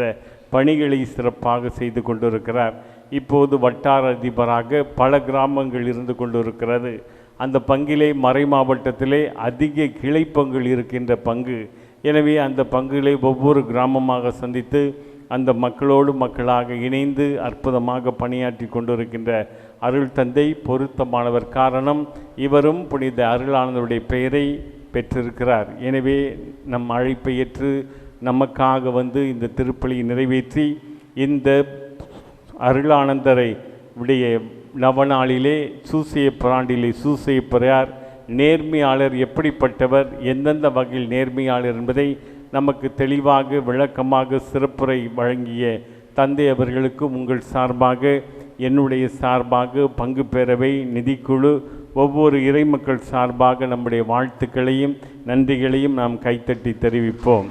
பணிகளை சிறப்பாக செய்து கொண்டிருக்கிறார். இப்போது வட்டார அதிபராக பல கிராமங்கள் இருந்து கொண்டிருக்கிறது. அந்த பங்கிலே மறை மாவட்டத்திலே அதிக கிளை பங்குகள் இருக்கின்ற பங்கு. எனவே அந்த பங்குகளை ஒவ்வொரு கிராமமாக சந்தித்து அந்த மக்களோடு மக்களாக இணைந்து அற்புதமாக பணியாற்றி கொண்டிருக்கின்ற அருள் தந்தை பொருத்தமானவர். காரணம், இவரும் புனித அருளானந்தருடைய பெயரை பெற்றிருக்கிறார். எனவே நம் அழைப்பை ஏற்று நமக்காக வந்து இந்த திருப்பலியை நிறைவேற்றி இந்த அருளானந்தரை உடைய நவநாளிலே சூசையப்பராண்டிலே சூசையப்பரார் நேர்மையாளர் எப்படிப்பட்டவர், எந்தெந்த வகையில் நேர்மையாளர் என்பதை நமக்கு தெளிவாக விளக்கமாக சிறப்புரை வழங்கிய தந்தை அவர்களுக்கும் உங்கள் சார்பாக என்னுடைய சார்பாக பங்கு பேரவை நிதிக்குழு ஒவ்வொரு இறைமக்கள் சார்பாக நம்முடைய வாழ்த்துக்களையும் நன்றிகளையும் நாம் கைத்தட்டி தெரிவிப்போம்.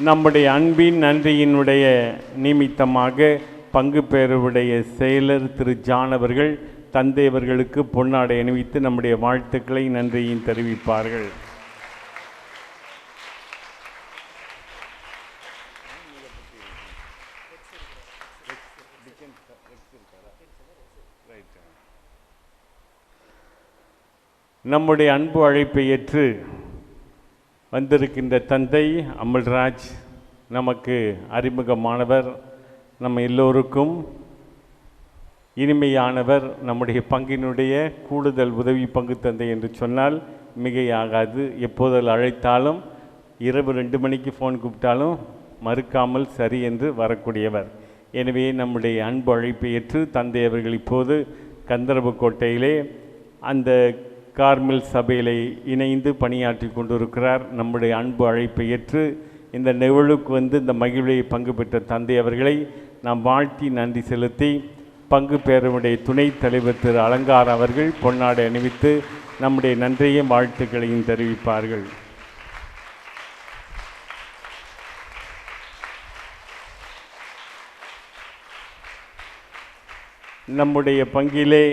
நம்முடைய அன்பின் நன்றியினுடைய நிமித்தமாக பங்கு பேரவுடைய செயலர் திரு ஜான் அவர்கள் தந்தை அவர்களுக்கு பொன்னாடை அணிவித்து நம்முடைய வாழ்த்துக்களை நன்றியும் தெரிவிப்பார்கள். நம்முடைய அன்பு அழைப்பை ஏற்று வந்திருக்கின்ற தந்தை அமல்ராஜ் நமக்கு அறிமுகமானவர், நம்ம எல்லோருக்கும் இனிமையானவர். நம்முடைய பங்கினுடைய கூடுதல் உதவி பங்கு தந்தை என்று சொன்னால் மிகையாகாது. எப்போதில் அழைத்தாலும் இரவு 2 மணிக்கு ஃபோன் கூப்பிட்டாலும் மறுக்காமல் சரி என்று வரக்கூடியவர். எனவே நம்முடைய அன்பு அழைப்பை ஏற்று தந்தை அவர்கள் இப்போது கந்தரவக்கோட்டையிலே அந்த கார்மல் சபையிலே இணைந்து பணியாற்றி கொண்டிருக்கிறார். நம்முடைய அன்பு அழைப்பை ஏற்று இந்த நிகழ்வுக்கு வந்து இந்த மகிழ்வை பங்கு பெற்ற தந்தை அவர்களை நாம் வாழ்த்தி நன்றி செலுத்தி பங்கு பேரவையுடைய துணைத் தலைவர் திரு அலங்கார் அவர்கள் பொன்னாடை அணிவித்து நம்முடைய நன்றியையும் வாழ்த்துக்களையும் தெரிவிப்பார்கள். நம்முடைய பங்கிலே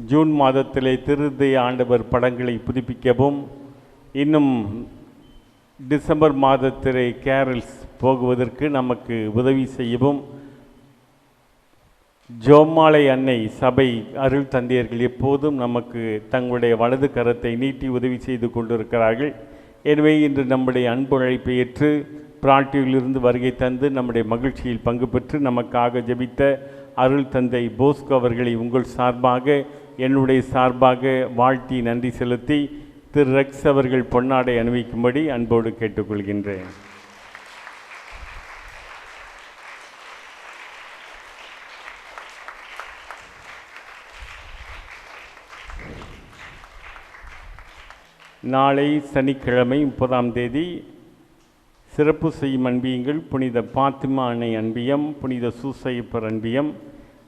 ஜூன் மாதத்திலே திருதய ஆண்டவர் படங்களை புதுப்பிக்கவும், இன்னும் டிசம்பர் மாதத்திலே கேரல்ஸ் போகுவதற்கு நமக்கு உதவி செய்யவும் ஜோமாலை அன்னை சபை அருள் தந்தையர்கள் எப்போதும் நமக்கு தங்களுடைய வலது கரத்தை நீட்டி உதவி செய்து கொண்டிருக்கிறார்கள். எனவே இன்று நம்முடைய அன்பு அழைப்பை ஏற்று பிராட்டியிலிருந்து வருகை தந்து நம்முடைய மகிழ்ச்சியில் பங்கு பெற்று நமக்காக ஜெபித்த அருள் தந்தை போஸ்கோ அவர்களை உங்கள் சார்பாக என்னுடைய சார்பாக வாழ்த்தி நன்றி செலுத்தி திரு ரெக்ஸ் அவர்கள் பொன்னாடை அணிவிக்கும்படி அன்போடு கேட்டுக்கொள்கின்றேன். நாளை சனிக்கிழமை 30ஆம் தேதி சிறப்பு செய்யும் அன்பியங்கள் புனித பாத்திமா அன்னை அன்பியம், புனித சூசையப்பர் அன்பியம்.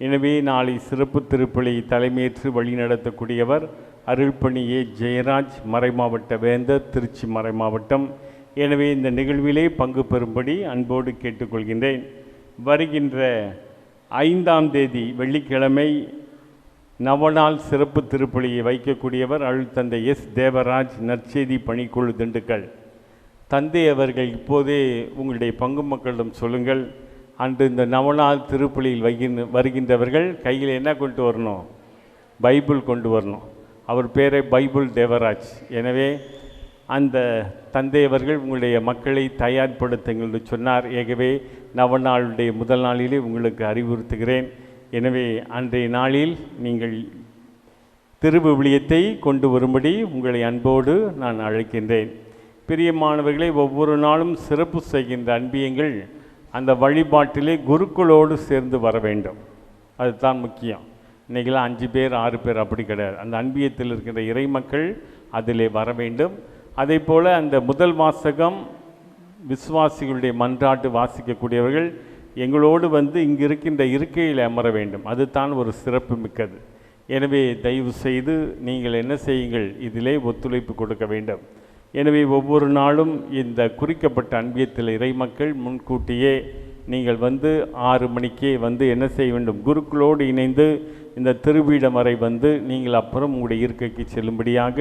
எனவே நாளை சிறப்பு திருப்பலி தலைமையேற்று வழிநடத்தக்கூடியவர் அருள்பணியே ஜெயராஜ், மறைமாவட்ட வேந்தர், திருச்சி மறைமாவட்டம். எனவே இந்த நிகழ்விலே பங்கு பெறும்படி அன்போடு கேட்டுக்கொள்கின்றேன். வருகின்ற 5ஆம் தேதி வெள்ளிக்கிழமை நவநாள் சிறப்பு திருப்பலியை வைக்கக்கூடியவர் அருள் தந்தை எஸ் தேவராஜ், நற்செய்தி பணிக்குழு திண்டுக்கல். தந்தை அவர்கள் இப்போதே உங்களுடைய பங்கு மக்களிடம் சொல்லுங்கள். அன்று இந்த நவநாள் திருப்பலியில் வருகின்றவர்கள் கையில் என்ன கொண்டு வரணும்? பைபிள் கொண்டு வரணும். அவர் பேரை பைபிள் தேவராஜ். எனவே அந்த தந்தை அவர்கள் உங்களுடைய மக்களை தயார்படுத்துங்கள் என்று சொன்னார். ஆகவே நவநாளுடைய முதல் நாளிலே உங்களுக்கு அறிவுறுத்துகிறேன். எனவே அன்றைய நாளில் நீங்கள் திருவிவிலியத்தை கொண்டு வரும்படி உங்களை அன்போடு நான் அழைக்கின்றேன். பிரியமானவர்களை, ஒவ்வொரு நாளும் சிறப்பு செய்கின்ற அன்பியங்கள் அந்த வழிபாட்டிலே குருக்களோடு சேர்ந்து வர வேண்டும். அதுதான் முக்கியம். இன்றைக்கெல்லாம் 5 பேர் 6 பேர் அப்படி கிடையாது. அந்த அன்பியத்தில் இருக்கின்ற இறைமக்கள் அதிலே வர வேண்டும். அதே போல் அந்த முதல் வாசகம் விசுவாசிகளுடைய மன்றாட்டு வாசிக்கக்கூடியவர்கள் எங்களோடு வந்து இங்கு இருக்கின்ற இருக்கையில் அமர வேண்டும். அதுதான் ஒரு சிறப்பு மிக்கது. எனவே தயவு செய்து நீங்கள் என்ன செய்யுங்கள், இதிலே ஒத்துழைப்பு கொடுக்க வேண்டும். எனவே ஒவ்வொரு நாளும் இந்த குறிக்கப்பட்ட அன்பியத்தில் இறைமக்கள் முன்கூட்டியே நீங்கள் வந்து 6 மணிக்கே வந்து என்ன செய்ய வேண்டும், குருக்களோடு இணைந்து இந்த திருப்பீடம் வரை வந்து நீங்கள் அப்புறம் உங்களுடைய இருக்கைக்கு செல்லும்படியாக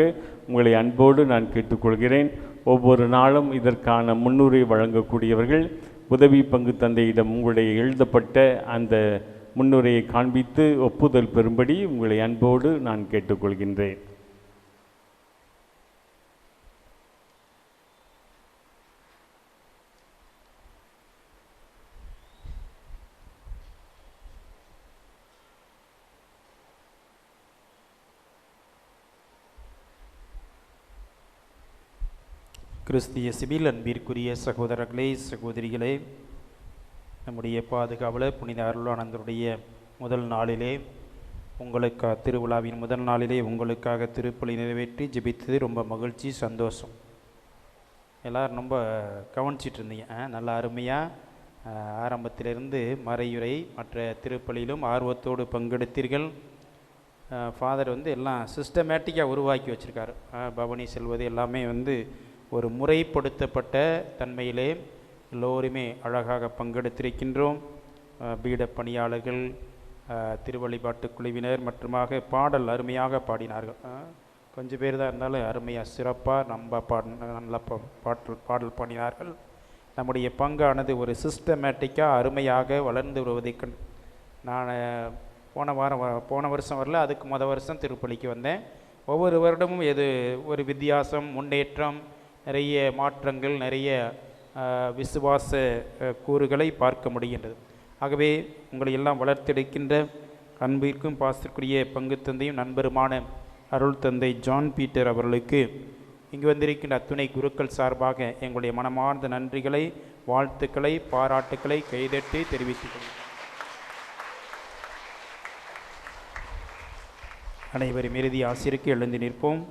உங்களை அன்போடு நான் கேட்டுக்கொள்கிறேன். ஒவ்வொரு நாளும் இதற்கான முன்னுரை வழங்கக்கூடியவர்கள் உதவி பங்கு தந்தையிடம் உங்களுடைய எழுதப்பட்ட அந்த முன்னுரையை காண்பித்து ஒப்புதல் பெறும்படி உங்களை அன்போடு நான் கேட்டுக்கொள்கின்றேன். கிறிஸ்திய சிவில் அன்பிற்குரிய சகோதரர்களே சகோதரிகளே, நம்முடைய பாதுகாவலர் புனித அருளானந்தருடைய முதல் நாளிலே திருவிழாவின் முதல் நாளிலே உங்களுக்காக திருப்பலி நிறைவேற்றி ஜெபித்தது ரொம்ப மகிழ்ச்சி, சந்தோஷம். எல்லோரும் ரொம்ப கவனிச்சிட்டு இருந்தீங்க. நல்லா அருமையாக ஆரம்பத்திலிருந்து மறையுரை மற்ற திருப்பலியிலும் ஆர்வத்தோடு பங்கெடுத்தீர்கள். ஃபாதர் எல்லாம் சிஸ்டமேட்டிக்காக உருவாக்கி வச்சுருக்காரு. பவனி செல்வது எல்லாமே ஒரு முறைப்படுத்தப்பட்ட தன்மையிலே எல்லோருமே அழகாக பங்கெடுத்திருக்கின்றோம். பீட பணியாளர்கள், திருவழிபாட்டு குழுவினர் மற்றுமாக பாடல் அருமையாக பாடினார்கள். கொஞ்சம் பேர் தான் இருந்தாலும் அருமையாக சிறப்பாக நல்ல பாடல் பாடினார்கள். நம்முடைய பங்கானது ஒரு சிஸ்டமேட்டிக்காக அருமையாக வளர்ந்து வருவதை நான் போன வருஷம் வரல, அதுக்கு வருஷம் திருப்பலிக்கு வந்தேன். ஒவ்வொரு வருடமும் ஒரு வித்தியாசம், முன்னேற்றம், நிறைய மாற்றங்கள், நிறைய விசுவாச கூறுகளை பார்க்க முடிகின்றது. ஆகவே உங்களை எல்லாம் வளர்த்தெடுக்கின்ற அன்பிற்கும் பாசத்திற்குரிய பங்கு தந்தையும் நண்பருமான அருள் தந்தை ஜான் பீட்டர் அவர்களுக்கு இங்கு வந்திருக்கின்ற அத்துணை குருக்கள் சார்பாக எங்களுடைய மனமார்ந்த நன்றிகளை, வாழ்த்துக்களை, பாராட்டுக்களை கைதட்டி தெரிவித்துக் கொள்கிறேன். அனைவரும் இறுதி ஆசிரியருக்கு எழுந்து நிற்போம்.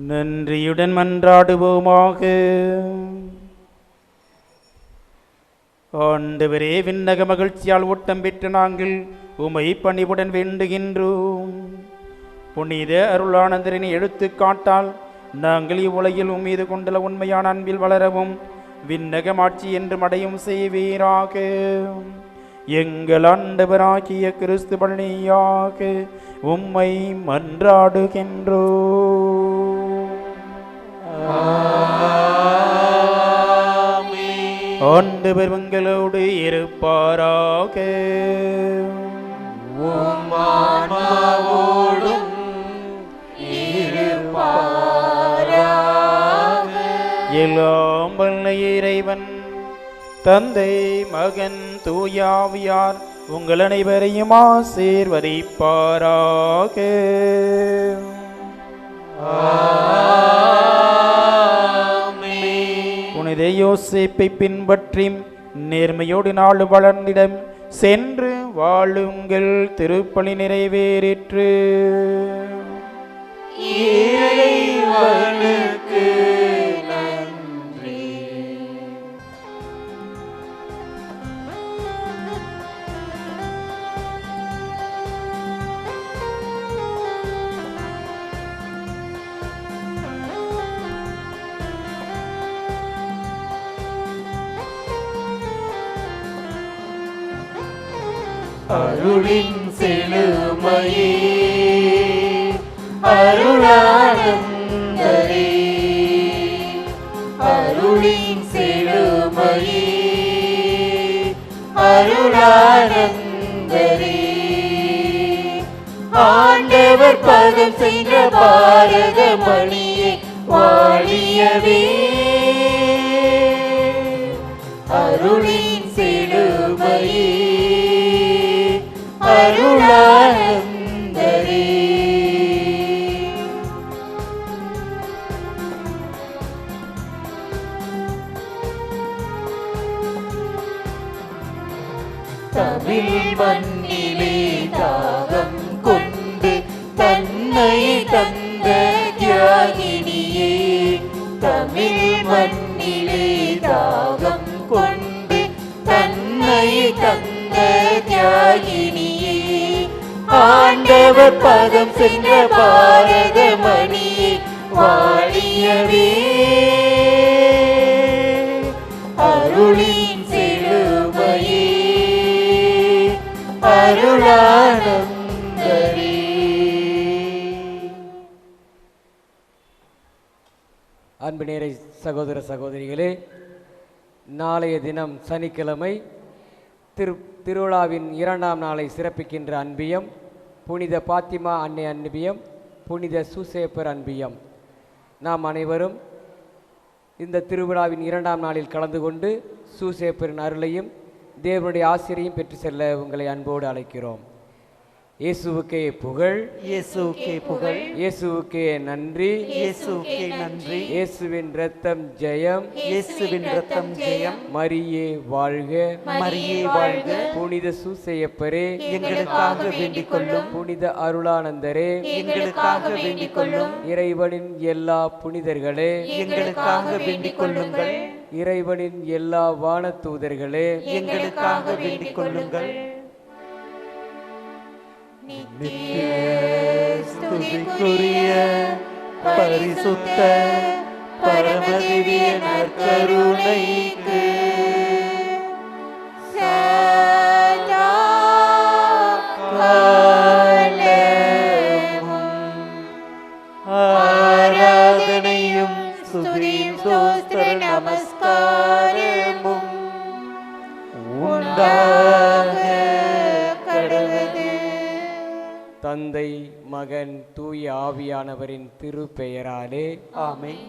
நன்றியுடன் மன்றாடுவோமாக. ஆண்டவரே, விண்ணக மகிழ்ச்சியால் ஓட்டம் பெற்று நாங்கள் உமை பணிவுடன் வேண்டுகின்றோம். புனித அருளானந்தரின் எடுத்துக்காட்டால் நாங்கள் இவ்வுலகில் உம்மீது கொண்டுள்ள உண்மையான அன்பில் வளரவும் விண்ணக மாட்சி என்று அடையும் செய்வீராக. எங்கள் ஆண்டவராகிய கிறிஸ்து வழியாக உம்மை மன்றாடுகின்றோம். ஆண்டவர் உங்களோடு இருப்பாராக. எல்லாம் வல்ல இறைவன் தந்தை, மகன், தூயாவியார் உங்கள் அனைவரையும் ஆசீர்வதிப்பாராக. புனித யோசேப்பை பின்பற்றி நேர்மையோடு நாள் வளர்ந்திடம் சென்று வாழுங்கள். திருப்பலி நிறைவேறிற்று. அருளின் செழுமையே, அருளானந்தரே, அருளின் செழுமையே, அருளானந்தரே, ஆண்டவர் பதம் சென்ற பாரத மணியே வாழியவே. அருளின் செழுமையே, அருளானந்தரே. தமிழ் மண்ணிலே தாகம் கொண்டு தன்னை தந்த தியாகினியே, தமிழ் மண்ணிலே தாகம் கொண்டு தன்னை தந்த தியாகினியே, ஆண்டவர் பதம் சென்ற பாரத மணியே வாழியவே. அருளின் செழுமையே, அருளானந்தரே. அன்பு நேரை சகோதர சகோதரிகளே, நாளைய தினம் சனிக்கிழமை திருவிழாவின் 2ஆம் நாளை சிறப்பிக்கின்ற அன்பியம் புனித பாத்திமா அன்னை அன்பியம், புனித சூசேப்பர் அன்பியம். நாம் அனைவரும் இந்த திருவிழாவின் 2ஆம் நாளில் கலந்து கொண்டு சூசேப்பரின் அருளையும் தேவனுடைய ஆசிரியையும் பெற்று செல்ல உங்களை அன்போடு அழைக்கிறோம். இயேசுவுக்கே புகழ், இயேசுவுக்கே புகழ், இயேசுவுக்கே நன்றி, இயேசுவுக்கே நன்றி. இயேசுவின் இரத்தம் ஜெயம், இயேசுவின் இரத்தம் ஜெயம். மரியே வாழ்க, மரியே வாழ்க. புனித சூசையப்பரே எங்களுக்காக வேண்டிக் கொள்ளும். புனித அருளானந்தரே எங்களுக்காக வேண்டிக் கொள்ளும். இறைவனின் எல்லா புனிதர்களே எங்களுக்காக வேண்டிக் கொள்ளுங்கள். இறைவனின் எல்லா வானதூதர்களே எங்களுக்காக வேண்டிக் கொள்ளுங்கள். நித்திய ஸ்துதிக்குரிய பரிசுத்த பரமதிவிய நற்கருணைக்கு சதா ஆராதனையும் ஸ்துதியும் ஸ்தோத்திர நமஸ்காரமும் உண்டாக கடவுளே. தந்தை, மகன், தூய ஆவியானவரின் திருப்பெயராலே ஆமென்.